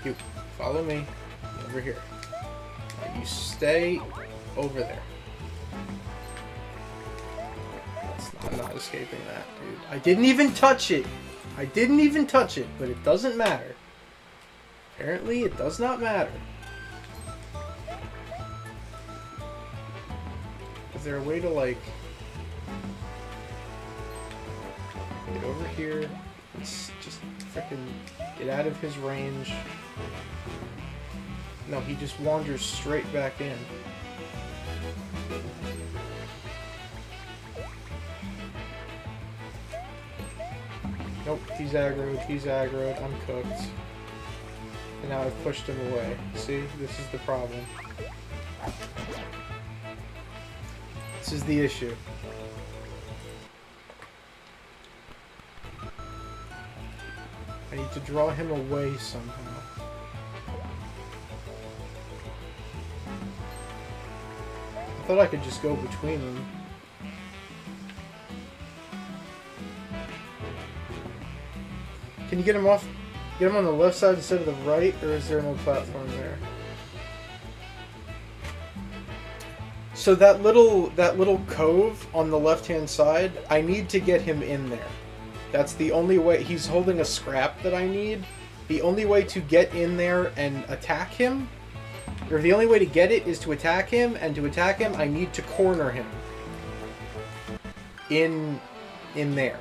You follow me over here. Now you stay over there. I'm not escaping that, dude. I didn't even touch it. I didn't even touch it, but it doesn't matter. Apparently, it does not matter. there a way to, like, get over here? Let's just frickin' get out of his range. No, he just wanders straight back in. Nope, he's aggroed, I'm cooked. And now I've pushed him away. See, this is the problem. This is the issue. I need to draw him away somehow. I thought I could just go between them. Can you get him off? Get him on the left side instead of the right, or is there no platform there? So that little cove on the left-hand side, I need to get him in there. That's the only way. He's holding a scrap that I need. The only way to get in there and attack him, or the only way to get it is to attack him, and to attack him, I need to corner him. In there.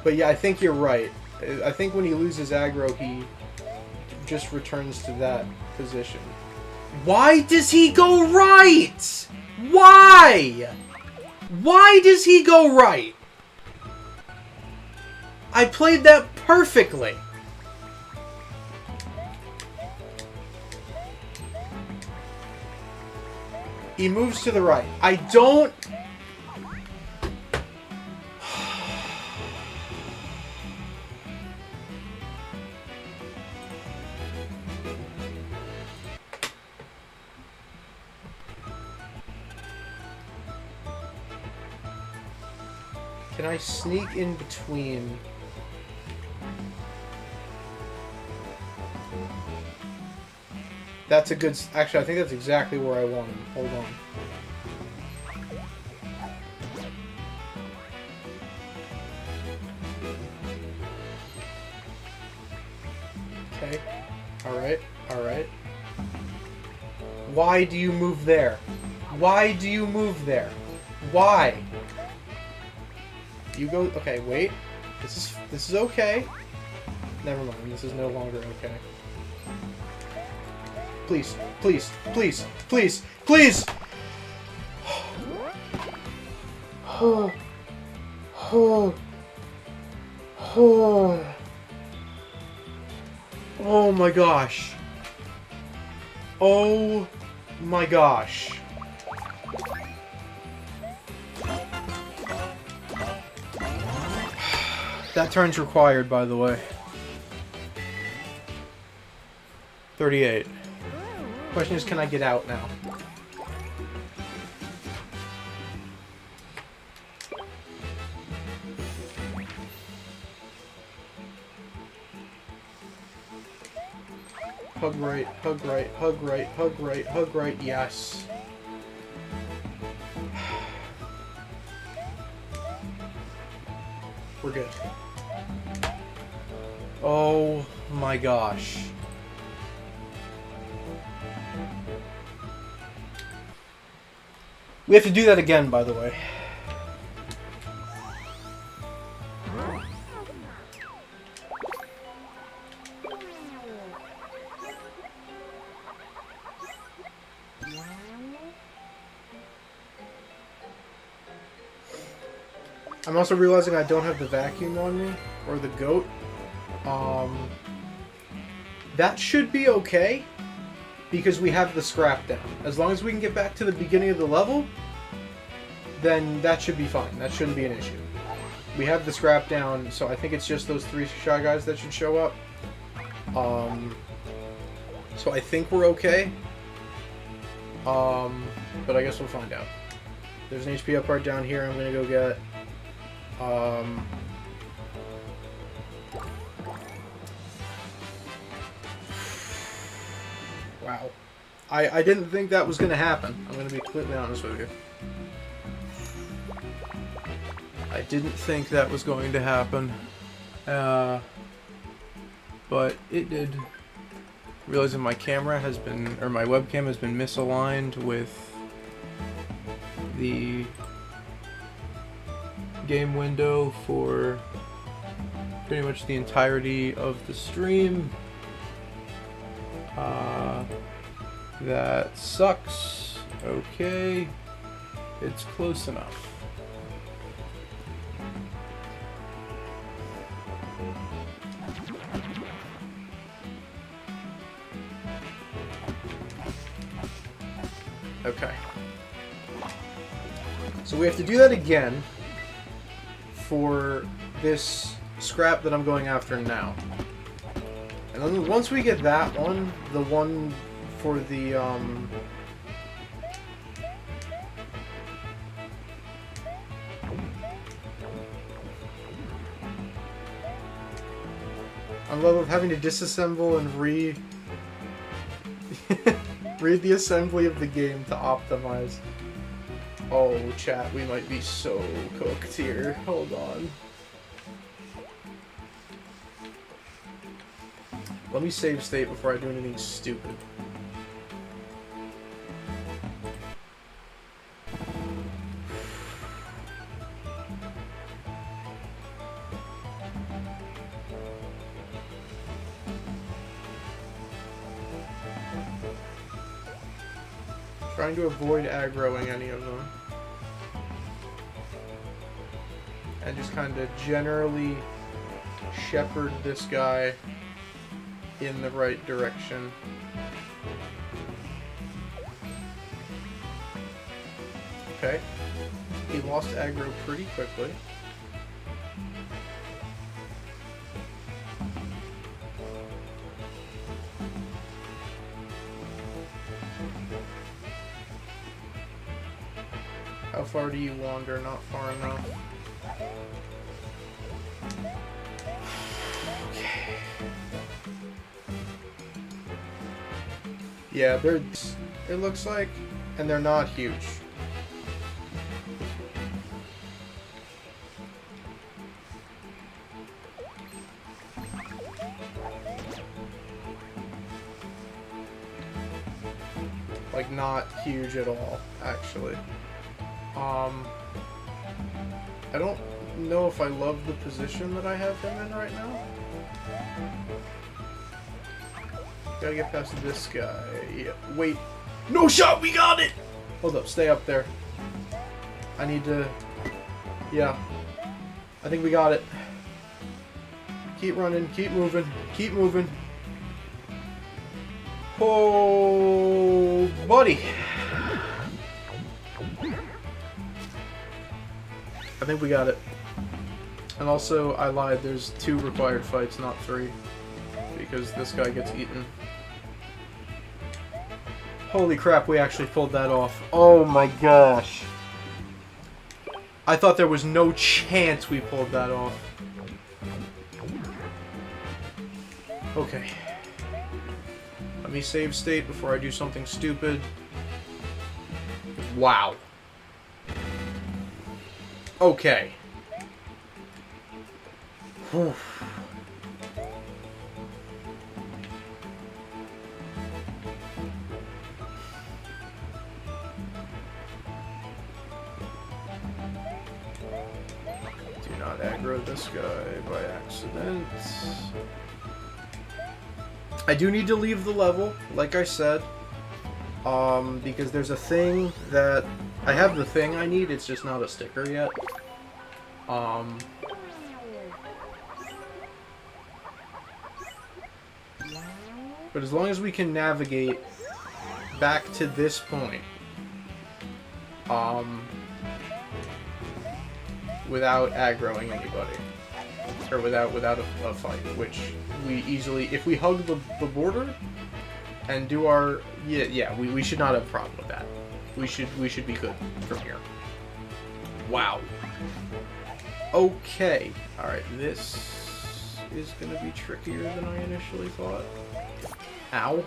But yeah, I think you're right. I think when he loses aggro, he just returns to that position. Why does he go right? Why? Why does he go right? I played that perfectly. He moves to the right. I don't... Can I sneak in between? That's a good... Actually, I think that's exactly where I want him. Hold on. Okay. Alright. Alright. Why do you move there? Why do you move there? Why? You go... Okay, wait. This is okay. Never mind. This is no longer okay. Please. Please. Please. Please. Please! Oh. Oh. Oh. Oh my gosh. Oh my gosh. That turn's required, by the way. 38. Question is, can I get out now? Hug right, hug right, hug right, hug right, hug right, yes. We're good. Oh my gosh. We have to do that again, by the way. I'm also realizing I don't have the vacuum on me, or the goat. That should be okay, because we have the scrap down. As long as we can get back to the beginning of the level, then that should be fine. That shouldn't be an issue. We have the scrap down, so I think it's just those 3 Shy Guys that should show up. So I think we're okay. But I guess we'll find out. There's an HP up right down here I'm gonna go get. Wow. I didn't think that was going to happen. I'm going to be completely honest with you. I didn't think that was going to happen. but it did. Realizing my camera has been, or my webcam has been misaligned with the game window for pretty much the entirety of the stream. That sucks. Okay, it's close enough. Okay. So we have to do that again for this scrap that I'm going after now. And then once we get that one, the one for the, I love having to disassemble and read the assembly of the game to optimize. Oh, chat, we might be so cooked here. Hold on. Let me save state before I do anything stupid. Trying to avoid aggroing any of them. And just kind of generally shepherd this guy in the right direction. Okay. He lost aggro pretty quickly. How far do you wander? Not far enough. Okay. Yeah, they're, it looks like, and they're not huge. Like, not huge at all, actually. I don't know if I love the position that I have him in right now. Gotta get past this guy. Yeah, wait. No shot! We got it! Hold up, stay up there. I need to... Yeah. I think we got it. Keep running, keep moving, keep moving. Oh, buddy. I think we got it. And also, I lied, there's 2 required fights, not 3. Because this guy gets eaten. Holy crap, we actually pulled that off. Oh my gosh. I thought there was no chance we pulled that off. Okay. Let me save state before I do something stupid. Wow. Okay. Whew. Do not aggro this guy by accident. I do need to leave the level, like I said, because there's a thing that... I have the thing I need, it's just not a sticker yet. But as long as we can navigate back to this point, without aggroing anybody, or without a fight, which we easily, if we hug the border and do our, we should not have a problem with that. We should be good from here. Wow. Okay. All right. This is gonna be trickier than I initially thought. Ow.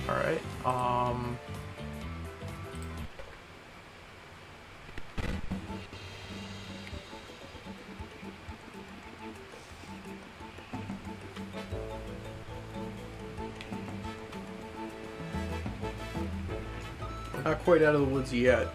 All right. Not quite out of the woods yet.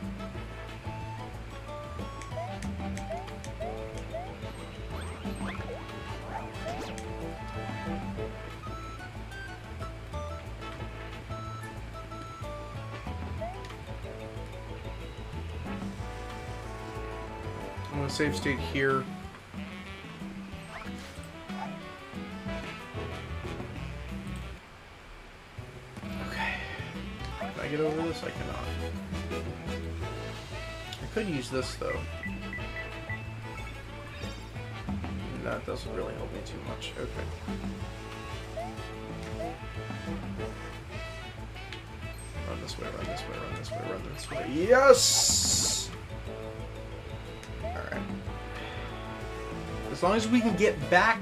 I'm gonna save state here. Okay. Can I get over this? I cannot. I could use this though. That doesn't really help me too much. Okay. Run this way, run this way, run this way, run this way. Yes! Alright. As long as we can get back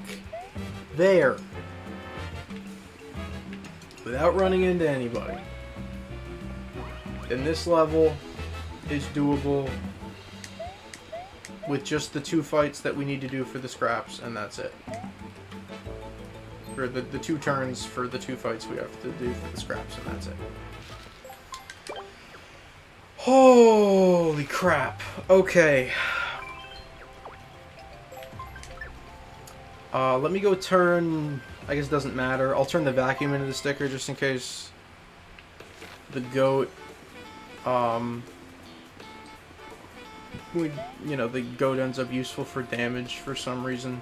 there without running into anybody, then this level is doable with just the 2 fights that we need to do for the scraps, and that's it. Or the 2 turns for the 2 fights we have to do for the scraps, and that's it. Holy crap. Okay. Let me go turn... I guess it doesn't matter. I'll turn the vacuum into the sticker just in case the goat... the goat ends up useful for damage for some reason.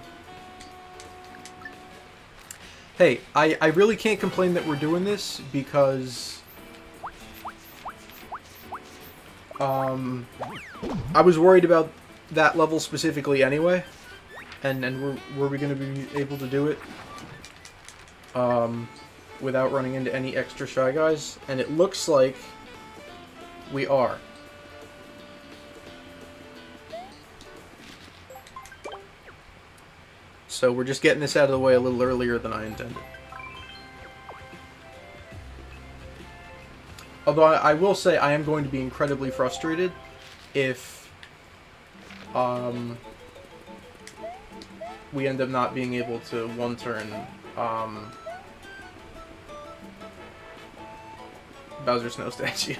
Hey, I really can't complain that we're doing this because... I was worried about that level specifically anyway. And were we going to be able to do it without running into any extra Shy Guys? And it looks like we are. So we're just getting this out of the way a little earlier than I intended. Although I will say I am going to be incredibly frustrated if we end up not being able to one-turn Bowser Snow Statue.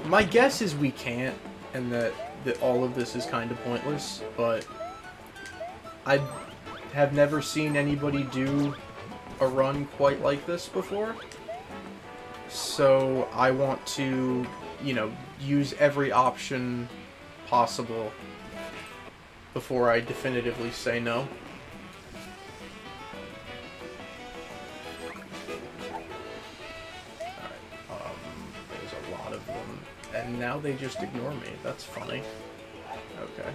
My guess is we can't, and that all of this is kind of pointless, but I have never seen anybody do a run quite like this before. So I want to, use every option possible before I definitively say no. Alright, there's a lot of them, and now they just ignore me. That's funny. Okay.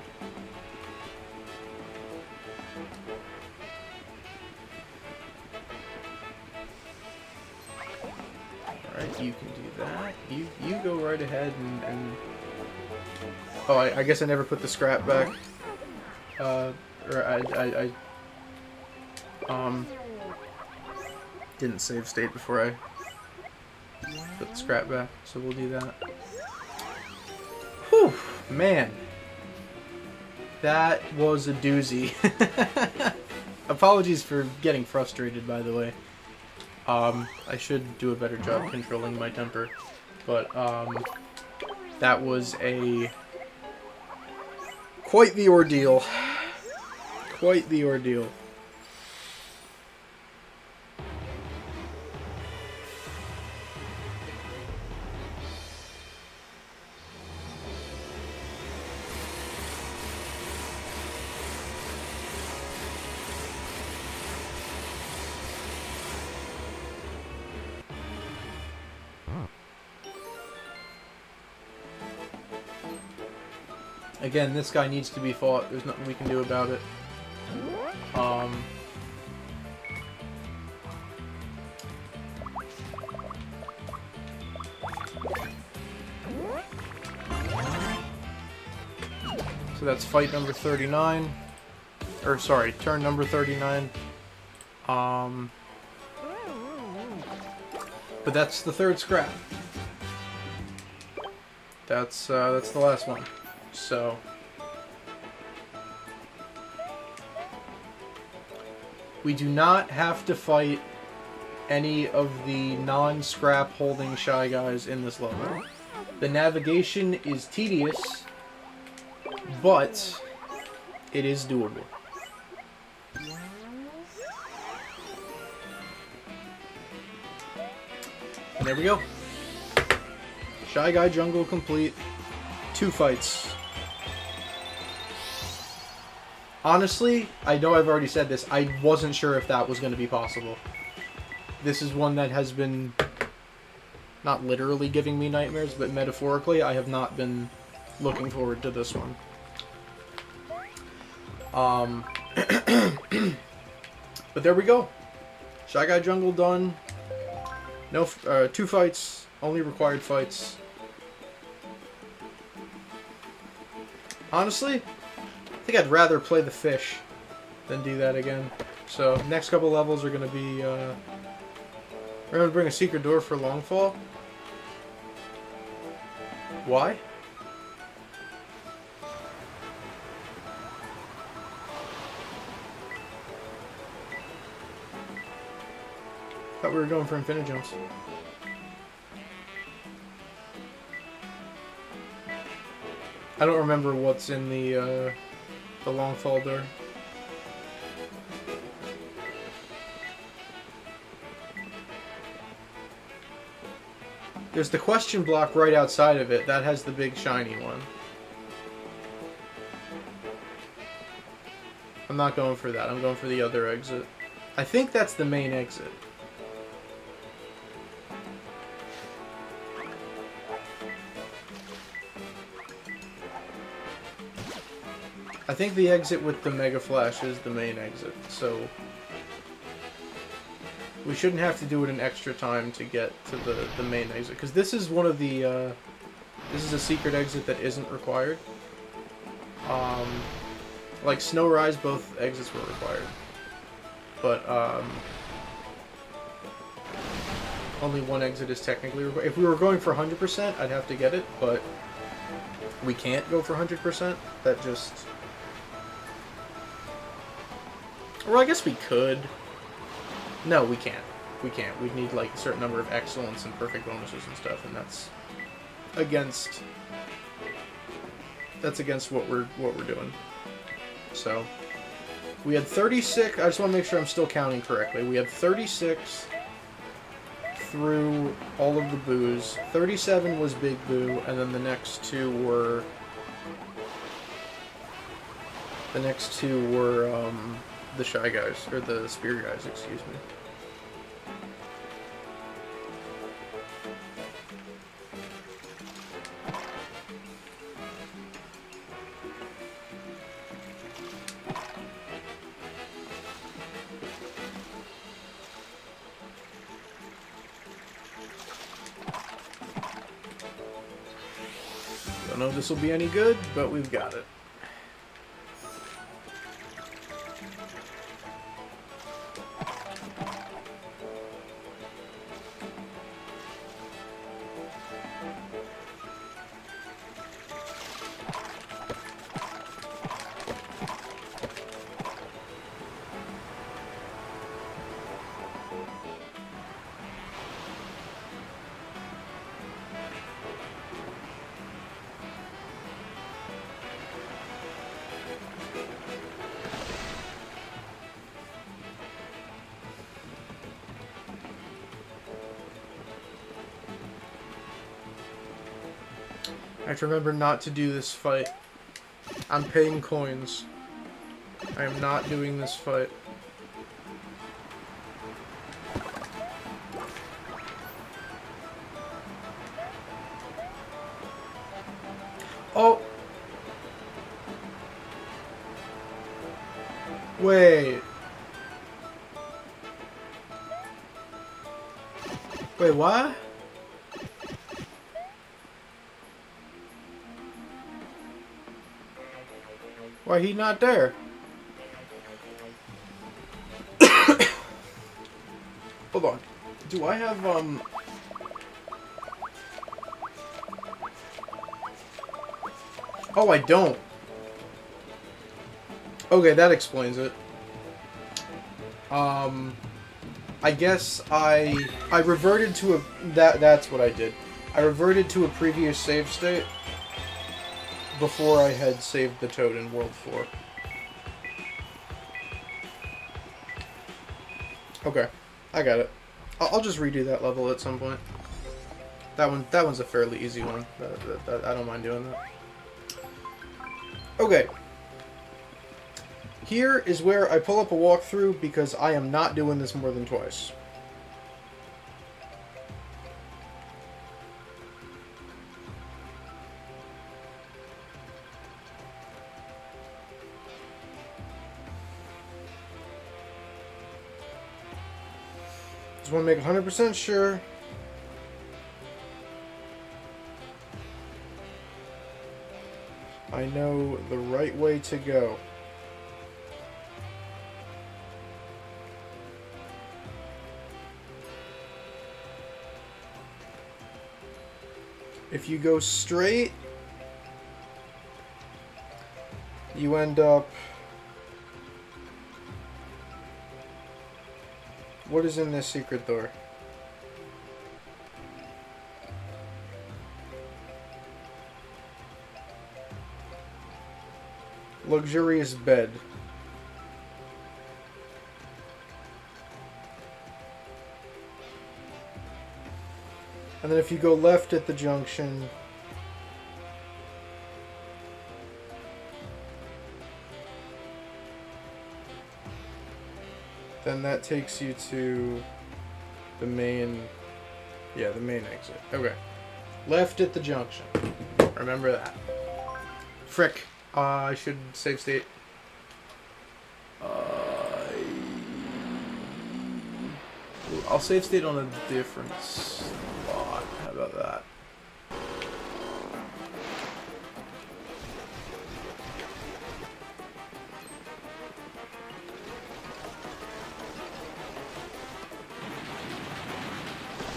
Alright, you can do that. You go right ahead and... Oh, I guess I never put the scrap back. Didn't save state before I put the scrap back, so we'll do that. Whew, man. That was a doozy. Apologies for getting frustrated, by the way. I should do a better job controlling my temper, but, that was quite the ordeal. Quite the ordeal. Again, this guy needs to be fought. There's nothing we can do about it. So that's fight number 39. Or, sorry, turn number 39. But that's the 3rd scrap. That's the last one. So we do not have to fight any of the non-scrap holding Shy Guys in this level. The navigation is tedious, but it is doable. And there we go. Shy Guy Jungle complete. 2 fights. Honestly, I know I've already said this, I wasn't sure if that was going to be possible. This is one that has been not literally giving me nightmares, but metaphorically, I have not been looking forward to this one. But there we go. Shy Guy Jungle done. No, 2 fights, only required fights. Honestly, I think I'd rather play the fish than do that again. So, next couple levels are going to be, we're going to bring a secret door for Longfall. Why? Thought we were going for Infinijumps. I don't remember what's in the Longfall door. There's the question block right outside of it. That has the big shiny one. I'm not going for that. I'm going for the other exit. I think that's the main exit. I think the exit with the Mega Flash is the main exit, so we shouldn't have to do it an extra time to get to the main exit, because this is one of the, this is a secret exit that isn't required. Like Snow Rise, both exits were required, but only one exit is technically required. If we were going for 100%, I'd have to get it, but we can't go for 100%. That just... Well, I guess we could. No, we can't. We can't. We'd need like a certain number of excellence and perfect bonuses and stuff, and that's against what we're doing. So we had 36. I just want to make sure I'm still counting correctly. We had 36 through all of the boos. 37 was Big Boo, and then the next two were the Shy Guys, or the Spear Guys, excuse me. Don't know if this will be any good, but we've got it. I have to remember not to do this fight. I'm paying coins. I am not doing this fight. Oh! Wait. Wait, what? Why he not there? Hold on. Do I have, Oh, I don't. Okay, that explains it. I guess I reverted to a that's what I did. I reverted to a previous save state before I had saved the toad in World 4. Okay, I got it. I'll just redo that level at some point. That one's a fairly easy one. I don't mind doing that. Okay. Here is where I pull up a walkthrough because I am not doing this more than twice. Just want to make 100% sure. I know the right way to go. If you go straight, you end up... What is in this secret door? Luxurious bed. And then if you go left at the junction, then that takes you to the main, yeah, the main exit. Okay. Left at the junction. Remember that. Frick. I should save state. I'll save state on a different spot. How about that?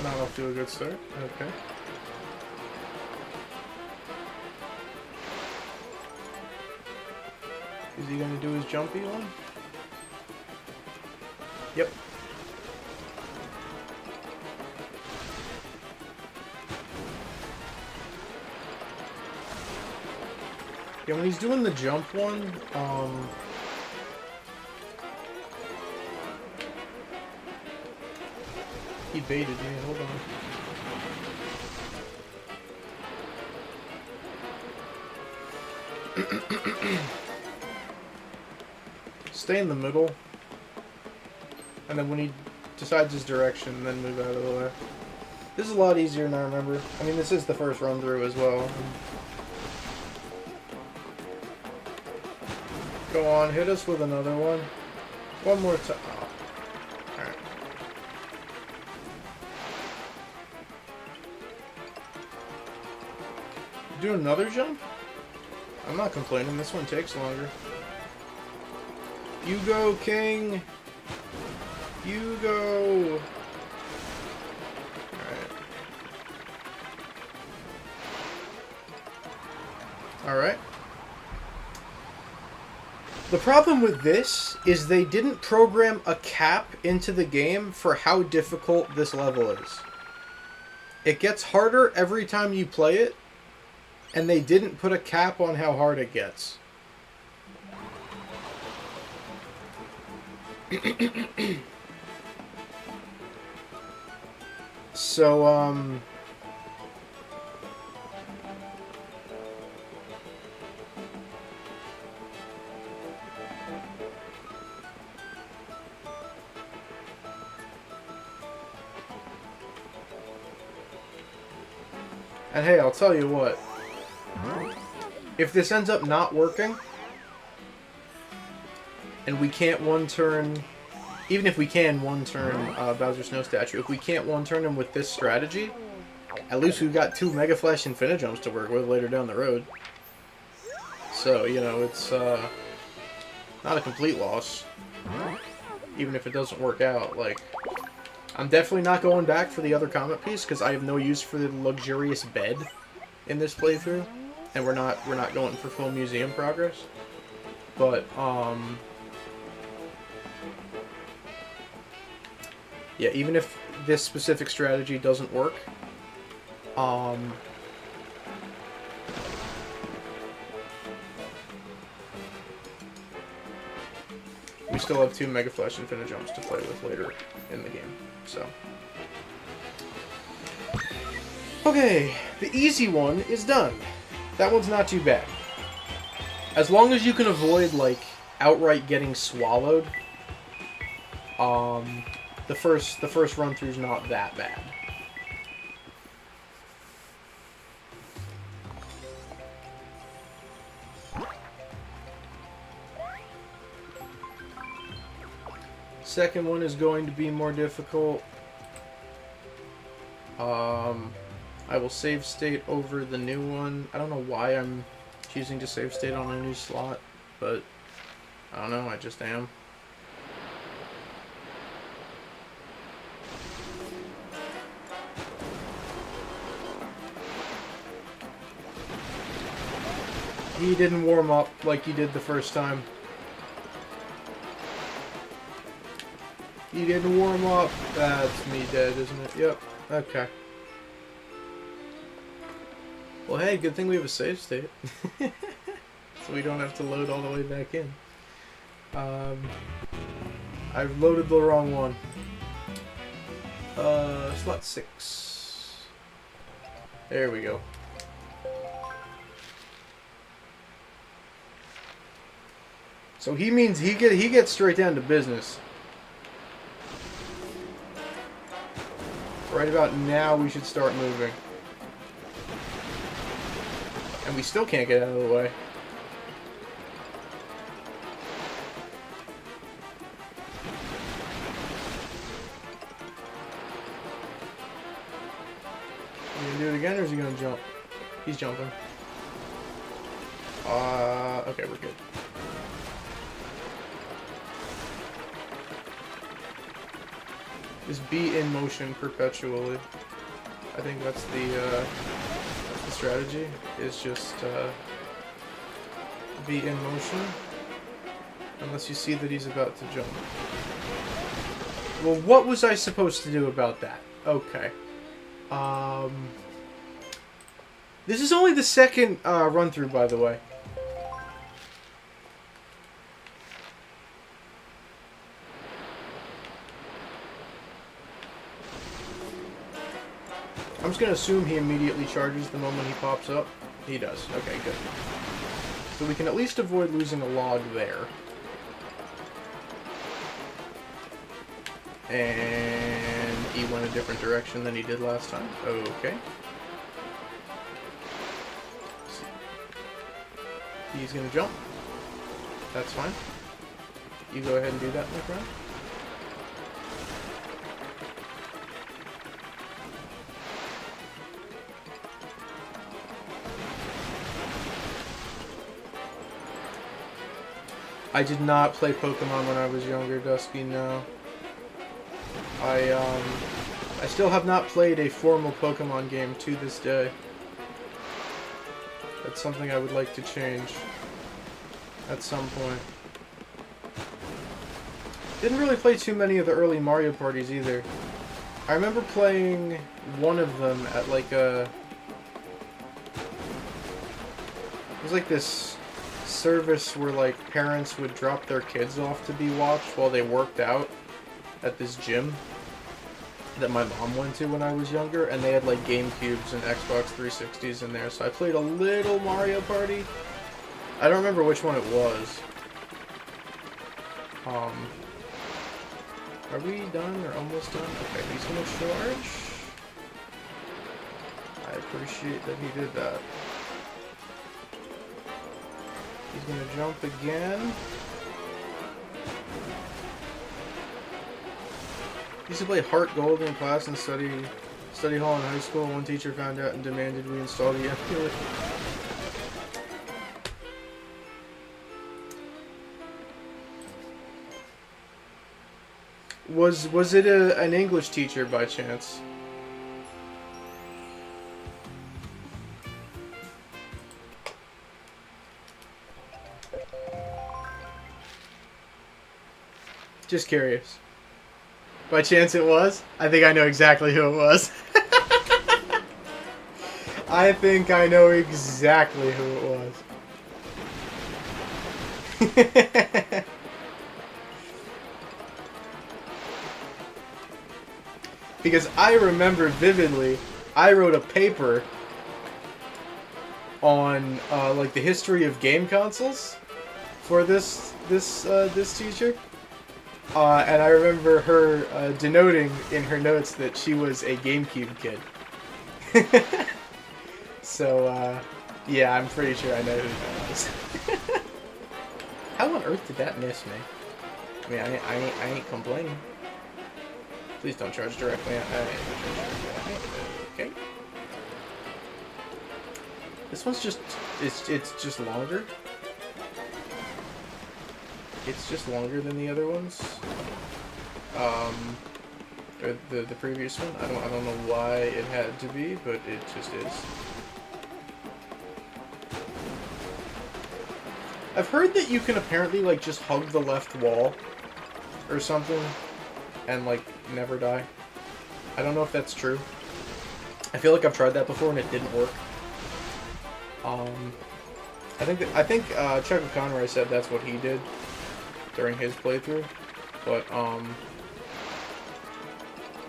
Not off to a good start. Okay. Is he gonna do his jumpy one? Yep. Yeah, when he's doing the jump one, he baited me, hold on. Stay in the middle, and then when he decides his direction, then move out of the way. This is a lot easier than I remember. I mean, this is the first run through as well. Go on, hit us with another one. One more time. Oh. Alright. Do another jump? I'm not complaining, this one takes longer. You go, King! You go! Alright. Alright. The problem with this is they didn't program a cap into the game for how difficult this level is. It gets harder every time you play it, and they didn't put a cap on how hard it gets. So, and hey, I'll tell you what. If this ends up not working, and we can't one-turn... Even if we can one-turn Bowser Snow Statue, if we can't one-turn him with this strategy, at least we've got 2 Mega Flash Infinijumps to work with later down the road. So, you know, it's not a complete loss. Even if it doesn't work out. Like, I'm definitely not going back for the other comet piece, because I have no use for the luxurious bed in this playthrough. And we're not going for full museum progress. But, Yeah, even if this specific strategy doesn't work, we still have 2 Mega Flash Infinite Jumps to play with later in the game, so. Okay, the easy one is done. That one's not too bad. As long as you can avoid, like, outright getting swallowed, the first run through's not that bad. Second one is going to be more difficult. I will save state over the new one. I don't know why I'm choosing to save state on a new slot, but I don't know, I just am. He didn't warm up like he did the first time. He didn't warm up. That's me dead, isn't it? Yep. Okay. Well, hey, good thing we have a save state. So we don't have to load all the way back in. I've loaded the wrong one. Slot 6. There we go. So he means he gets straight down to business. Right about now, we should start moving. And we still can't get out of the way. You gonna do it again, or is he gonna jump? He's jumping. Okay, we're good. Just be in motion perpetually. I think that's the strategy, is just be in motion unless you see that he's about to jump. Well, what was I supposed to do about that? Okay. This is only the second run through, by the way. I'm just going to assume he immediately charges the moment he pops up. He does. Okay, good. So we can at least avoid losing a log there. And he went a different direction than he did last time. Okay. He's going to jump. That's fine. You go ahead and do that, my friend. I did not play Pokemon when I was younger, Dusky, no. I still have not played a formal Pokemon game to this day. That's something I would like to change at some point. Didn't really play too many of the early Mario parties either. I remember playing one of them at like a... It was like this service where like parents would drop their kids off to be watched while they worked out at this gym that my mom went to when I was younger, and they had like GameCubes and Xbox 360s in there, so I played a little Mario Party. I don't remember which one it was. Are we done or almost done? Okay, he's gonna charge. I appreciate that he did that. He's gonna jump again. Used to play Heart Gold in class and study hall in high school. One teacher found out and demanded we install the emulator. Was it an English teacher by chance? Just curious. By chance it was? I think I know exactly who it was. I think I know exactly who it was. Because I remember vividly, I wrote a paper on like the history of game consoles for this teacher, and I remember her denoting in her notes that she was a GameCube kid. So yeah, I'm pretty sure I know who that was. How on earth did that miss me? I mean, I ain't complaining. Please don't charge directly. Okay. This one's just it's just longer. It's just longer than the other ones. Or the previous one. I don't know why it had to be, but it just is. I've heard that you can apparently like just hug the left wall or something and like never die. I don't know if that's true. I feel like I've tried that before and it didn't work. I think Chuck Conroy said that's what he did during his playthrough, but I'm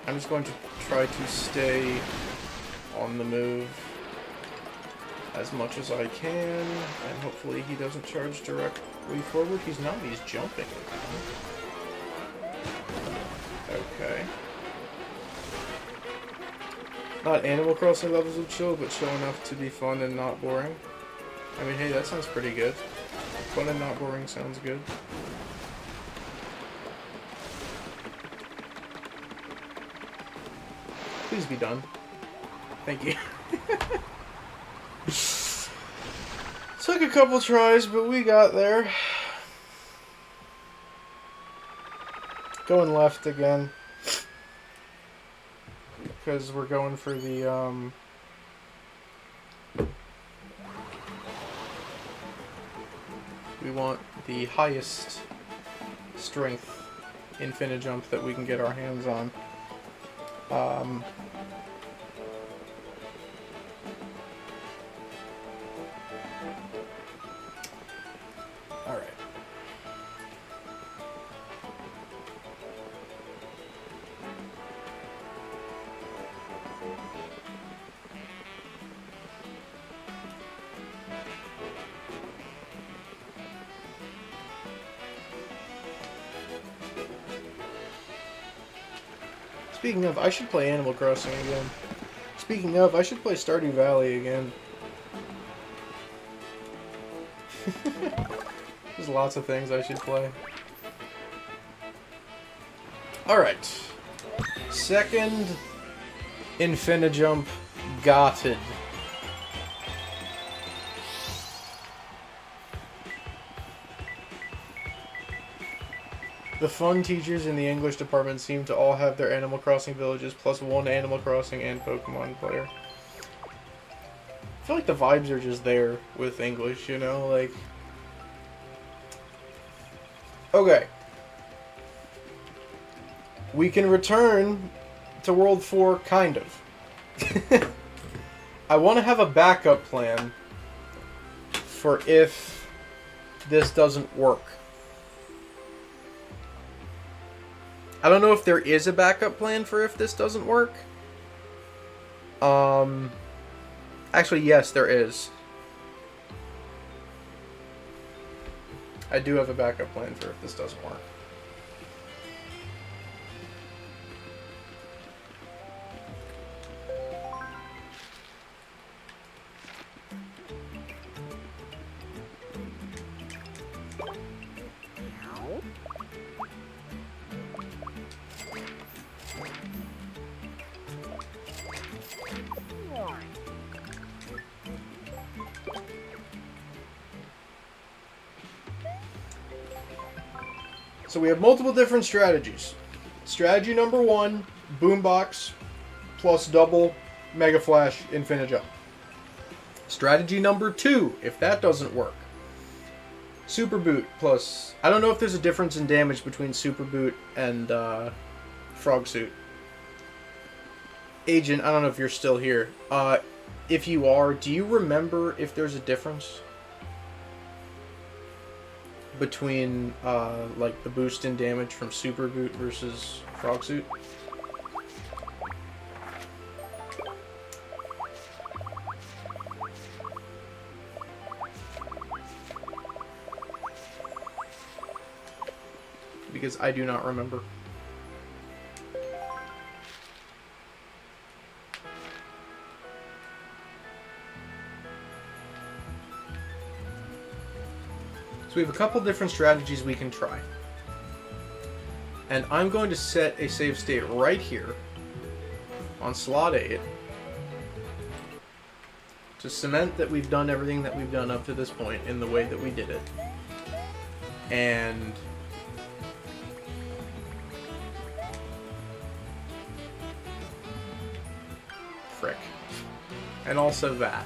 just going to try to stay on the move as much as I can, and hopefully he doesn't charge directly forward. He's not, he's jumping. Okay. Not Animal Crossing levels of chill, but chill enough to be fun and not boring. I mean, hey, that sounds pretty good. Fun and not boring sounds good. Please be done. Thank you. Took a couple tries, but we got there. Going left again. Because we're going for the, we want the highest strength Infinijump that we can get our hands on. Alright. Speaking of, I should play Animal Crossing again. Speaking of, I should play Stardew Valley again. There's lots of things I should play. Alright. Second Infinijump gotted. The fun teachers in the English department seem to all have their Animal Crossing villages plus one Animal Crossing and Pokemon player. I feel like the vibes are just there with English, you know, like... Okay. We can return to World 4, kind of. I want to have a backup plan for if this doesn't work. I don't know if there is a backup plan for if this doesn't work. Actually, yes, there is. I do have a backup plan for if this doesn't work. So we have multiple different strategies. Strategy number 1, Boombox plus double Mega Flash Infinijump. Strategy number 2, if that doesn't work, Super Boot plus... I don't know if there's a difference in damage between Super Boot and frog suit. Agent, I don't know if you're still here. If you are, do you remember if there's a difference between like the boost in damage from super boot versus frog suit? Because I do not remember. So we have a couple different strategies we can try. And I'm going to set a save state right here on slot 8 to cement that we've done everything that we've done up to this point in the way that we did it. And frick. And also that.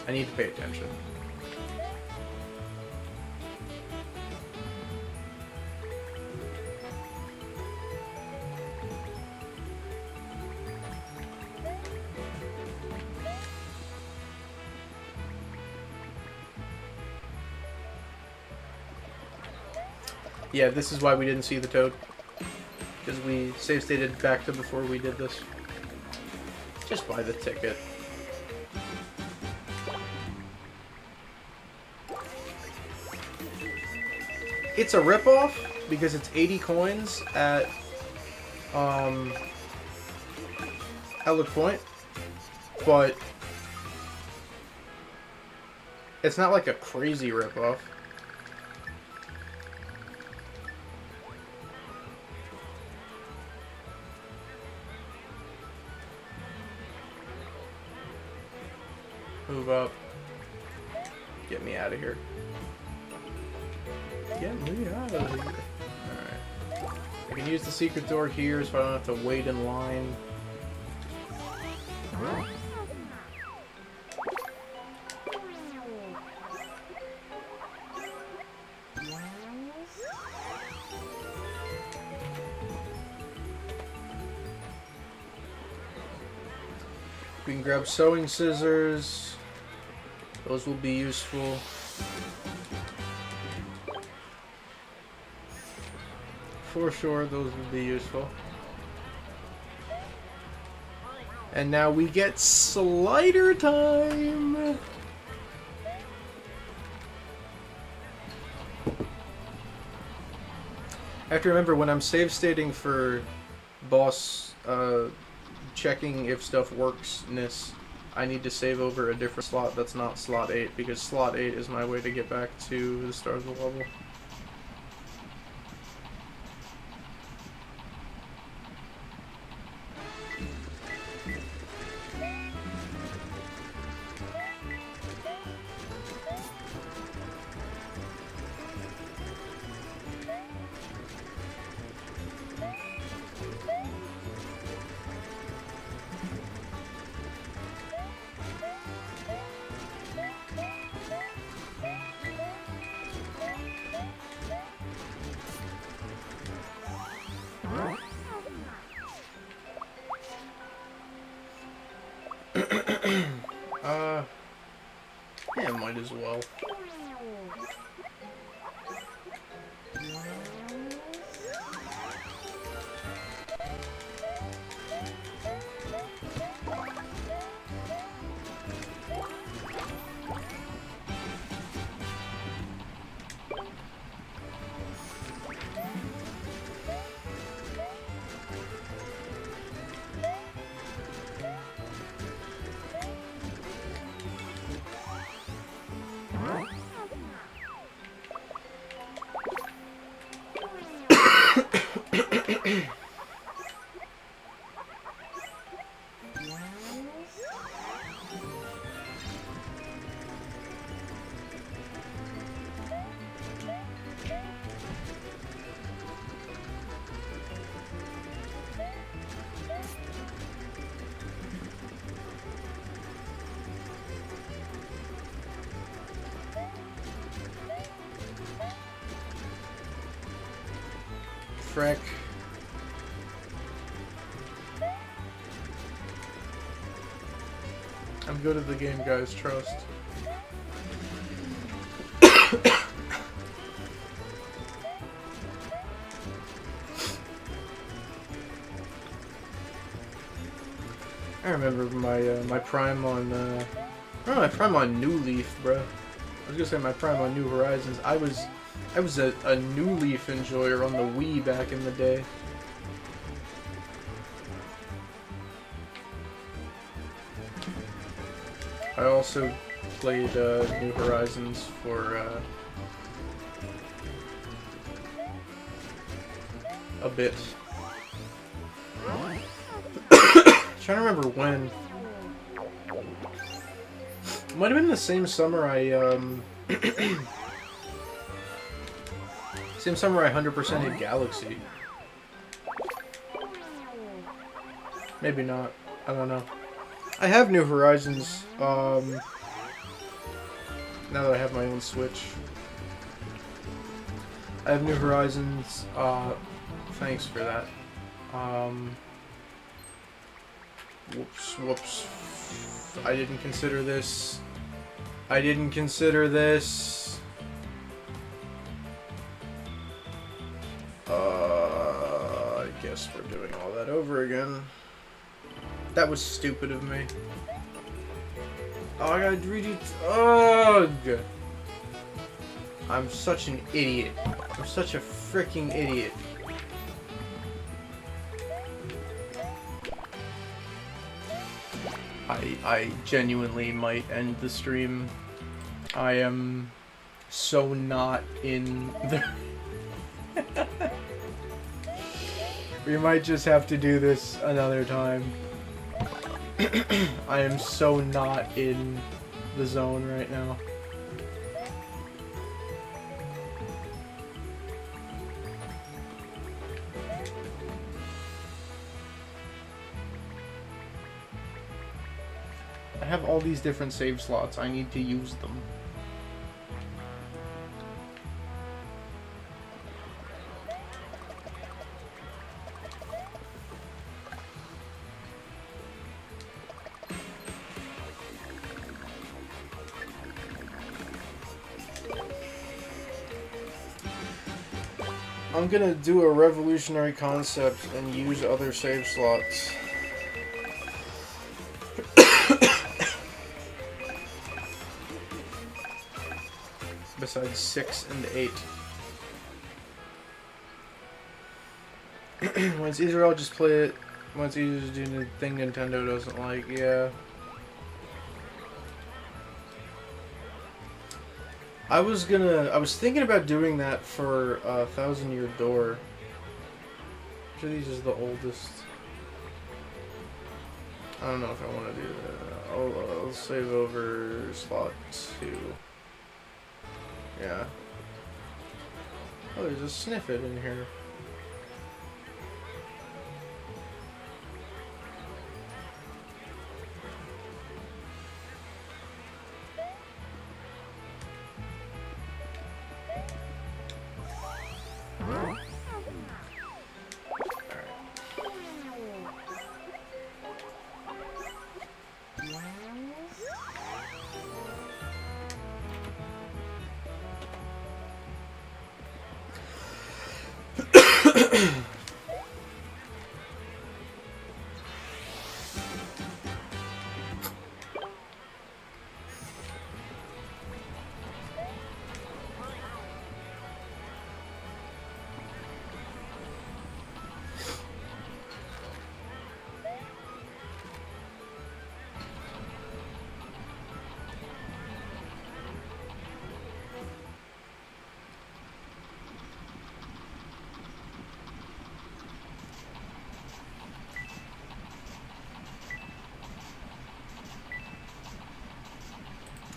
I need to pay attention. Yeah, this is why we didn't see the toad. Because we save stated back to before we did this. Just buy the ticket. It's a ripoff because it's 80 coins at Outlook Point, but it's not like a crazy ripoff. Move up. Get me out of here. Get me out of here. Alright. I can use the secret door here so I don't have to wait in line. We can grab sewing scissors. Those will be useful. For sure, those will be useful. And now we get slider time! I have to remember when I'm save stating for boss checking if stuff works-ness, I need to save over a different slot that's not slot 8, because slot 8 is my way to get back to the start of the level. Yeah, might as well. frick. I'm good at the game, guys, trust. I remember my prime on my prime on New Leaf, bro. I was gonna say my prime on New Horizons. I was a New Leaf enjoyer on the Wii back in the day. I also played New Horizons for a bit. Trying to remember when. It might have been the same summer I 100%ed Galaxy. Maybe not. I don't know. I have New Horizons, now that I have my own Switch. I have New Horizons, thanks for that. Whoops. I didn't consider this. I guess we're doing all that over again. That was stupid of me. Oh, I gotta redo. Ugh! I'm such an idiot. I'm such a freaking idiot. I genuinely might end the stream. I am so not in the... We might just have to do this another time. I am so not in the zone right now. I have all these different save slots. I need to use them. I'm gonna do a revolutionary concept and use other save slots. Besides 6 and 8. When it's easier, I'll just play it. When it's easier to do the thing Nintendo doesn't like, yeah. I was thinking about doing that for Thousand Year Door. Which of these is the oldest? I don't know if I want to do that. I'll save over slot 2. Yeah. Oh, there's a Sniffit in here.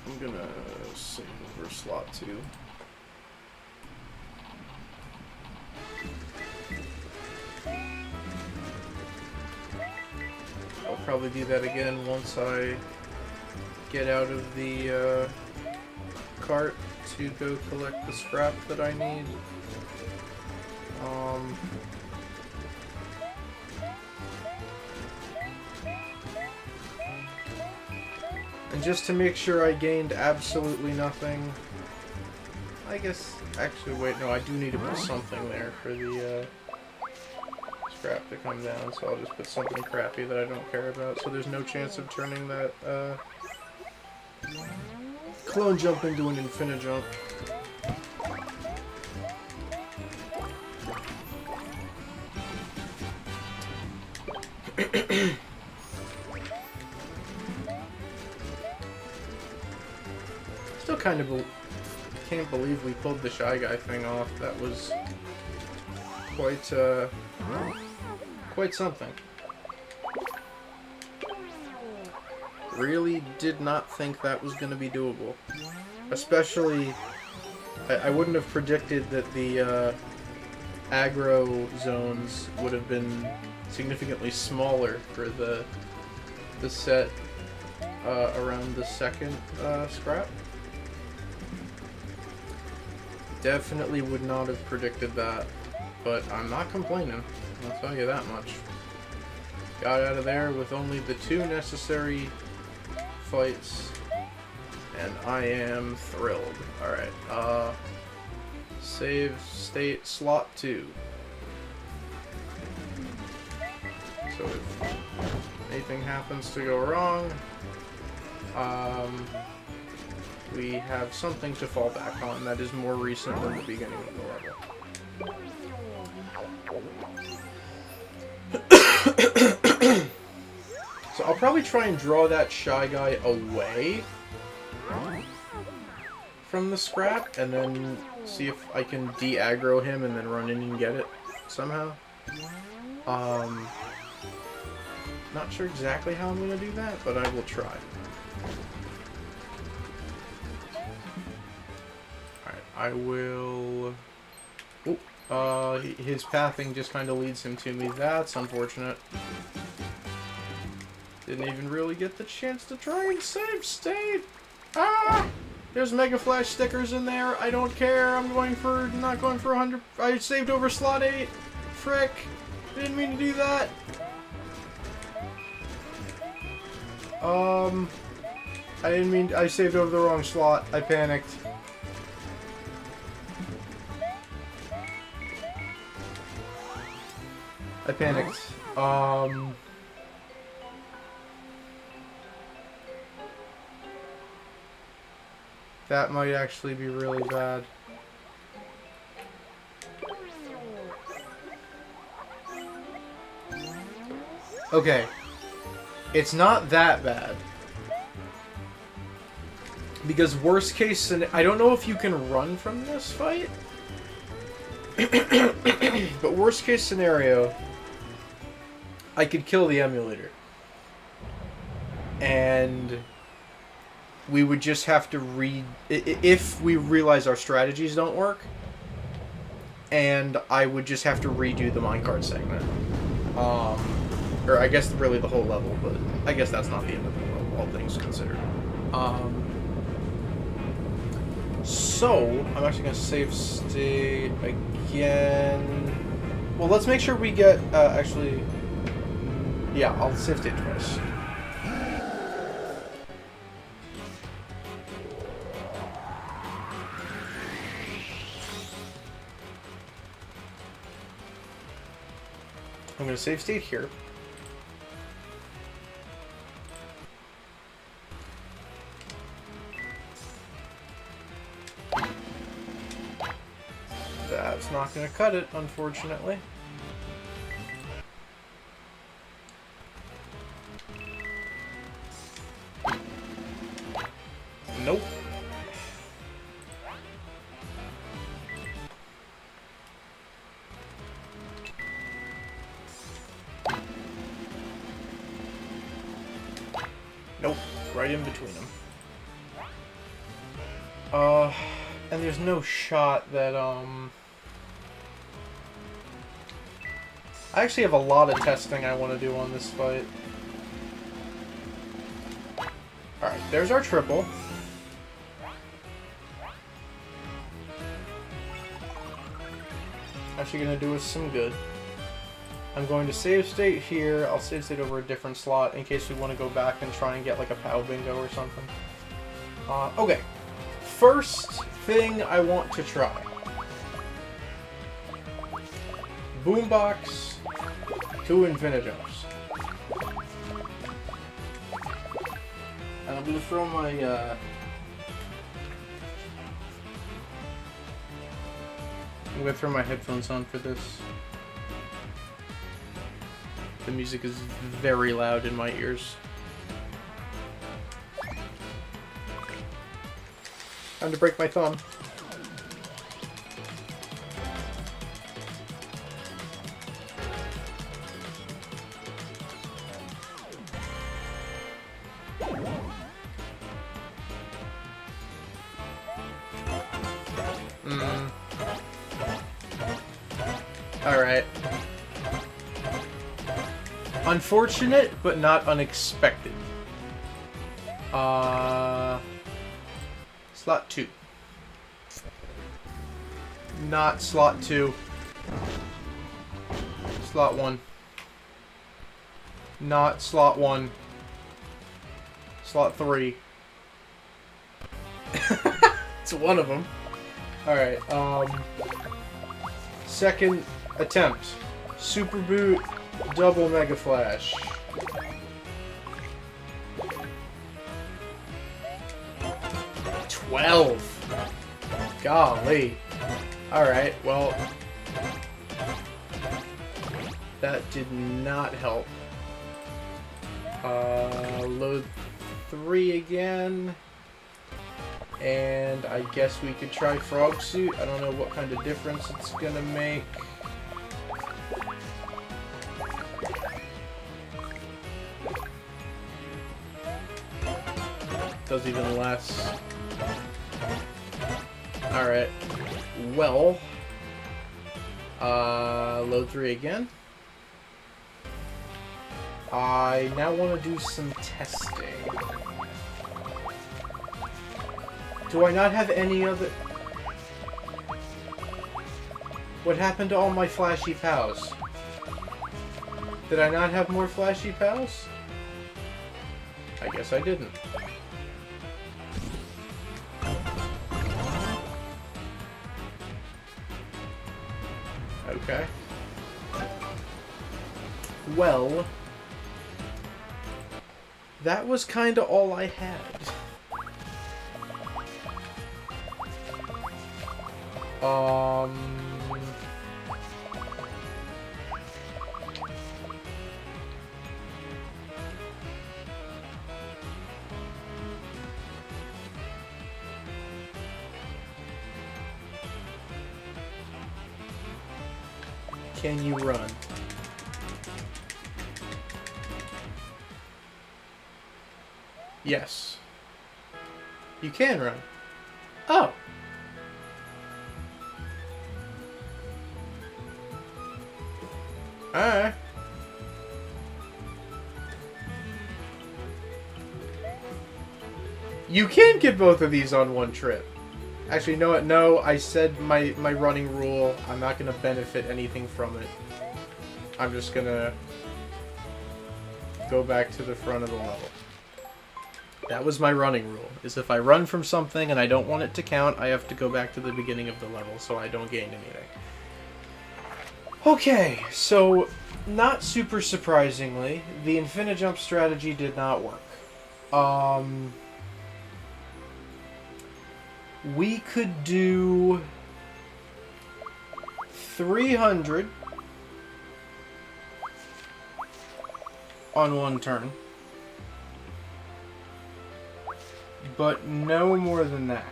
I'm gonna save over slot 2. I'll probably do that again once I get out of the cart to go collect the scrap that I need. just to make sure I gained absolutely nothing. I guess, actually, wait, no, I do need to put something there for the scrap to come down, so I'll just put something crappy that I don't care about, so there's no chance of turning that clone jump into an infinijump. Still kind of can't believe we pulled the Shy Guy thing off. That was quite something. Really did not think that was going to be doable. Especially, I wouldn't have predicted that the aggro zones would have been significantly smaller for the set around the second scrap. Definitely would not have predicted that, but I'm not complaining, I'll tell you that much. Got out of there with only the 2 necessary fights, and I am thrilled. Alright, save state slot 2. So if anything happens to go wrong, we have something to fall back on that is more recent than the beginning of the level. So I'll probably try and draw that Shy Guy away from the scrap, and then see if I can de-aggro him and then run in and get it somehow. Not sure exactly how I'm going to do that, but I will try. Alright, I will... Oh, his pathing just kind of leads him to me. That's unfortunate. Didn't even really get the chance to try and save state. Ah! There's Mega Flash stickers in there. I don't care. I'm going for... not going for 100... I saved over slot 8. Frick. Didn't mean to do that. I didn't mean... I saved over the wrong slot. I panicked. That might actually be really bad. Okay. It's not that bad. Because worst case scenario... I don't know if you can run from this fight. But worst case scenario... I could kill the emulator. And... we would just have to if we realize our strategies don't work, and I would just have to redo the minecart segment. Or I guess really the whole level, but I guess that's not the end of the world, all things considered. So, I'm actually going to save state again. Well, let's make sure we get, actually, yeah, I'll save state twice. I'm going to save state here. That's not going to cut it, unfortunately. Nope. Nope, right in between them. And there's no shot that, I actually have a lot of testing I want to do on this fight. Alright, there's our triple. Actually gonna do us some good. I'm going to save state here. I'll save state over a different slot in case we want to go back and try and get like a POW bingo or something. Okay. First thing I want to try. Boombox to Infinijumps. And I'm going to throw my... I'm going to throw my headphones on for this. The music is very loud in my ears. Time to break my thumb. Alright. Unfortunate, but not unexpected. Slot 2. Not slot 2. Slot 1. Not slot 1. Slot 3. It's one of them. Alright, second attempt. Super Boot, double Mega Flash. $12. Golly. Alright, well, that did not help. Load 3 again. And I guess we could try Frog Suit. I don't know what kind of difference it's gonna make. Does even less. Alright. Well. Load 3 again. I now want to do some testing. Do I not have any other... What happened to all my flashy pals? Did I not have more flashy pals? I guess I didn't. Okay. Well... that was kinda all I had. Can you run? Yes. You can run. Oh. Alright. You can get both of these on one trip. Actually, you know what? No, I said my running rule. I'm not going to benefit anything from it. I'm just going to go back to the front of the level. That was my running rule, is if I run from something and I don't want it to count, I have to go back to the beginning of the level so I don't gain anything. Okay, so, not super surprisingly, the Infinijump strategy did not work. We could do 300 on one turn, but no more than that.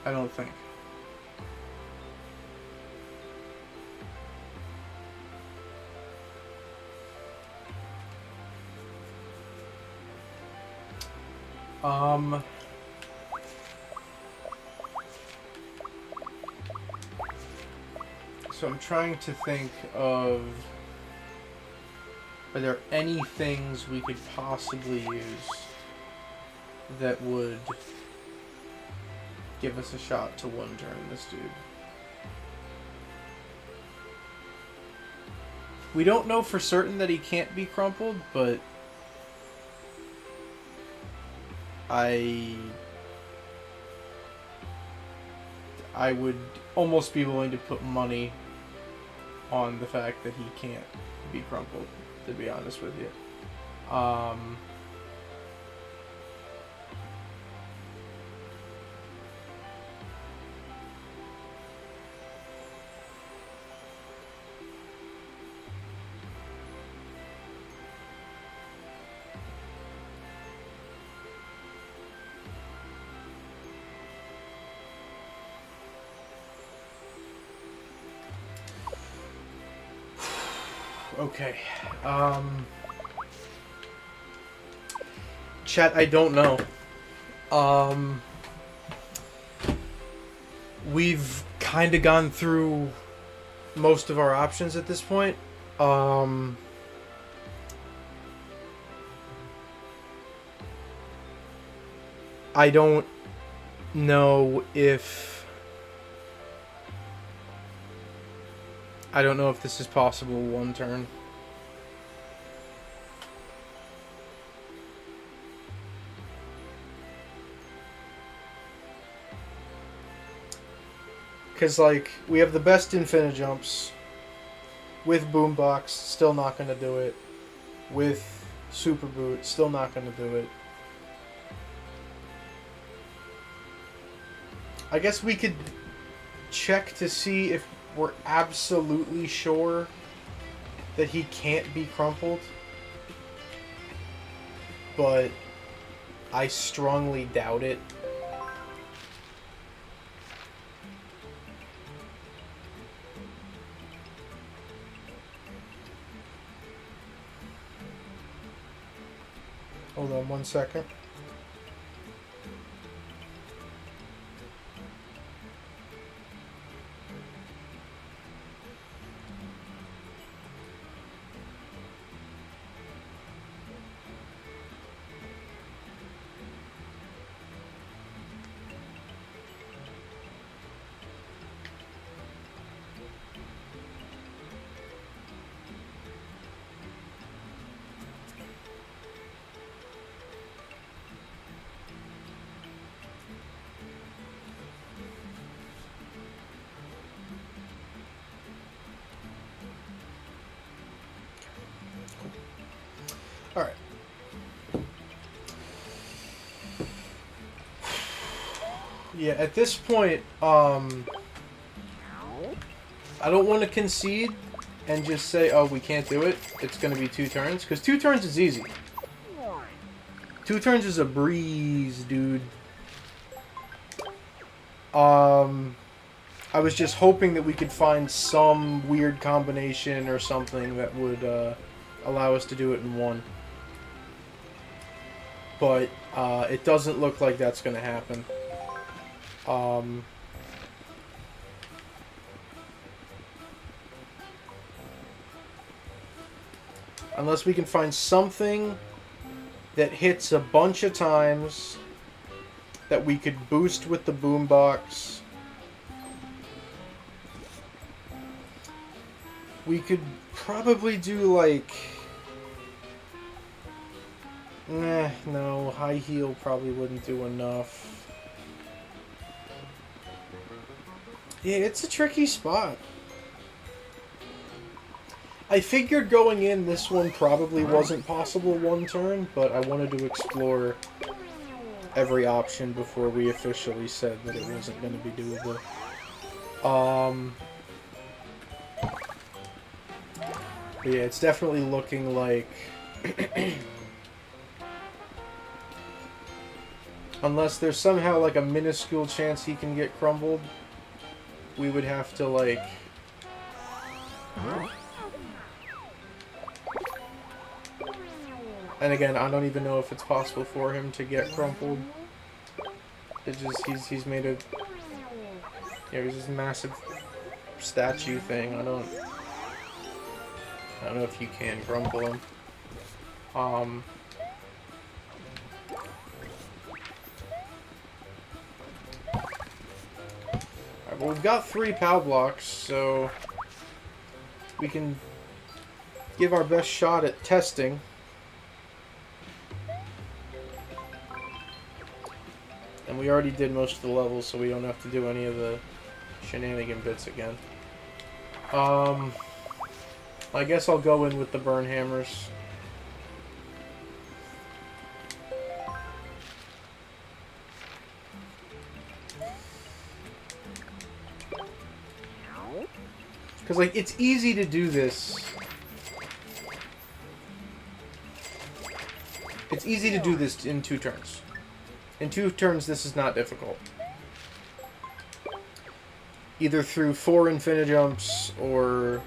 I don't think. So I'm trying to think of, are there any things we could possibly use that would give us a shot to one turn this dude? We don't know for certain that he can't be crumpled, but I would almost be willing to put money on the fact that he can't be crumpled, to be honest with you. Okay. Chat, I don't know. We've kind of gone through most of our options at this point. I don't know if this is possible one turn. Because, like, we have the best Infinijumps. With Boombox, still not going to do it. With Super Boot, still not going to do it. I guess we could check to see if we're absolutely sure that he can't be crumpled. But I strongly doubt it. Hold on 1 second. Alright. Yeah, at this point, I don't want to concede and just say, oh, we can't do it. It's going to be 2 turns. Because 2 turns is easy. 2 turns is a breeze, dude. I was just hoping that we could find some weird combination or something that would allow us to do it in 1. But it doesn't look like that's going to happen. Unless we can find something that hits a bunch of times that we could boost with the boombox. We could probably do like... no, high heel probably wouldn't do enough. Yeah, it's a tricky spot. I figured going in, this one probably wasn't possible 1 turn, but I wanted to explore every option before we officially said that it wasn't going to be doable. But yeah, it's definitely looking like... unless there's somehow like a minuscule chance he can get crumbled, we would have to like... And again, I don't even know if it's possible for him to get crumpled. It's just, he's made a... yeah, he's this massive statue thing. I don't know if you can crumple him. Alright, well, we've got 3 POW blocks, so we can give our best shot at testing. And we already did most of the levels, so we don't have to do any of the shenanigan bits again. I guess I'll go in with the burn hammers. Because, like, it's easy to do this. It's easy to do this in 2 turns. In 2 turns, this is not difficult. Either through 4 Infinijumps, or...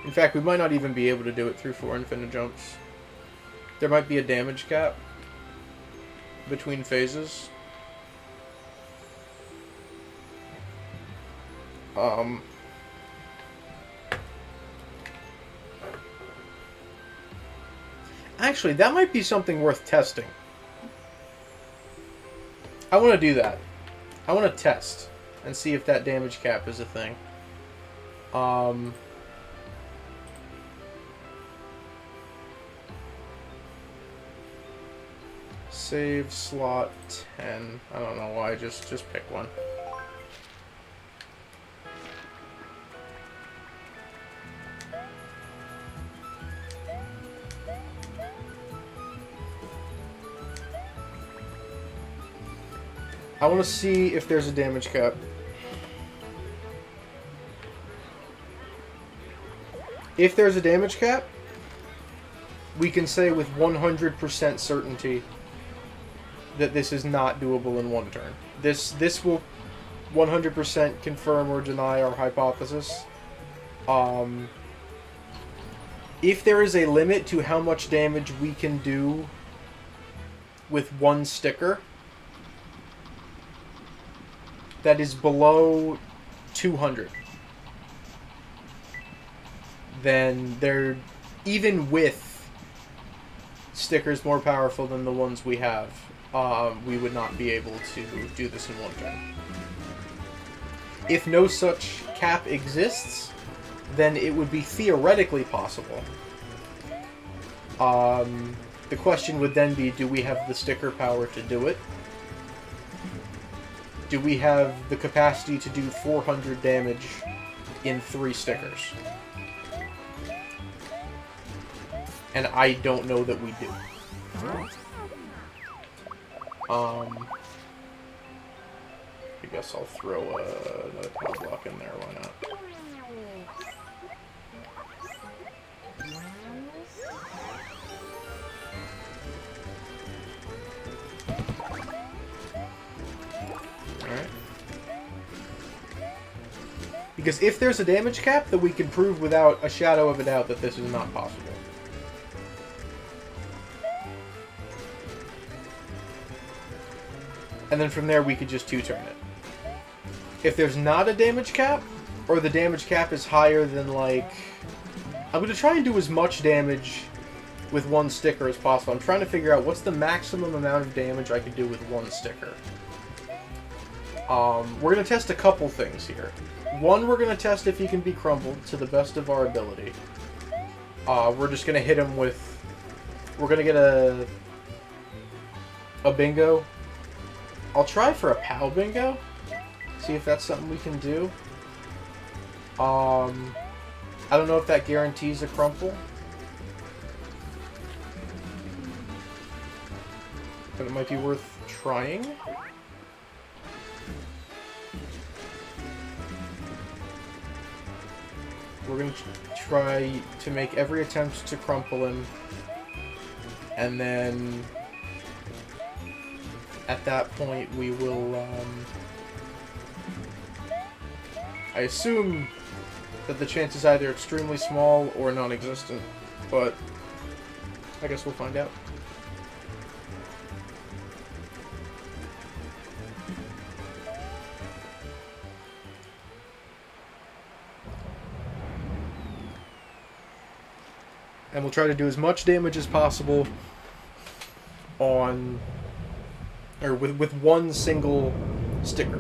In fact, we might not even be able to do it through 4 Infinijumps. There might be a damage cap between phases. Actually, that might be something worth testing. I want to do that. I want to test and see if that damage cap is a thing. Save slot 10. I don't know why, just pick one. I want to see if there's a damage cap. If there's a damage cap, we can say with 100% certainty that this is not doable in 1 turn. This will 100% confirm or deny our hypothesis. If there is a limit to how much damage we can do with 1 sticker that is below 200, then they're, even with stickers more powerful than the ones we have, we would not be able to do this in 1 turn. If no such cap exists, then it would be theoretically possible. The question would then be, do we have the sticker power to do it? Do we have the capacity to do 400 damage in 3 stickers? And I don't know that we do. I guess I'll throw another power block in there, why not? Alright. Because if there's a damage cap, then we can prove without a shadow of a doubt that this is not possible. And then from there, we could just 2-turn it. If there's not a damage cap, or the damage cap is higher than, like... I'm going to try and do as much damage with 1 sticker as possible. I'm trying to figure out what's the maximum amount of damage I could do with 1 sticker. We're going to test a couple things here. One, we're going to test if he can be crumbled to the best of our ability. We're just going to hit him with... We're going to get a bingo. I'll try for a POW bingo. See if that's something we can do. I don't know if that guarantees a crumple. But it might be worth trying. We're going to try to make every attempt to crumple him. And then... at that point, we will, I assume that the chance is either extremely small or non-existent, but I guess we'll find out. And we'll try to do as much damage as possible on... or with 1 single sticker.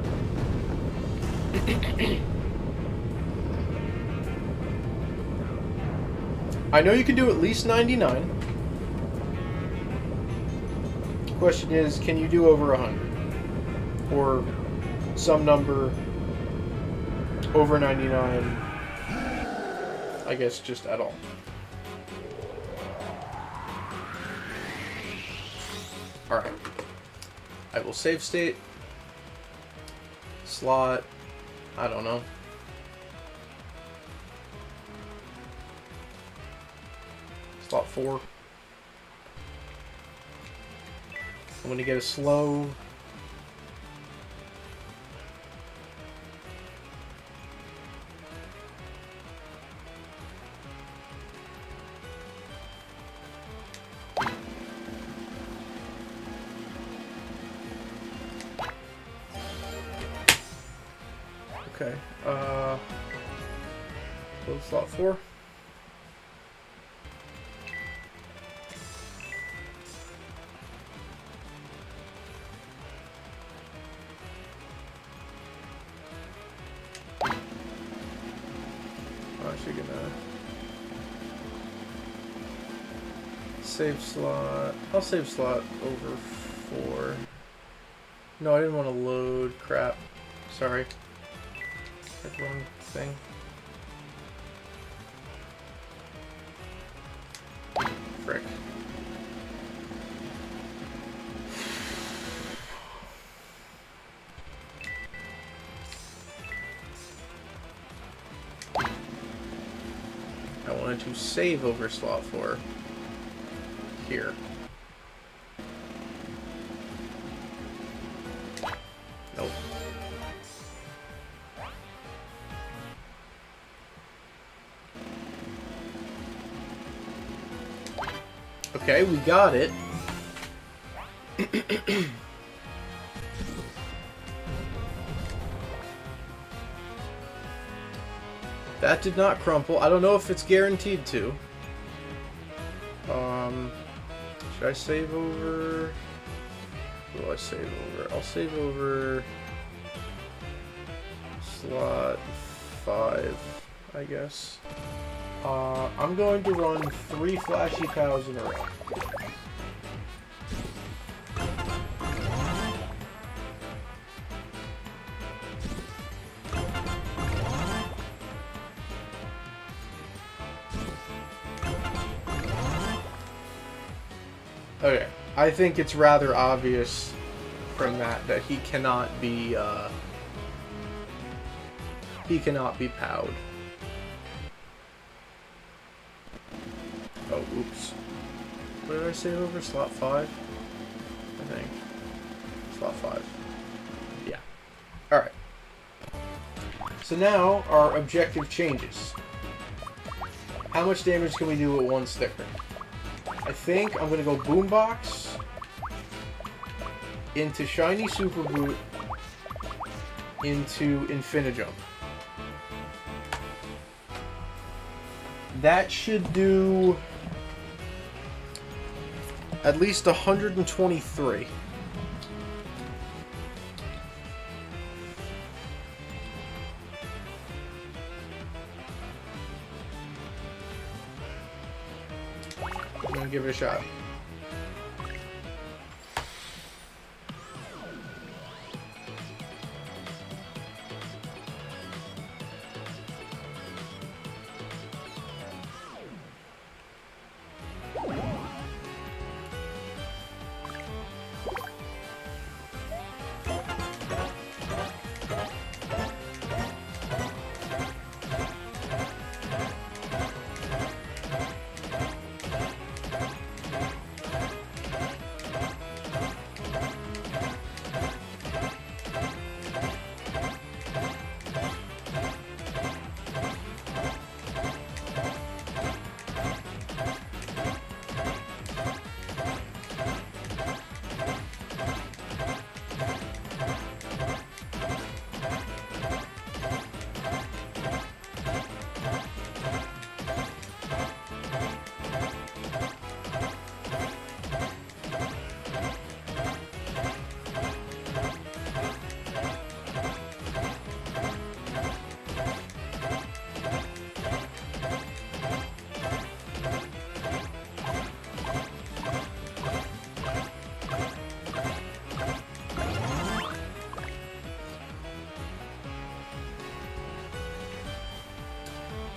I know you can do at least 99. Question is, can you do over 100? Or some number over 99, I guess just at all. Alright. I will save state. Slot. I don't know. Slot 4. I'm going to get a slow. Okay. Close slot 4. Actually gonna save slot. I'll save slot over 4. No, I didn't want to load. Crap. Sorry. Hit the wrong thing. Frick. I wanted to save over slot 4 here. Nope. Okay, we got it. That did not crumple. I don't know if it's guaranteed to. Should I save over? What will I save over? I'll save over slot 5, I guess. I'm going to run 3 flashy cows in a row. Okay, I think it's rather obvious from that he cannot be POW'd. Oh, oops. What did I say over? Slot 5? I think. Slot 5. Yeah. Alright. So now our objective changes. How much damage can we do with 1 sticker? I think I'm going to go Boombox into Shiny Super Boot into Infinijump. That should do at least 123. I'm gonna give it a shot.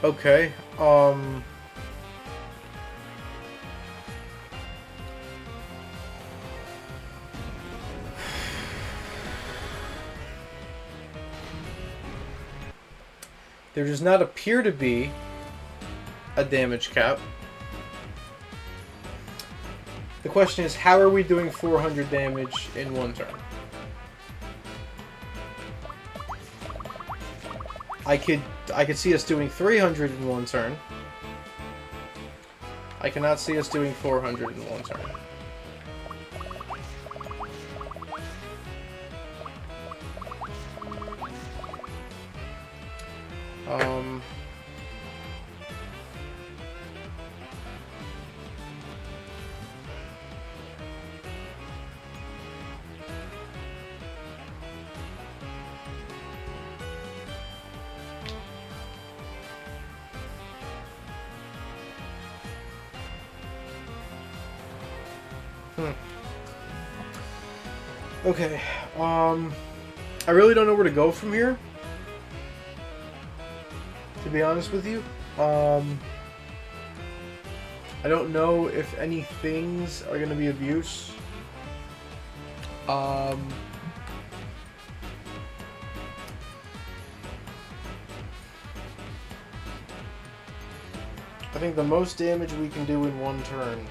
Okay. There does not appear to be a damage cap. The question is, how are we doing 400 damage in one turn? I could see us doing 300 in one turn. I cannot see us doing 400 in one turn. Okay, I really don't know where to go from here, to be honest with you. I don't know if any things are going to be of use. I think the most damage we can do in one turn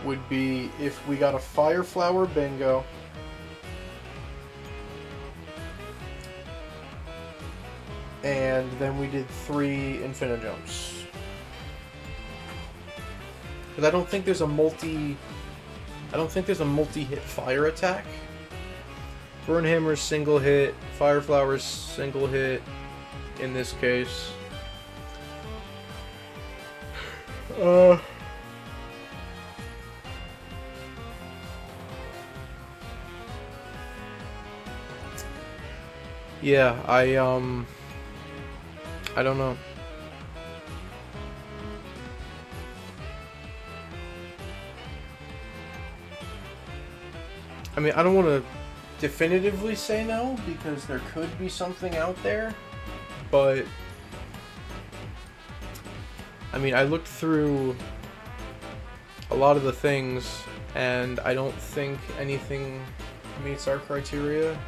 would be if we got a Fire Flower Bingo, and then we did 3 Infinijumps. Because I don't think there's a multi-hit fire attack. Burn Hammer's single hit, Fire Flower's single hit in this case. Yeah, I don't know. I mean, I don't want to definitively say no, because there could be something out there, but I mean, I looked through a lot of the things, and I don't think anything meets our criteria.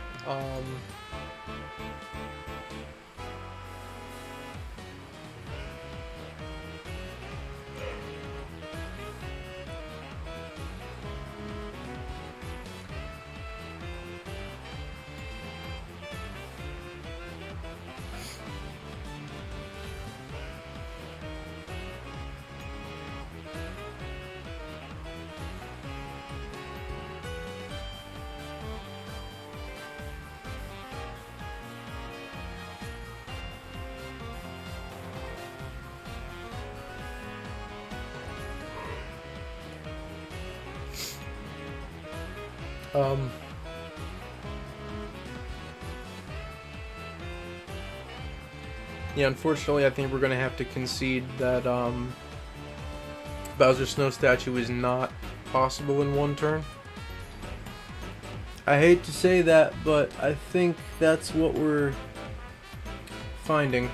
Yeah, unfortunately, I think we're gonna have to concede that Bowser Snow Statue is not possible in one turn. I hate to say that, but I think that's what we're finding.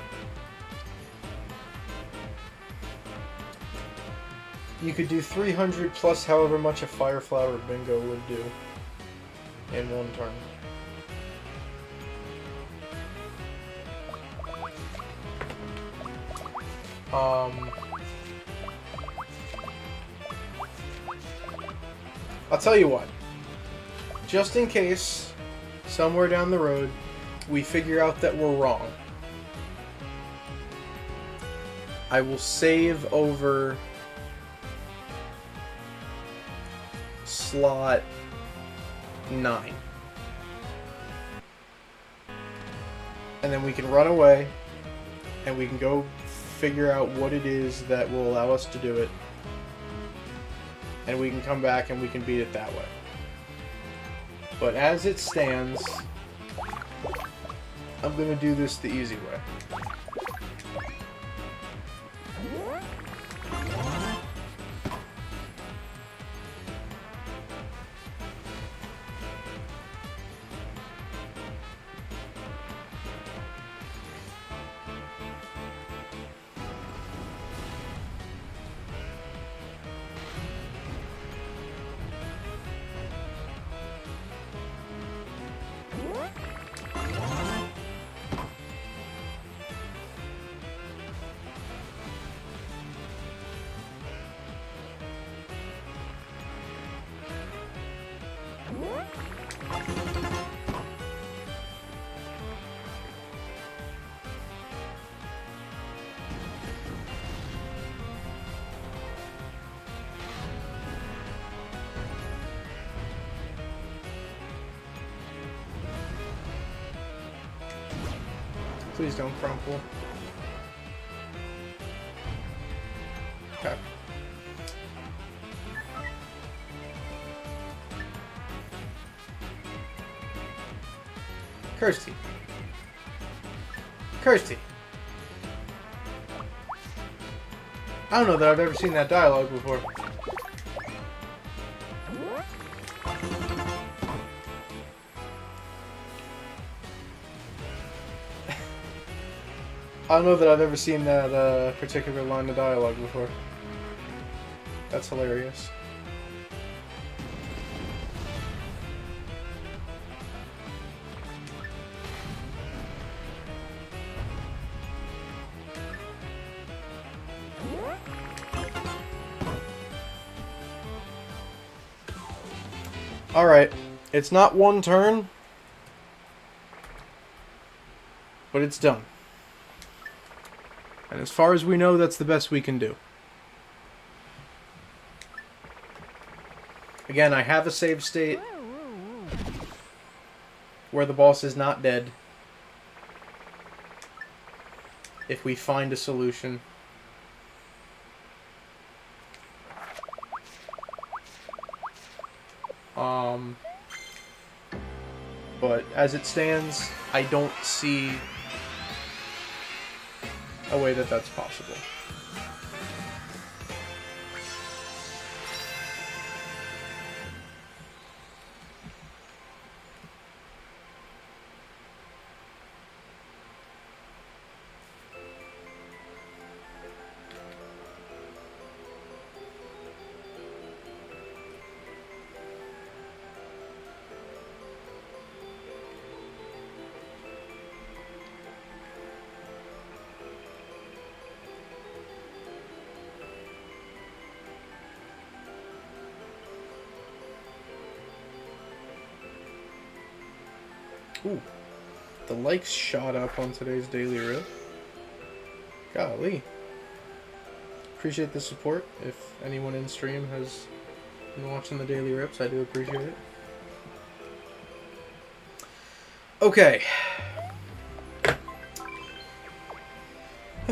You could do 300 plus however much a Fire Flower Bingo would do in one turn. I'll tell you what. Just in case, somewhere down the road, we figure out that we're wrong, I will save over slot 9. And then we can run away, and we can go figure out what it is that will allow us to do it. And we can come back and we can beat it that way. But as it stands, I'm going to do this the easy way. Please don't crumple. Okay. Kirsty. Kirsty. I don't know that I've ever seen that dialogue before. I don't know that I've ever seen that particular line of dialogue before. That's hilarious. Alright, it's not one turn, but it's done. And as far as we know, that's the best we can do. Again, I have a save state where the boss is not dead. If we find a solution. But as it stands, I don't see a way that that's possible. Ooh, the likes shot up on today's daily rip. Golly. Appreciate the support. If anyone in stream has been watching the daily rips, I do appreciate it. Okay. Went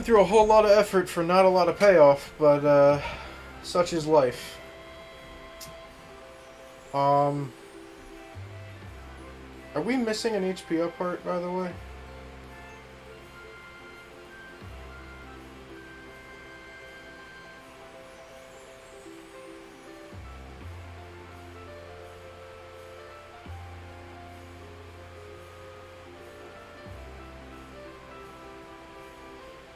through a whole lot of effort for not a lot of payoff, but such is life. Are we missing an HP up part, by the way?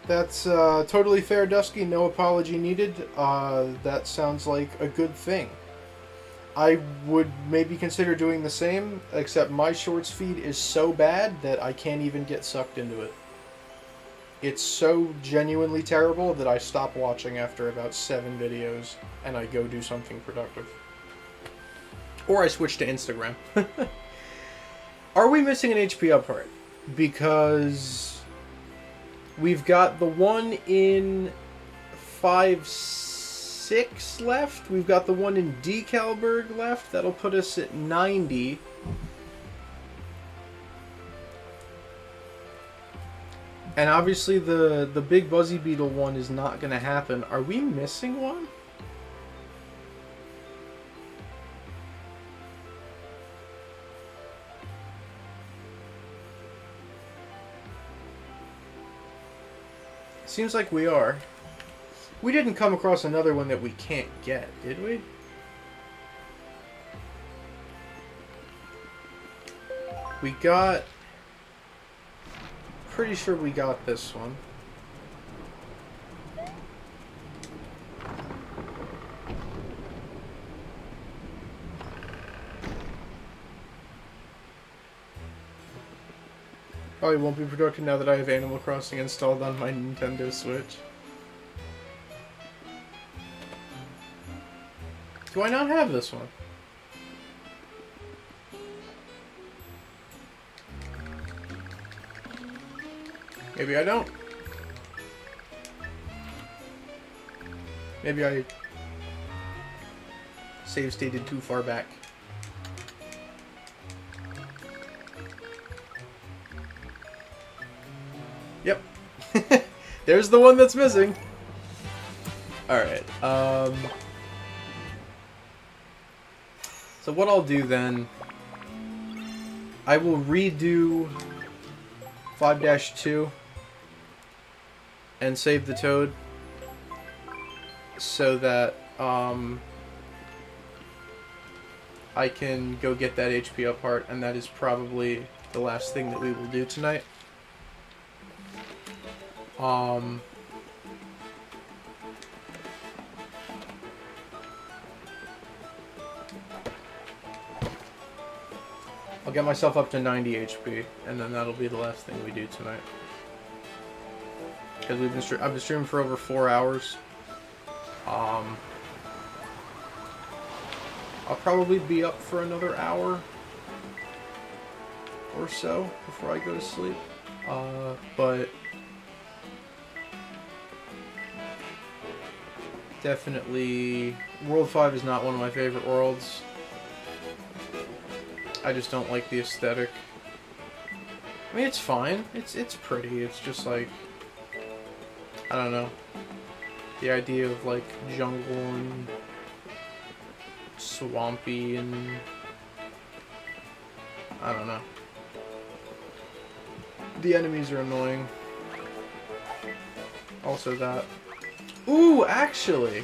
That's totally fair, Dusky. No apology needed. That sounds like a good thing. I would maybe consider doing the same, except my shorts feed is so bad that I can't even get sucked into it. It's so genuinely terrible that I stop watching after about 7 videos and I go do something productive. Or I switch to Instagram. Are we missing an HP up part? Because we've got the one in 5-6 left. We've got the one in Decalberg left. That'll put us at 90. And obviously the big Buzzy Beetle one is not going to happen. Are we missing one? Seems like we are. We didn't come across another one that we can't get, did we? We got... Pretty sure we got this one. Probably won't be productive now that I have Animal Crossing installed on my Nintendo Switch. Do I not have this one? Maybe I don't. Maybe I save stated too far back. Yep. There's the one that's missing. Alright, so what I'll do then, I will redo 5-2 and save the toad so that I can go get that HP up heart, and that is probably the last thing that we will do tonight. I'll get myself up to 90 HP, and then that'll be the last thing we do tonight. Because I've been streaming for over 4 hours. I'll probably be up for another hour or so before I go to sleep. But definitely, World 5 is not one of my favorite worlds. I just don't like the aesthetic. I mean, it's fine. It's pretty. It's just like, I don't know. The idea of like jungle and swampy and I don't know. The enemies are annoying. Also that. Ooh, actually,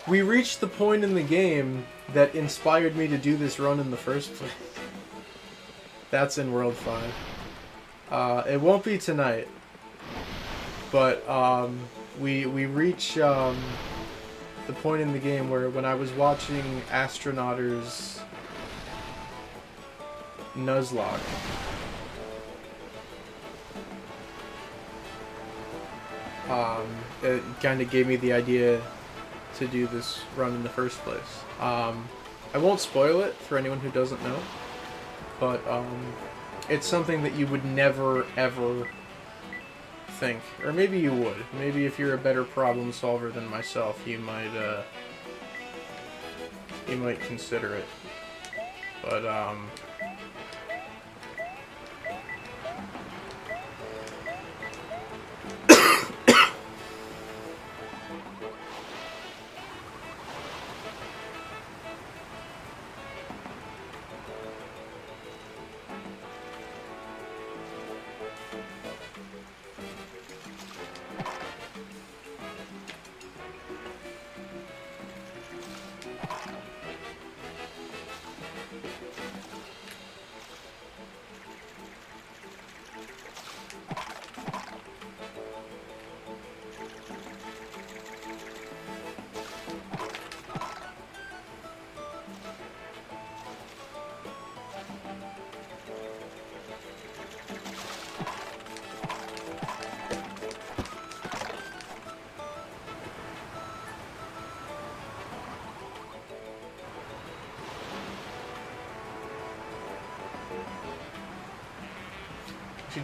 we reached the point in the game that inspired me to do this run in the first place. That's in World 5. It won't be tonight, but we reach the point in the game where when I was watching Astronauter's Nuzlocke, it kind of gave me the idea to do this run in the first place. I won't spoil it for anyone who doesn't know, but it's something that you would never ever think, or maybe you would. Maybe if you're a better problem solver than myself, you might consider it. But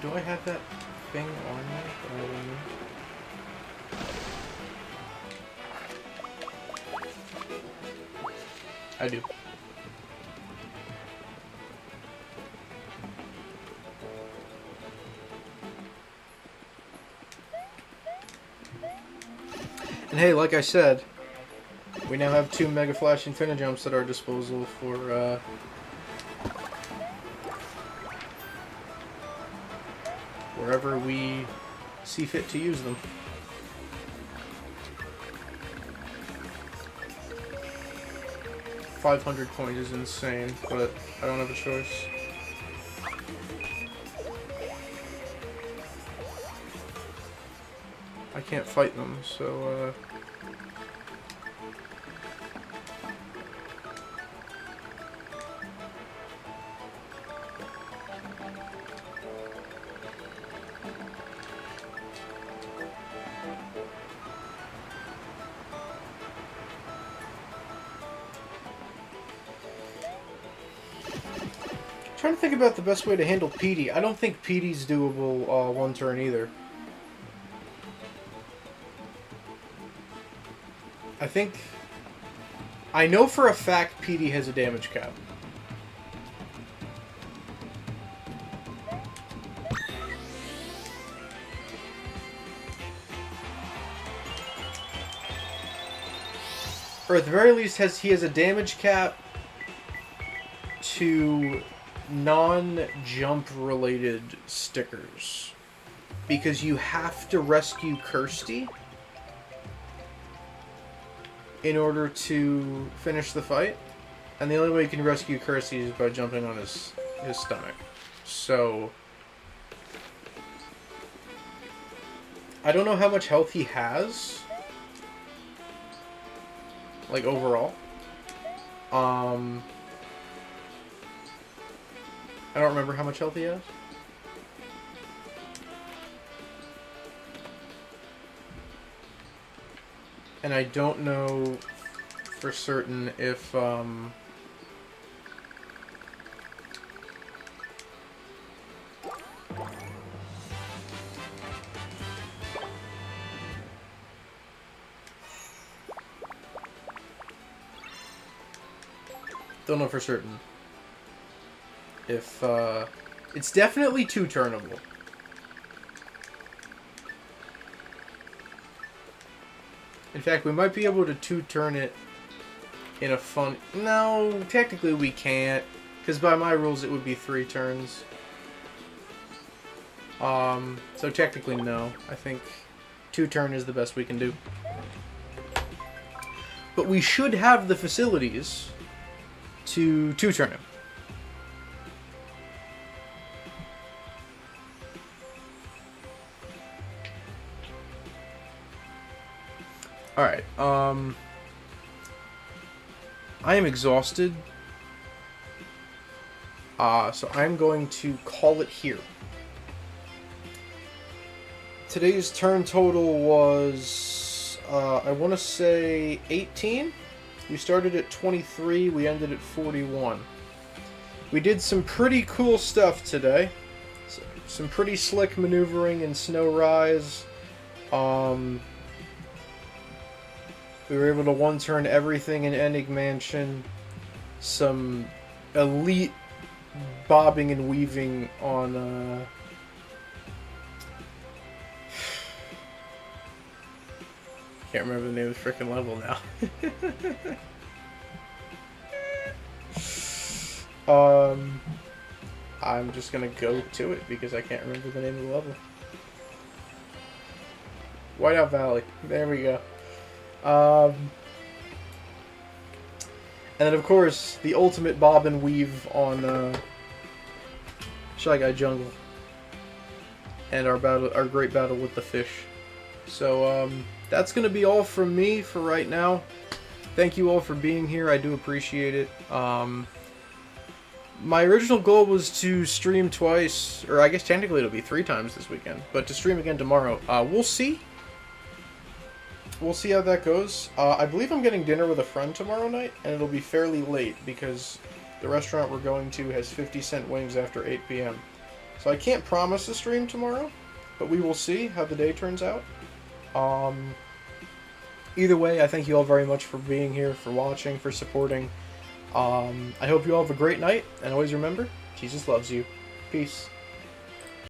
do I have that thing on me? I do. And hey, like I said, we now have 2 Mega Flash Infinijumps at our disposal for wherever we see fit to use them. $500 coins is insane, but I don't have a choice. I can't fight them, so Trying to think about the best way to handle PD. I don't think PD's doable one turn either. I know for a fact PD has a damage cap. Or at the very least, he has a damage cap to non-jump related stickers. Because you have to rescue Kirsty in order to finish the fight. And the only way you can rescue Kirsty is by jumping on his stomach. So I don't know how much health he has, like, overall. I don't remember how much health he has. And I don't know for certain if, don't know for certain if, it's definitely two-turnable. In fact, we might be able to two-turn it in a fun... No, technically we can't, because by my rules it would be 3 turns. So technically no. I think 2-turn is the best we can do. But we should have the facilities to two-turn him. Alright, I am exhausted, so I'm going to call it here. Today's turn total was, I want to say 18. We started at 23, we ended at 41. We did some pretty cool stuff today. Some pretty slick maneuvering in Snow Rise. We were able to one-turn everything in Ennig Mansion. Some elite bobbing and weaving on, can't remember the name of the frickin' level now. I'm just gonna go to it because I can't remember the name of the level. Whiteout Valley. There we go. And then, of course, the ultimate bob and weave on Shy Guy Jungle, and our great battle with the fish. So that's gonna be all from me for right now. Thank you all for being here. I do appreciate it. My original goal was to stream twice, or I guess technically it'll be 3 times this weekend, but to stream again tomorrow. We'll see. We'll see how that goes. I believe I'm getting dinner with a friend tomorrow night, and it'll be fairly late because the restaurant we're going to has 50-cent wings after 8 p.m. So I can't promise a stream tomorrow, but we will see how the day turns out. Either way, I thank you all very much for being here, for watching, for supporting. I hope you all have a great night, and always remember, Jesus loves you. Peace.